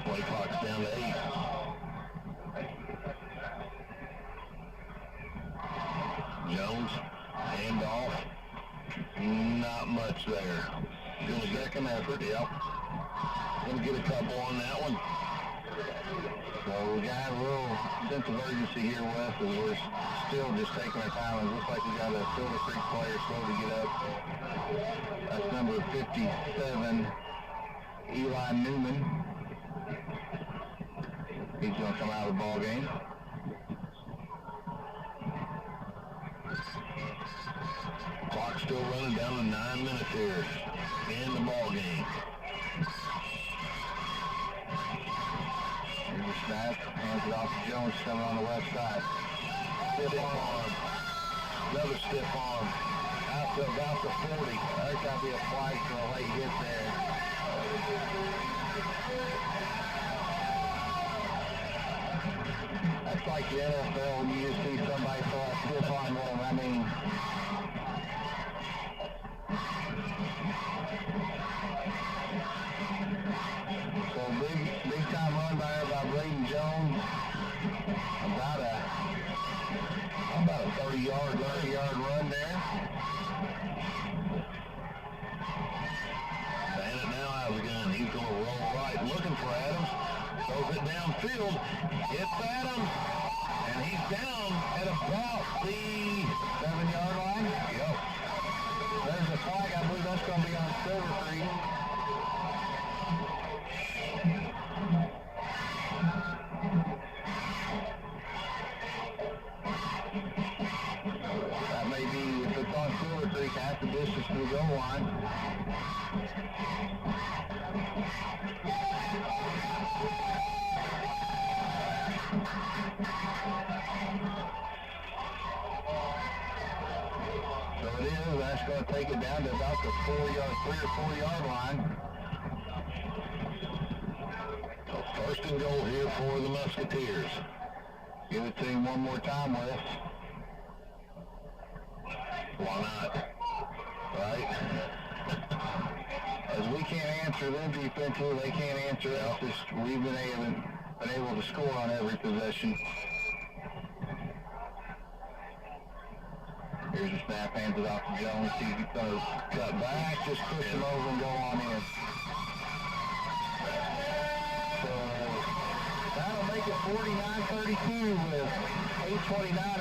Play clock's down to 8. Jones, handoff. Not much there. Good second effort, yep. Gonna get a couple on that one. So we got a little sense of urgency here, Wes, as we're still just taking our time. It looks like we got a Silver Creek player slow to get up. That's number 57, Eli Newman. He's going to come out of the ball game. Clock still running down to 9 minutes here in the ball game. Here's the snap, hands it off to Jones, coming on the left side. Stiff arm. Another stiff arm. About the 40. There's got to be a flag for a late hit there. That's like the NFL when you just see somebody throw a stiff on them. I mean, so big time run by Braden Jones. About a 30-yard run there. Bandit now out of the gun. He's going to roll right, looking for Adams. Throws it downfield. It's Adams. And he's down at about the 7-yard line. Yep. There's a flag. I believe that's going to be on Silver Creek. That may be, if it's on Silver Creek, that's the distance to the goal line. So it is. That's going to take it down to about the 3 or 4 yard line. So first and goal here for the Musketeers. Give it to him one more time, Wes. Why not? Right? As we can't answer them defensively, they can't answer us. We've been able to score on every possession. Here's a snap, hands it off to Jones. He's going to cut back, just push him over and go on in. So that'll make it 49-32 with 8:29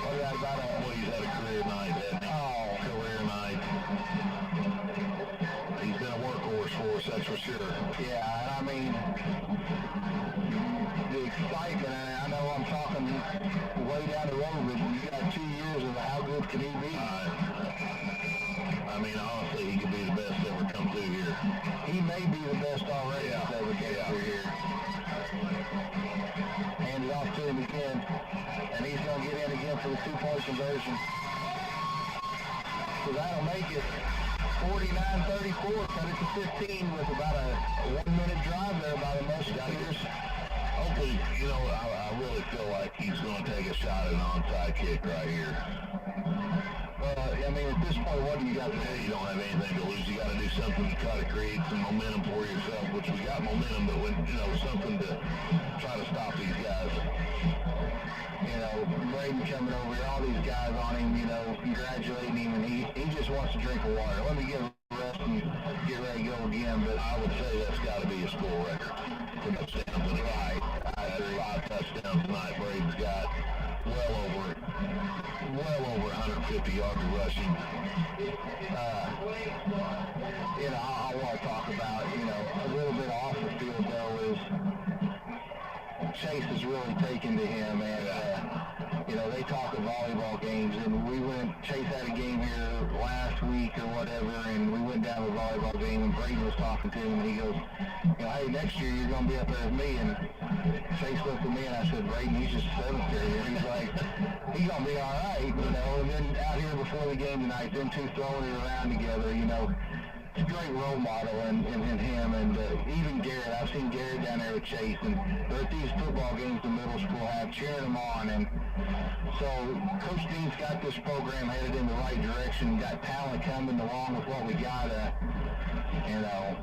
what is that, about a... Well, he's had a career night, hasn't he? Oh. Career night. He's been a workhorse for us, that's for sure. Yeah, and I mean, the excitement, and I know I'm talking way down the road, but you got 2 years of how good can he be? I mean, honestly, he could be the best ever come through here. He may be the best already that's ever came through here. Hand it off to him again, and he's going to get in again for the 2-point conversion. So that'll make it 49-34, cut it to 15 with about a 1-minute drive there by the Musketeers. Hopefully, you know, I really feel like he's going to take a shot at an onside kick right here. I mean, at this point, what do you got to do? You don't have anything to lose. You got to do something to try to create some momentum for yourself, which we got momentum, but when, you know, something to try to stop these guys. You know, Braden coming over here, all these guys on him, you know, congratulating him, and he just wants to drink of water. Let me give him a rest and get ready to go again, but I would say that's got to be a school record. Touchdowns in a night. That's 5 touchdowns tonight. Braden's got well over 150 yards of rushing. You know, I want to talk about, you know, a little bit off the field, though, is Chase has really taken to him, and, you know, they talk of volleyball games, and Chase had a game here last week or whatever, and we went down to a volleyball game, and Braden was talking to him, and he goes, you know, hey, next year you're going to be up there with me, and Chase looked at me, and I said, Braden, he's just a 7th grader. He's like, he's going to be all right, you know, and then out here before the game tonight, them two throwing it around together, you know, it's a great role model in him, and even Garrett. I've seen Garrett down there with Chase, and they're at these football games the middle school have, cheering them on, and so Coach Dean's got this program headed in the right direction, got talent coming along with what we got, you know,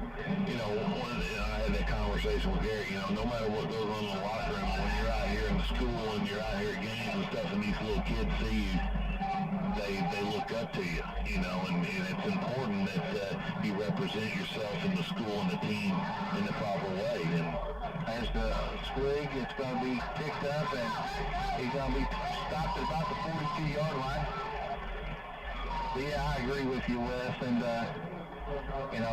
I had that conversation with Garrett, you know, no matter what goes on in the locker room, when you're out here in the school and you're out here at games and stuff, and these little kids see you, they look up to you, you know, and it's important that you represent yourself and the school and the team in the proper way. And there's the swig. It's going to be picked up, and he's going to be stopped at about the 42-yard line. But yeah, I agree with you, Wes, and you know,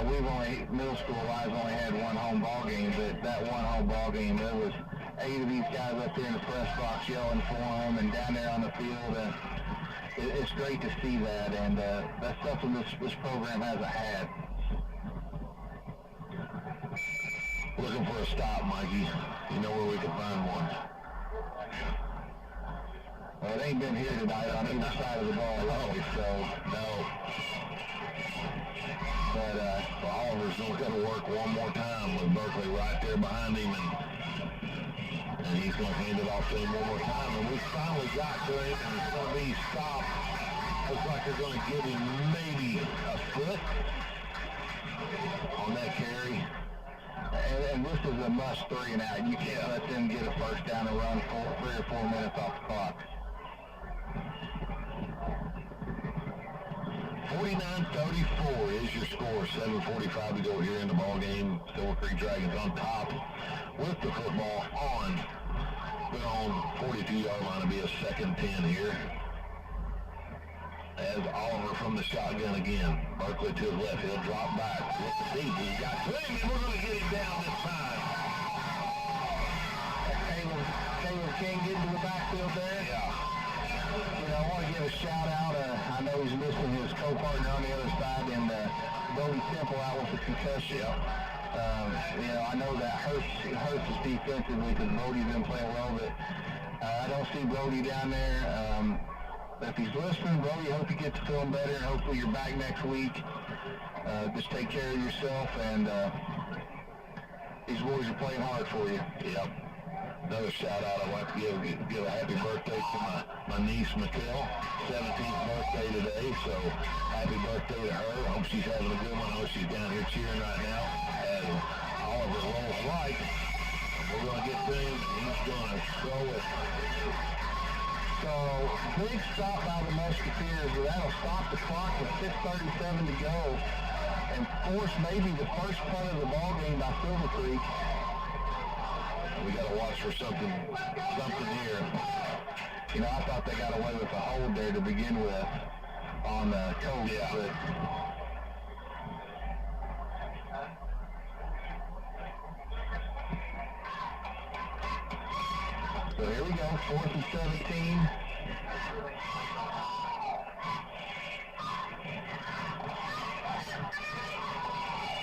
middle school-wise, only had one home ball game, but that one home ball game, there was 8 of these guys up there in the press box yelling for them, and down there on the field, and it's great to see that, and that's something this program hasn't had. Looking for a stop, Mikey. You know where we can find one. Well, it ain't been here tonight on either side of the ball, really, so No. Berkeley right there behind him, and he's going to hand it off to him one more time. And we finally got to him, and it's going to be stopped. Looks like they're going to give him maybe a foot on that carry. And this is a must 3 and out. You can't let them get a first down and run 3 or 4 minutes off the clock. 49-34 is your score. 7:45 to go here in the ball game. Silver Creek Dragons on top with the football on their own 42-yard line. It'll be a 2nd 10 here. As Oliver from the shotgun again. Berkeley to his left. He'll drop back. With the deep. He's got to him, and we're going to get him down this time. Caleb King getting to the backfield there. Yeah. You know, I want to give a shout out. I know he's missing his co-partner on the other side, and Brody Temple out with a concussion. Yep. You know, I know that hurts us defensively because Brody's been playing well, but I don't see Brody down there. If he's listening, Brody, hope you get to feeling better, and hopefully you're back next week. Just take care of yourself, and these boys are playing hard for you. Yep. Another shout out. I'd like to give a happy birthday to my niece Mikkel. 17th birthday today, so happy birthday to her. I hope she's having a good one. I know she's down here cheering right now as Oliver rolls right. We're going to get to him, and he's going to throw it. So, big stop by the Musketeers, but that'll stop the clock with 6:37 to go and force maybe the first punt of the ball game by Silver Creek. We got to watch for something here. You know, I thought they got away with a hold there to begin with on Coach. Yeah. But so here we go, 4th and 17.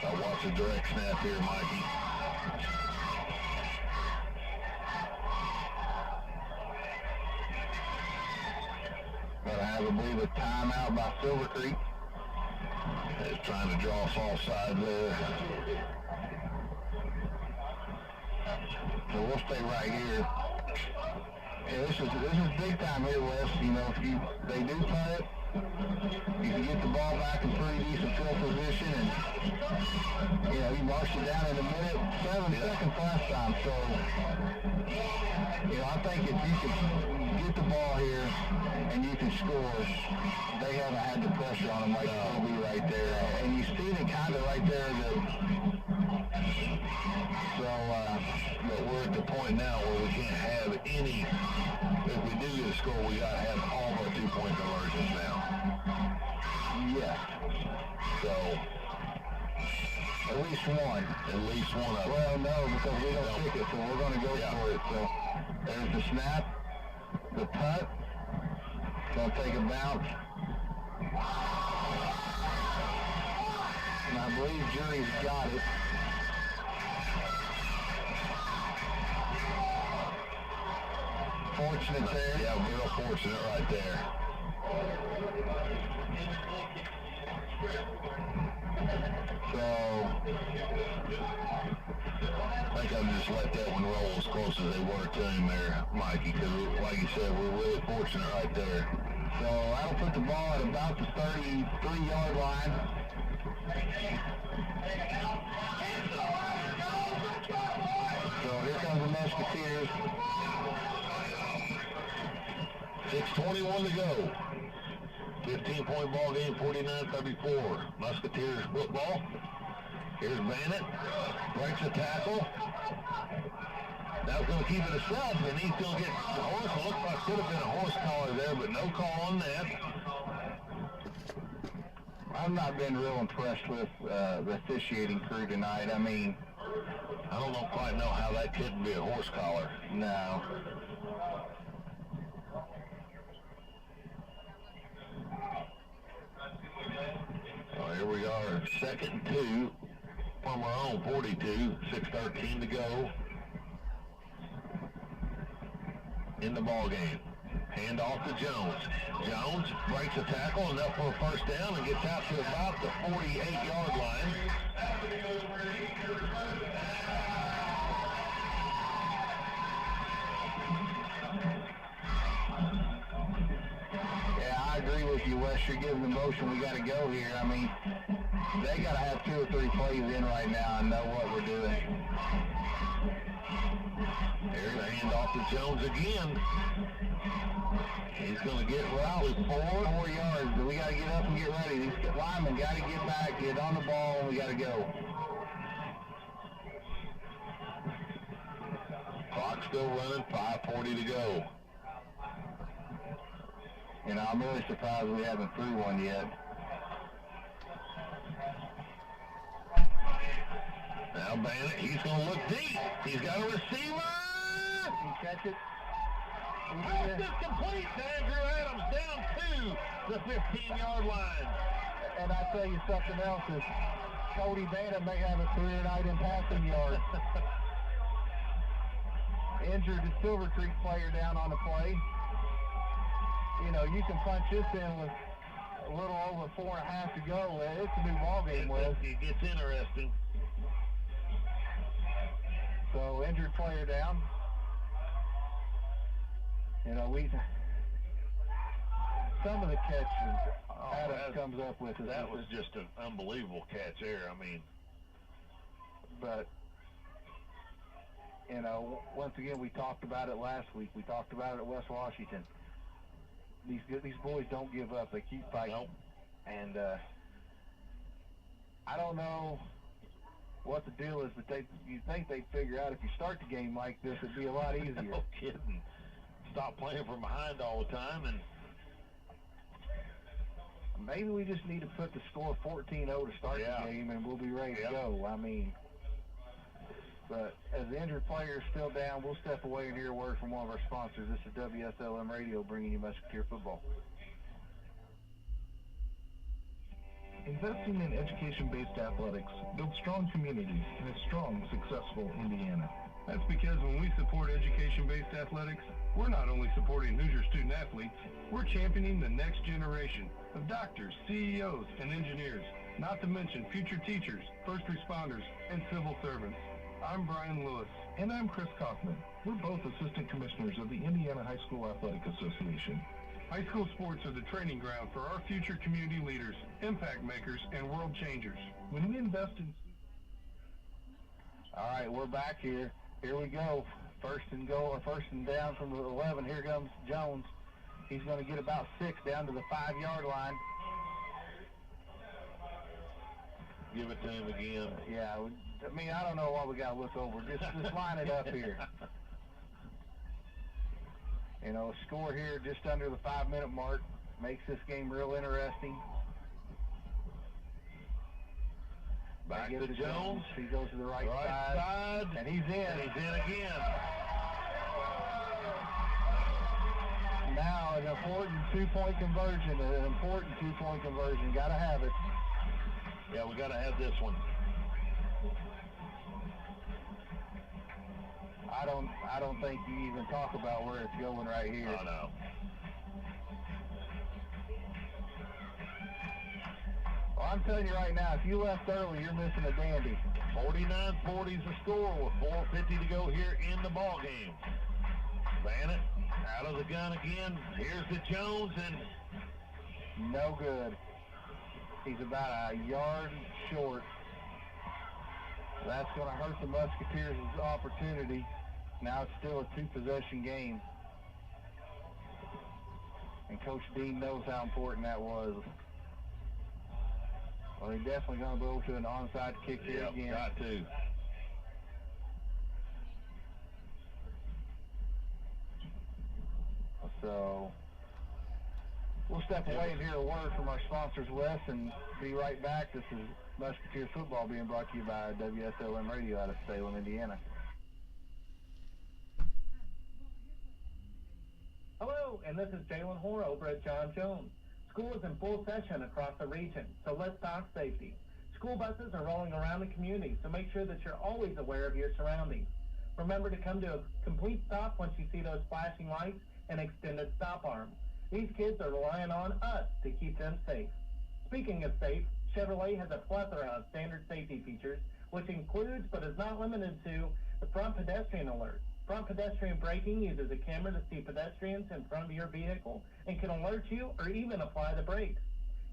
I'll watch the direct snap here, Mikey. Gonna have, I believe, a timeout by Silver Creek. It's trying to draw us off side there. So we'll stay right here. Yeah, this is big time here, Wes. You know, if they do punt it, you can get the ball back in pretty decent field position, and you know, you marched it down in a minute, 7 seconds last time. So you know, I think if you can get the ball here and you can score, they haven't had the pressure on them like Kobe right there, and you see it kind of right there that. So, but we're at the point now where we can't have any. If we do get a score, we got to have all of our 2-point conversions now. Yes. So, at least one. At least one of them. Well, no, because we don't kick it, so we're going to go for it. So, there's the snap, the punt. Going to take a bounce. And I believe Jury's got it. Fortunate there. Yeah, real fortunate right there. So, I think I'll just let that one roll as close as they were to him there, Mikey, because like you said, we're really fortunate right there. So that'll put the ball at about the 33-yard line. So here comes the Musketeers. 6:21 to go. 15-point ball game, 49-34. Musketeers football. Here's Bennett. Breaks a tackle. Now going to keep it a sub, and he's going to get the horse. It looks like could have been a horse collar there, but no call on that. I've not been real impressed with the officiating crew tonight. I mean, I don't quite know how that couldn't be a horse collar. No. So here we are, 2nd and 2 from our own 42, 6:13 to go in the ball game. Hand off to Jones. Jones breaks a tackle, enough for a first down, and gets out to about the 48-yard line. Yeah, I agree with you, Wes. You're giving the motion. We got to go here. I mean, they got to have 2 or 3 plays in right now and know what we're doing. Here's a handoff to Jones again. He's going to get routed 4 yards. We got to get up and get ready. These linemen got to get back, get on the ball, and we got to go. Clock still running, 5:40 to go. You know, I'm really surprised we haven't threw one yet. Now Bennett, he's going to look deep. He's got a receiver. Can you catch it? Pass is complete to Andrew Adams down to the 15-yard line. And I tell you something else is Cody Bennett may have a career night in passing yards. Injured the Silver Creek player down on the play. You know, you can punch this in with a little over 4.5 to go. It's a new ball game, Wes. It gets interesting. So injured player down. You know, some of the catches Adams comes up with. That was just an unbelievable catch there. I mean, but you know, once again, we talked about it last week. We talked about it at West Washington. These boys don't give up. They keep fighting. Nope. And I don't know what the deal is, but you think they'd figure out if you start the game like this, it'd be a lot easier. No kidding. Stop playing from behind all the time, and maybe we just need to put the score 14-0 to start the game, and we'll be ready to go. I mean, but as the injured player is still down, we'll step away and hear a word from one of our sponsors. This is Wslm Radio bringing you Musketeer football. Investing in education-based athletics builds strong communities in a strong, successful Indiana. That's because when we support education-based athletics, we're not only supporting Hoosier student-athletes, we're championing the next generation of doctors, CEOs, and engineers, not to mention future teachers, first responders, and civil servants. I'm Brian Lewis. And I'm Chris Kaufman. We're both assistant commissioners of the Indiana High School Athletic Association. High school sports are the training ground for our future community leaders, impact makers, and world changers. When we invest in... All right, we're back here. Here we go. First and down from the 11. Here comes Jones. He's going to get about 6 down to the 5-yard line. give it to him again. Yeah, I mean, I don't know what we got to look over. Just line it up here. You know, score here just under the 5-minute mark makes this game real interesting. Back to Jones. He goes to the right side. And he's in. And he's in again. Now an important two-point conversion. Got to have it. Yeah, we got to have this one. I don't think you even talk about where it's going right here. Oh, no. Well, I'm telling you right now, if you left early, you're missing a dandy. 49-40 is the score with 4:50 to go here in the ball game. Bennett out of the gun again. Here's the Jones, and no good. He's about a yard short. That's going to hurt the Musketeers' opportunity. Now it's still a two-possession game. And Coach Dean knows how important that was. Well, he's definitely going to go to an onside kick here again. Got to. So we'll step away and hear a word from our sponsors, Wes, and be right back. This is Musketeer Football being brought to you by WSLM Radio out of Salem, Indiana. Hello, and this is Jalen Hoare over at John Jones. School is in full session across the region, so let's talk safety. School buses are rolling around the community, so make sure that you're always aware of your surroundings. Remember to come to a complete stop once you see those flashing lights, and extended stop arms. These kids are relying on us to keep them safe. Speaking of safe, Chevrolet has a plethora of standard safety features, which includes but is not limited to the front pedestrian alert. Front pedestrian braking uses a camera to see pedestrians in front of your vehicle and can alert you or even apply the brakes.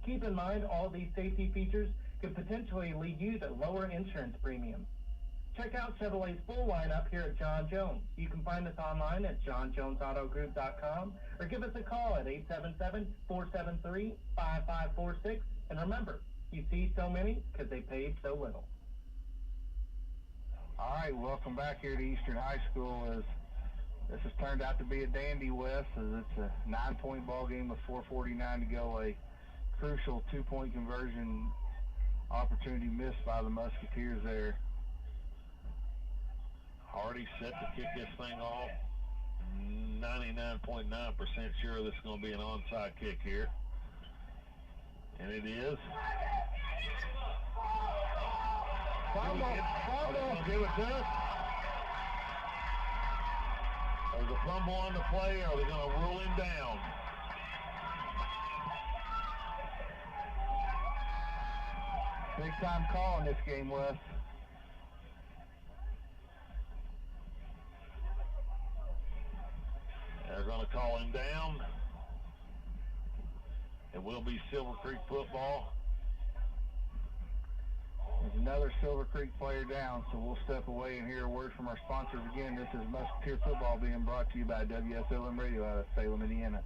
Keep in mind all these safety features could potentially lead you to lower insurance premiums. Check out Chevrolet's full lineup here at John Jones. You can find us online at johnjonesautogroup.com or give us a call at 877-473-5546. And remember, you see so many because they paid so little. All right, welcome back here to Eastern High School. As this has turned out to be a dandy, Wes, as it's a 9-point ball game with 4:49 to go. A crucial 2-point conversion opportunity missed by the Musketeers there. Hardy set to kick this thing off. 99.9% sure this is going to be an onside kick here. And it is. Fumble. Give it to us. There's a fumble on the play, or are they going to rule him down? Big time call in this game, Wes. They're going to call him down. It will be Silver Creek football. There's another Silver Creek player down, so we'll step away and hear a word from our sponsors again. This is Musketeer Football being brought to you by Wslm Radio out of Salem, Indiana.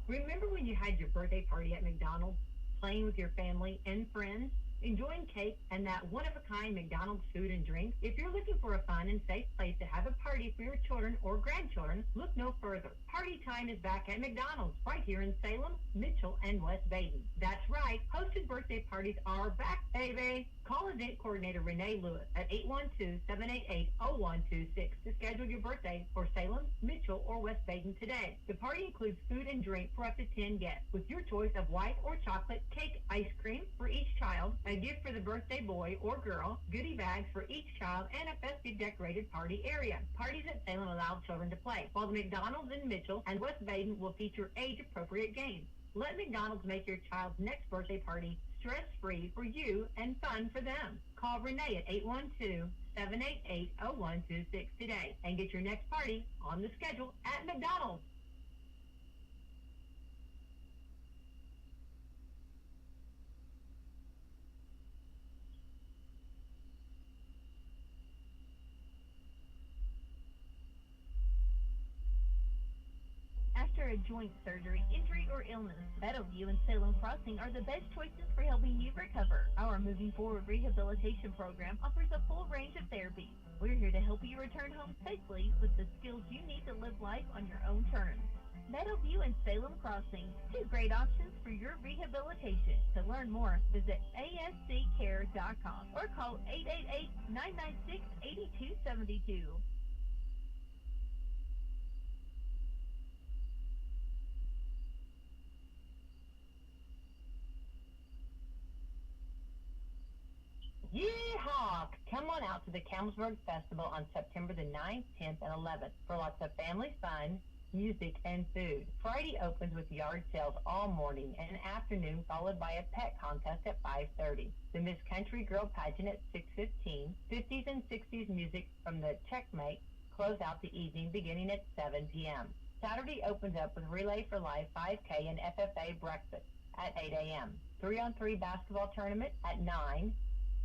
Remember when you had your birthday party at McDonald's, playing with your family and friends, enjoying cake and that one-of-a-kind McDonald's food and drink? If you're looking for a fun and safe place to have a party for your children or grandchildren, look no further. Party time is back at McDonald's right here in Salem, Mitchell, and West Baden. That's right, hosted birthday parties are back, baby. Call event coordinator Renee Lewis at 812-788-0126 to schedule your birthday for Salem, Mitchell, or West Baden today. The party includes food and drink for up to 10 guests, with your choice of white or chocolate cake, ice cream for each child, a gift for the birthday boy or girl, goodie bags for each child, and a festive decorated party area. Parties at Salem allow children to play, while the McDonald's in Mitchell and West Baden will feature age-appropriate games. Let McDonald's make your child's next birthday party stress-free for you and fun for them. Call Renee at 812-788-0126 today and get your next party on the schedule at McDonald's. After a joint surgery, injury, or illness, Meadowview and Salem Crossing are the best choices for helping you recover. Our Moving Forward Rehabilitation Program offers a full range of therapies. We're here to help you return home safely with the skills you need to live life on your own terms. Meadowview and Salem Crossing, two great options for your rehabilitation. To learn more, visit asccare.com or call 888-996-8272. Yeehaw! Come on out to the Camelsburg Festival on September the 9th, 10th, and 11th for lots of family fun, music, and food. Friday opens with yard sales all morning and afternoon, followed by a pet contest at 5:30. The Miss Country Girl pageant at 6:15. 50s and 60s music from the Checkmate close out the evening beginning at 7 p.m. Saturday opens up with Relay for Life 5K and FFA breakfast at 8 a.m. 3-on-3 basketball tournament at 9.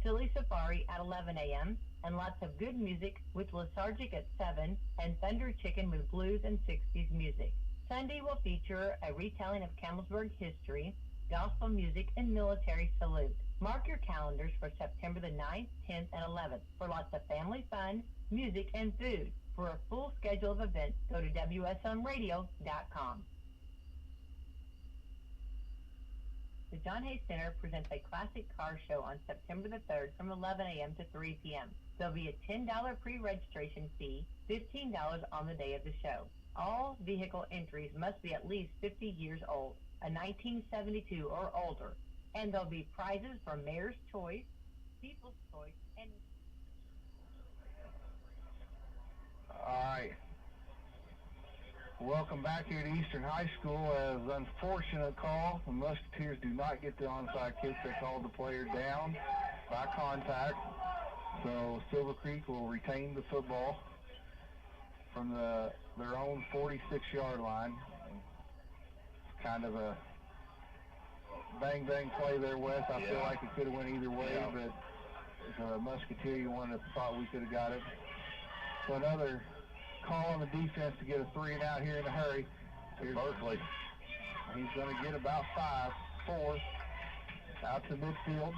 Silly Safari at 11 a.m., and lots of good music with Lethargic at 7, and Thunder Chicken with blues and 60s music. Sunday will feature a retelling of Camelsburg history, gospel music, and military salute. Mark your calendars for September the 9th, 10th, and 11th for lots of family fun, music, and food. For a full schedule of events, go to WSMRadio.com. The John Hay Center presents a classic car show on September the 3rd from 11 a.m. to 3 p.m. There'll be a $10 pre-registration fee, $15 on the day of the show. All vehicle entries must be at least 50 years old, a 1972 or older, and there'll be prizes for Mayor's Choice, People's Choice, and... All right. Welcome back here to Eastern High School. As unfortunate call, the Musketeers do not get the onside kick. They called the player down by contact. So Silver Creek will retain the football from their own 46-yard line. Kind of a bang-bang play there, Wes. I feel like it could have went either way, but as a Musketeer, you would have thought we could have got it. So another call on the defense to get a 3-and-out here in a hurry. Here's Berkeley. He's going to get about 4 out to midfield.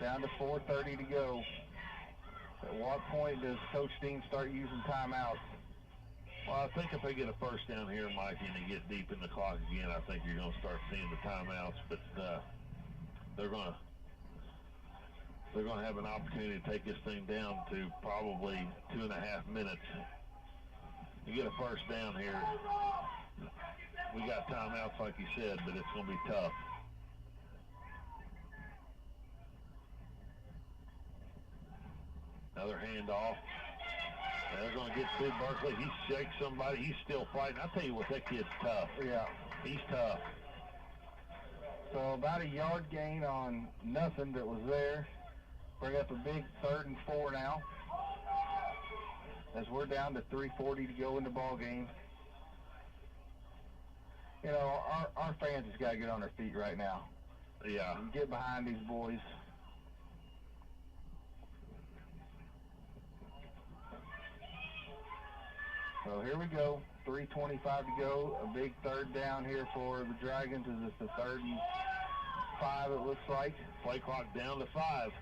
Down to 4:30 to go. At what point does Coach Dean start using timeouts? Well, I think if they get a first down here, Mikey, and they get deep in the clock again, I think you're going to start seeing the timeouts. But they're going to have an opportunity to take this thing down to probably 2.5 minutes. You get a first down here, we got timeouts like you said, but it's going to be tough. Another handoff. They're going to get through Berkeley. He shakes somebody. He's still fighting. I tell you what, that kid's tough. Yeah. He's tough. So about a yard gain on nothing that was there. Bring up a big 3rd and 4 now. As we're down to 3:40 to go in the ball game. You know, our fans just got to get on their feet right now. Yeah. Get behind these boys. So here we go, 3:25 to go, a big 3rd down here for the Dragons. Is this the 3rd and 5 it looks like? Play clock down to 5.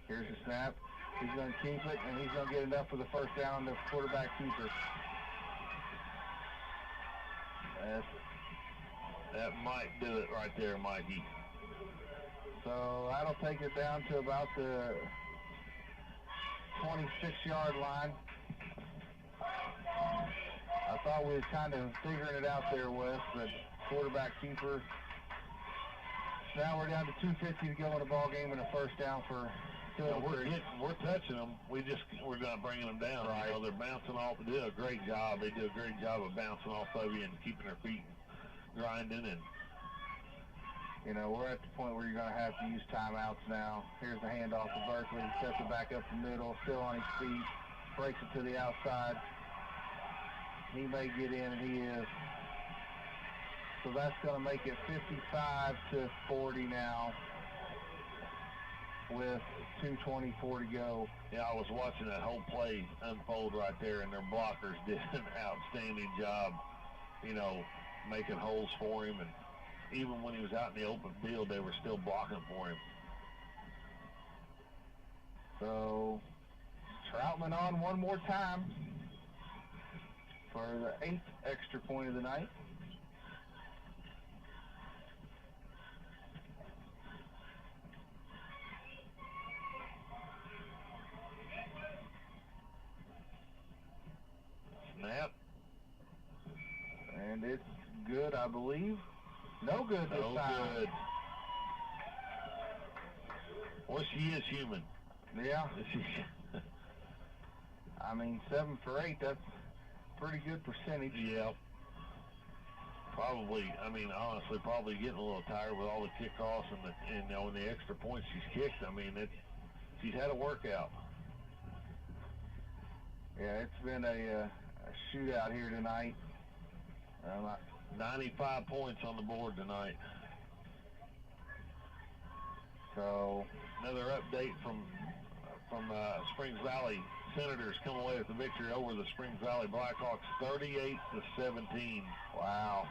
Here's the snap. He's going to keep it, and he's going to get enough for the first down on the quarterback keeper. That might do it right there, Mikey. So that'll take it down to about the 26-yard line. I thought we was kind of figuring it out there, Wes, but quarterback keeper. Now we're down to 2:50 to go in the ball game and a first down for Silver. We're touching them. We're not bringing them down. Right. You know, they're bouncing off. They do a great job. They do a great job of bouncing off of you and keeping their feet grinding. And you know, we're at the point where you're going to have to use timeouts now. Here's the handoff to Berkeley. Sets it back up the middle, still on his feet. Breaks it to the outside. He may get in, and he is. So that's going to make it 55-40 now with 2:24 to go. Yeah, I was watching that whole play unfold right there, and their blockers did an outstanding job, you know, making holes for him. And even when he was out in the open field, they were still blocking for him. So Troutman on one more time for the 8th extra point of the night. Snap. And it's good, I believe. No good this time. No good. Well, she is human. Yeah. I mean, 7 for 8, that's pretty good percentage. Yeah. Probably, I mean, honestly, probably getting a little tired with all the kickoffs and you know, and the extra points she's kicked. I mean, she's had a workout. Yeah, it's been a shootout here tonight. 95 points on the board tonight. So another update from Springs Valley Senators come away with the victory over the Springs Valley Blackhawks, 38-17. Wow.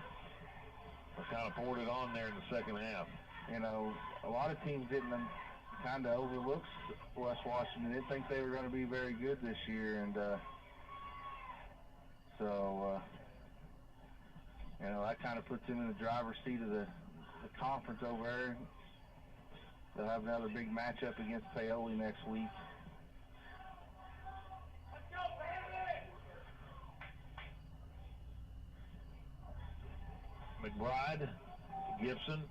They kind of poured it on there in the second half. You know, a lot of teams didn't kind of overlook West Washington. Didn't think they were going to be very good this year, and you know, that kind of puts them in the driver's seat of the conference over there. They'll have another big matchup against Paoli next week. McBride, Gibson,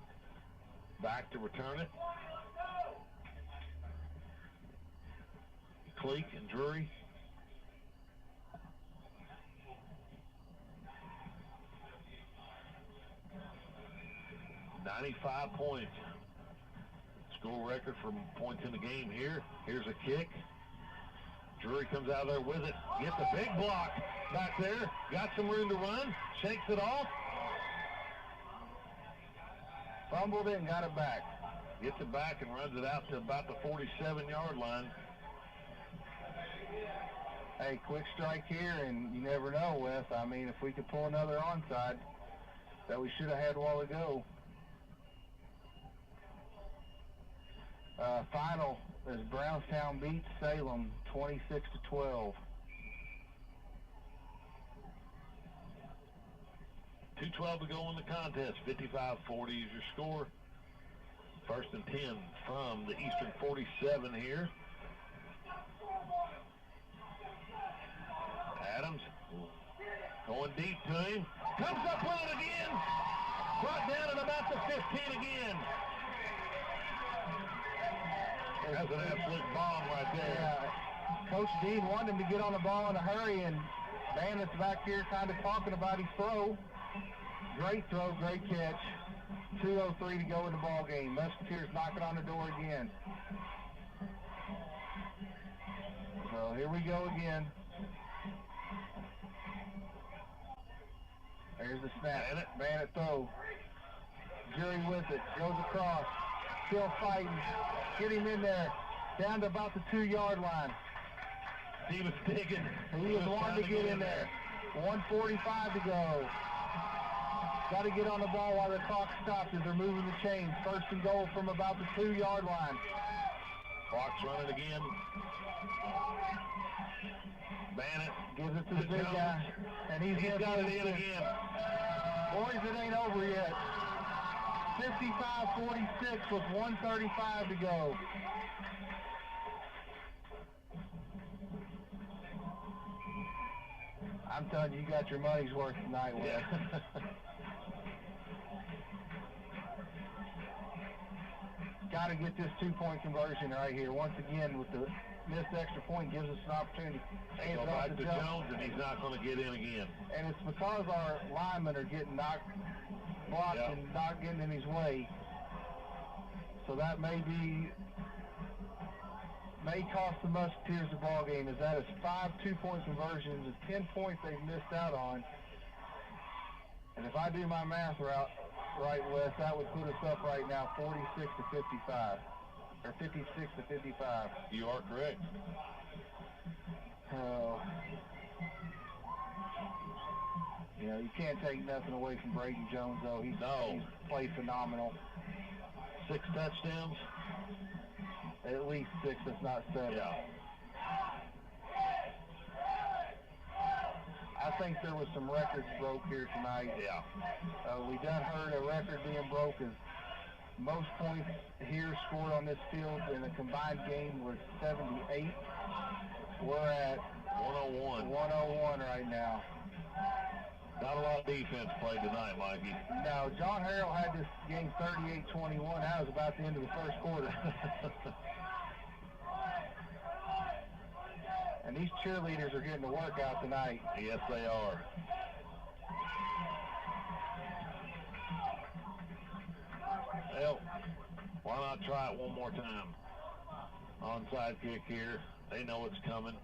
back to return it. Cleek and Drury. $95 points. School record for points in the game here. Here's a kick. Drury comes out of there with it. Gets a big block back there. Got some room to run. Shakes it off. Fumbled it and got it back. Gets it back and runs it out to about the 47-yard line. Hey, quick strike here, and you never know, Wes. I mean, if we could pull another onside that we should have had a while ago. Final is Brownstown beats Salem 26-12. 2:12 to go in the contest. 55-40 is your score. First and 10 from the Eastern 47 here. Adams going deep to him. Comes up with it again. Brought down at about the 15 again. That's an absolute bomb right there. Yeah. Coach Dean wanted him to get on the ball in a hurry, and Bandit's back here kind of talking about his throw. Great throw, great catch. 2:03 to go in the ball game. Musketeers knocking on the door again. So here we go again. There's the snap. Bandit throw. Jury with it. Goes across. Still fighting. Get him in there. Down to about the 2-yard line. He was digging. He was wanting to get in there. 1:45 to go. Got to get on the ball while the clock stops as they're moving the chains. First and goal from about the 2-yard line. Clock's running again. Bandit gives it to the big guy. And he's got it in again. Boys, it ain't over yet. 55-46 with 1:35 to go. I'm telling you, you got your money's worth tonight, Wes. Yeah. Got to get this 2-point conversion right here. Once again, with the missed extra point, gives us an opportunity. They go back to Jones, and he's not going to get in again. And it's because our linemen are getting blocked and not getting in his way. So that may cost the Musketeers the ball game, as that is 5 2-point conversions, is 10 points they've missed out on. And if I do my math right, Wes, that would put us up right now 46-55, or 56-55. You are correct. You know, you can't take nothing away from Braden Jones, though. He's played phenomenal. 6 touchdowns? At least 6, if not 7. Yeah. I think there was some records broke here tonight. Yeah. We done heard a record being broke as most points here scored on this field in a combined game was 78. We're at 101. 101 right now. Not a lot of defense played tonight, Mikey. No, John Harrell had this game 38-21. That was about the end of the first quarter. And these cheerleaders are getting to work out tonight. Yes, they are. Well, why not try it one more time? Onside kick here. They know it's coming.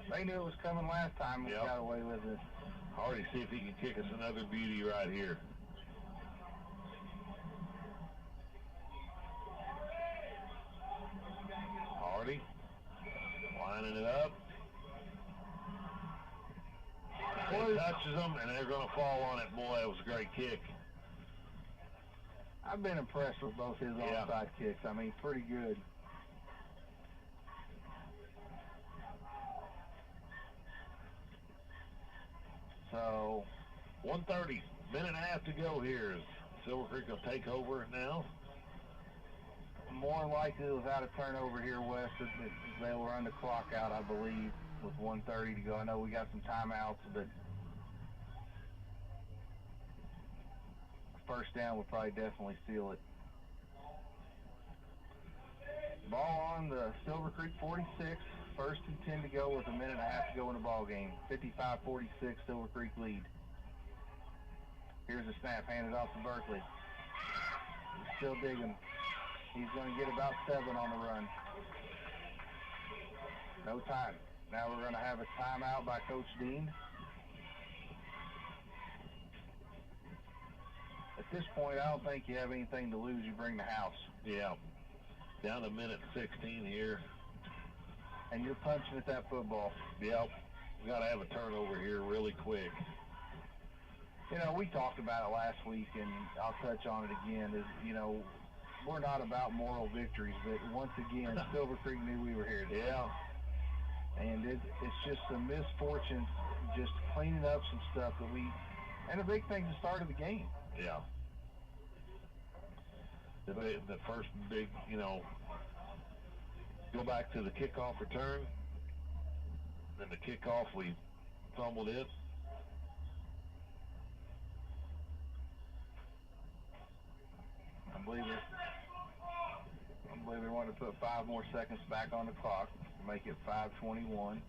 They knew it was coming last time. We got away with it. Hardy, see if he can kick us another beauty right here. Hardy lining it up. He touches them, and they're going to fall on it. Boy, it was a great kick. I've been impressed with both his onside kicks. I mean, pretty good. So, 1:30, minute and a half to go here. Silver Creek will take over now. More likely without a turnover here, Wes, they'll run the clock out, I believe, with 1:30 to go. I know we got some timeouts, but first down would probably definitely seal it. Ball on the Silver Creek 46. First and 10 to go with a minute and a half to go in the ball game. 55-46, Silver Creek lead. Here's a snap, handed off to Berkeley. He's still digging. He's going to get about 7 on the run. No time. Now we're going to have a timeout by Coach Dean. At this point, I don't think you have anything to lose. You bring the house. Yeah. Down to minute 16 here. And you're punching at that football. Yep. We got to have a turnover here really quick. You know, we talked about it last week, and I'll touch on it again. Is, you know, we're not about moral victories, but once again, Silver Creek knew we were here today. Yeah. And it's just a misfortune, just cleaning up some stuff that and a big thing, the start of the game. Yeah. The first big, you know, go back to the kickoff return. Then the kickoff, we fumbled it. I believe they want to put 5 more seconds back on the clock to make it 5:21.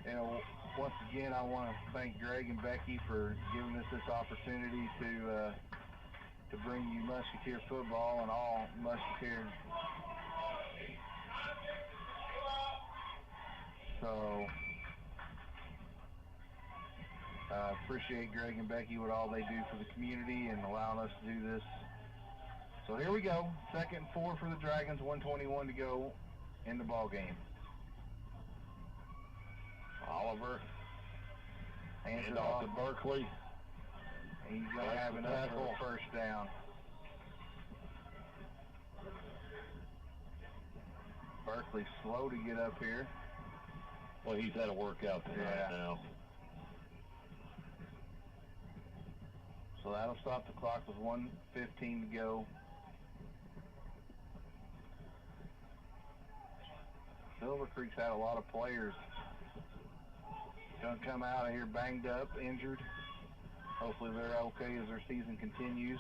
You know, once again, I want to thank Greg and Becky for giving us this opportunity to bring you Musketeer football and all Musketeer. So, appreciate Greg and Becky, what all they do for the community and allowing us to do this. So here we go, 2nd and 4 for the Dragons, 1:21 to go in the ball game. Oliver Hands off to Berkeley. He's going to have enough for a first down. Berkeley's slow to get up here. Well, he's had a workout tonight now. So that'll stop the clock with 1:15 to go. Silver Creek's had a lot of players going to come out of here banged up, injured. Hopefully they're okay as their season continues.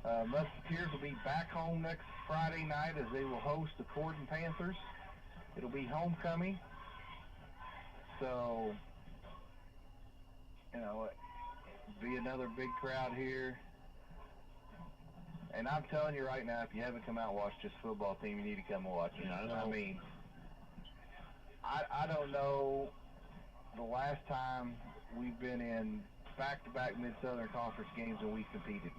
Musketeers will be back home next Friday night as they will host the Corden Panthers. It'll be homecoming. So, you know, be another big crowd here. And I'm telling you right now, if you haven't come out and watched this football team, you need to come and watch it. Yeah, I mean, I don't know the last time we've been in back-to-back Mid-Southern Conference games and we competed.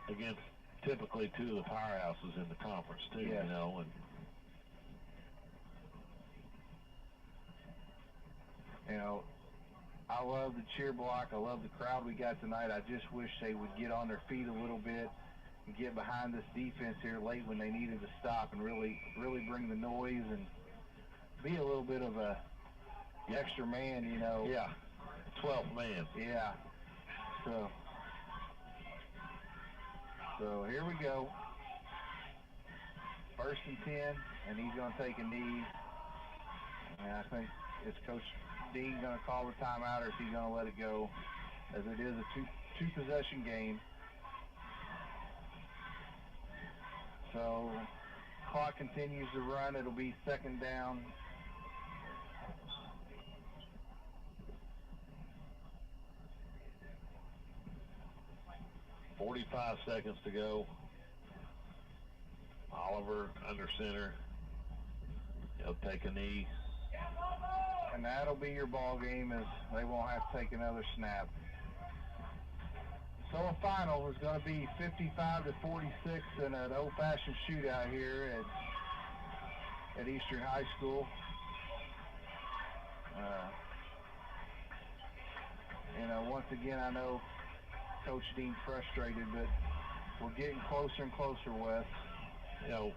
Against typically 2 of the powerhouses in the conference too, yes. You know. And you know, I love the cheer block. I love the crowd we got tonight. I just wish they would get on their feet a little bit and get behind this defense here late when they needed to stop and really bring the noise and be a little bit of a extra man, you know. Yeah, 12th man. Yeah. So here we go. 1st and 10, and he's going to take a knee. And I think it's Coach Dean going to call the timeout, or is he going to let it go, as it is a two-possession game. So clock continues to run. It'll be 2nd down. .45 seconds to go. Oliver under center. He'll take a knee. And that'll be your ball game, as they won't have to take another snap. So a final is going to be 55-46 in an old-fashioned shootout here at Eastern High School. You know, once again, I know Coach Dean's frustrated, but we're getting closer and closer, Wes. You know,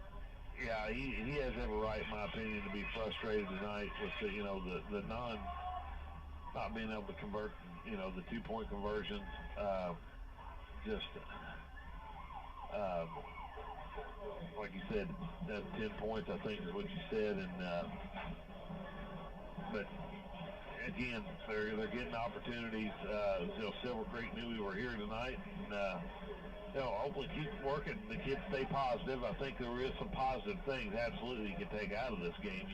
yeah, he has every right, in my opinion, to be frustrated tonight with the, you know, the not being able to convert, you know, the 2-point conversions. Like you said, that's 10 points, I think is what you said, and but again, they're getting opportunities. Silver Creek knew we were here tonight, and hopefully keep working. The kids stay positive. I think there is some positive things absolutely you can take out of this game.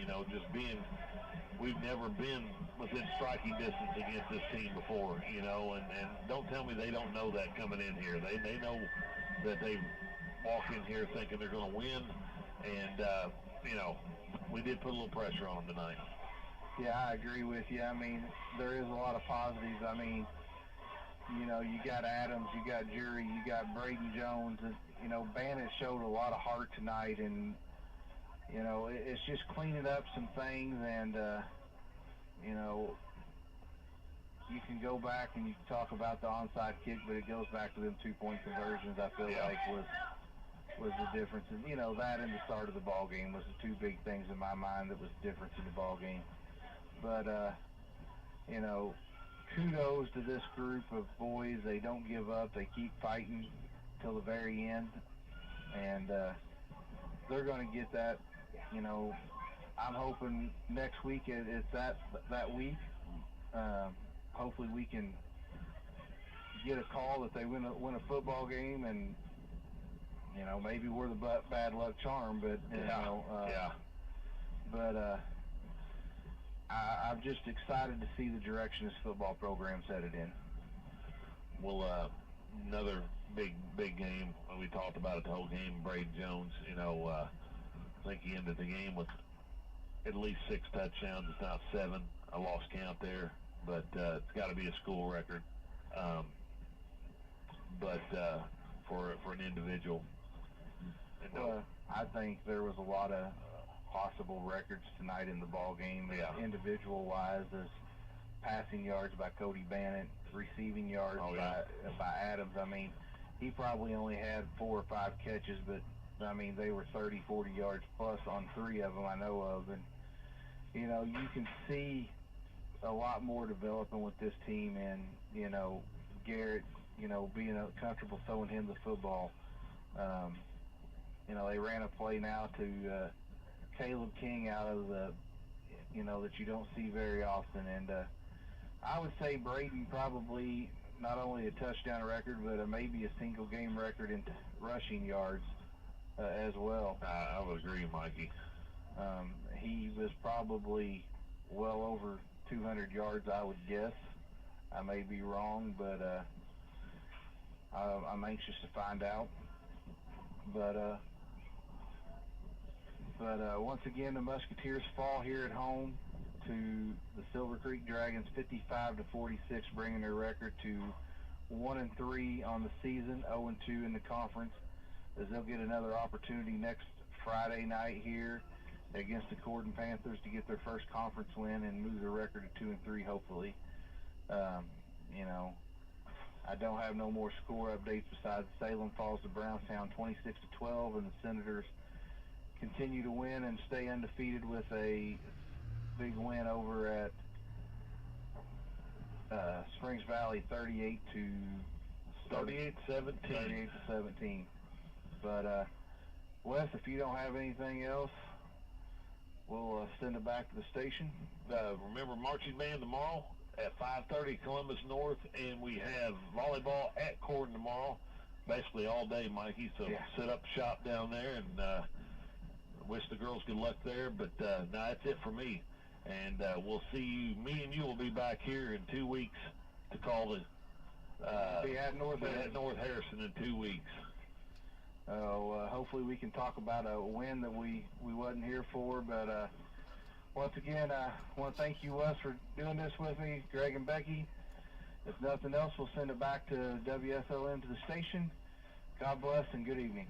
We've never been within striking distance against this team before, and don't tell me they don't know that coming in here. They know that they walk in here thinking they're going to win, and we did put a little pressure on them tonight. Yeah, I agree with you. I mean, there is a lot of positives. I mean, you got Adams, you got Jury, you got Braden Jones, and Bannett showed a lot of heart tonight, and it's just cleaning up some things, and you can go back and you can talk about the onside kick, but it goes back to them 2-point conversions. I feel like was the difference, and that and the start of the ball game was the two big things in my mind that was the difference in the ball game. But kudos to this group of boys. They don't give up. They keep fighting till the very end, and they're going to get that. I'm hoping next week it's that week. Hopefully we can get a call that they win a football game, and maybe we're the bad luck charm, but I'm just excited to see the direction this football program's headed in. Well, another big game. We talked about it the whole game. Braden Jones, I think he ended the game with at least 6 touchdowns. It's not 7. I lost count there, but it's got to be a school record. But for an individual. Well, I think there was a lot of possible records tonight in the ball game, individual-wise, as passing yards by Cody Bannett, receiving yards by Adams. I mean, he probably only had 4 or 5 catches, but I mean, they were 30, 40 yards plus on 3 of them I know of, and you can see a lot more developing with this team, and Garrett, being comfortable throwing him the football. They ran a play now to Caleb King out of the, that you don't see very often, and I would say Braden probably not only a touchdown record, but maybe a single game record in rushing yards as well. I would agree, Mikey. He was probably well over 200 yards, I would guess. I may be wrong, but I'm anxious to find out. But once again, the Musketeers fall here at home to the Silver Creek Dragons, 55-46, bringing their record to 1-3 on the season, 0-2 in the conference, as they'll get another opportunity next Friday night here against the Corden Panthers to get their first conference win and move their record to 2-3, hopefully. I don't have no more score updates besides Salem falls to Brownstown 26-12, and the Senators continue to win and stay undefeated with a big win over at Springs Valley, 38-17. But Wes, if you don't have anything else, we'll send it back to the station. Remember marching band tomorrow at 5:30, Columbus North, and we have volleyball at Corden tomorrow, basically all day, Mikey. So set up shop down there, and wish the girls good luck there. But no, that's it for me, and we'll see you. Me and you will be back here in 2 weeks to call the be at North Harrison in 2 weeks. Hopefully we can talk about a win that we wasn't here for, but once again, I want to thank you, Wes, for doing this with me, Greg and Becky. If nothing else, we'll send it back to WSLM, to the station. God bless and good evening.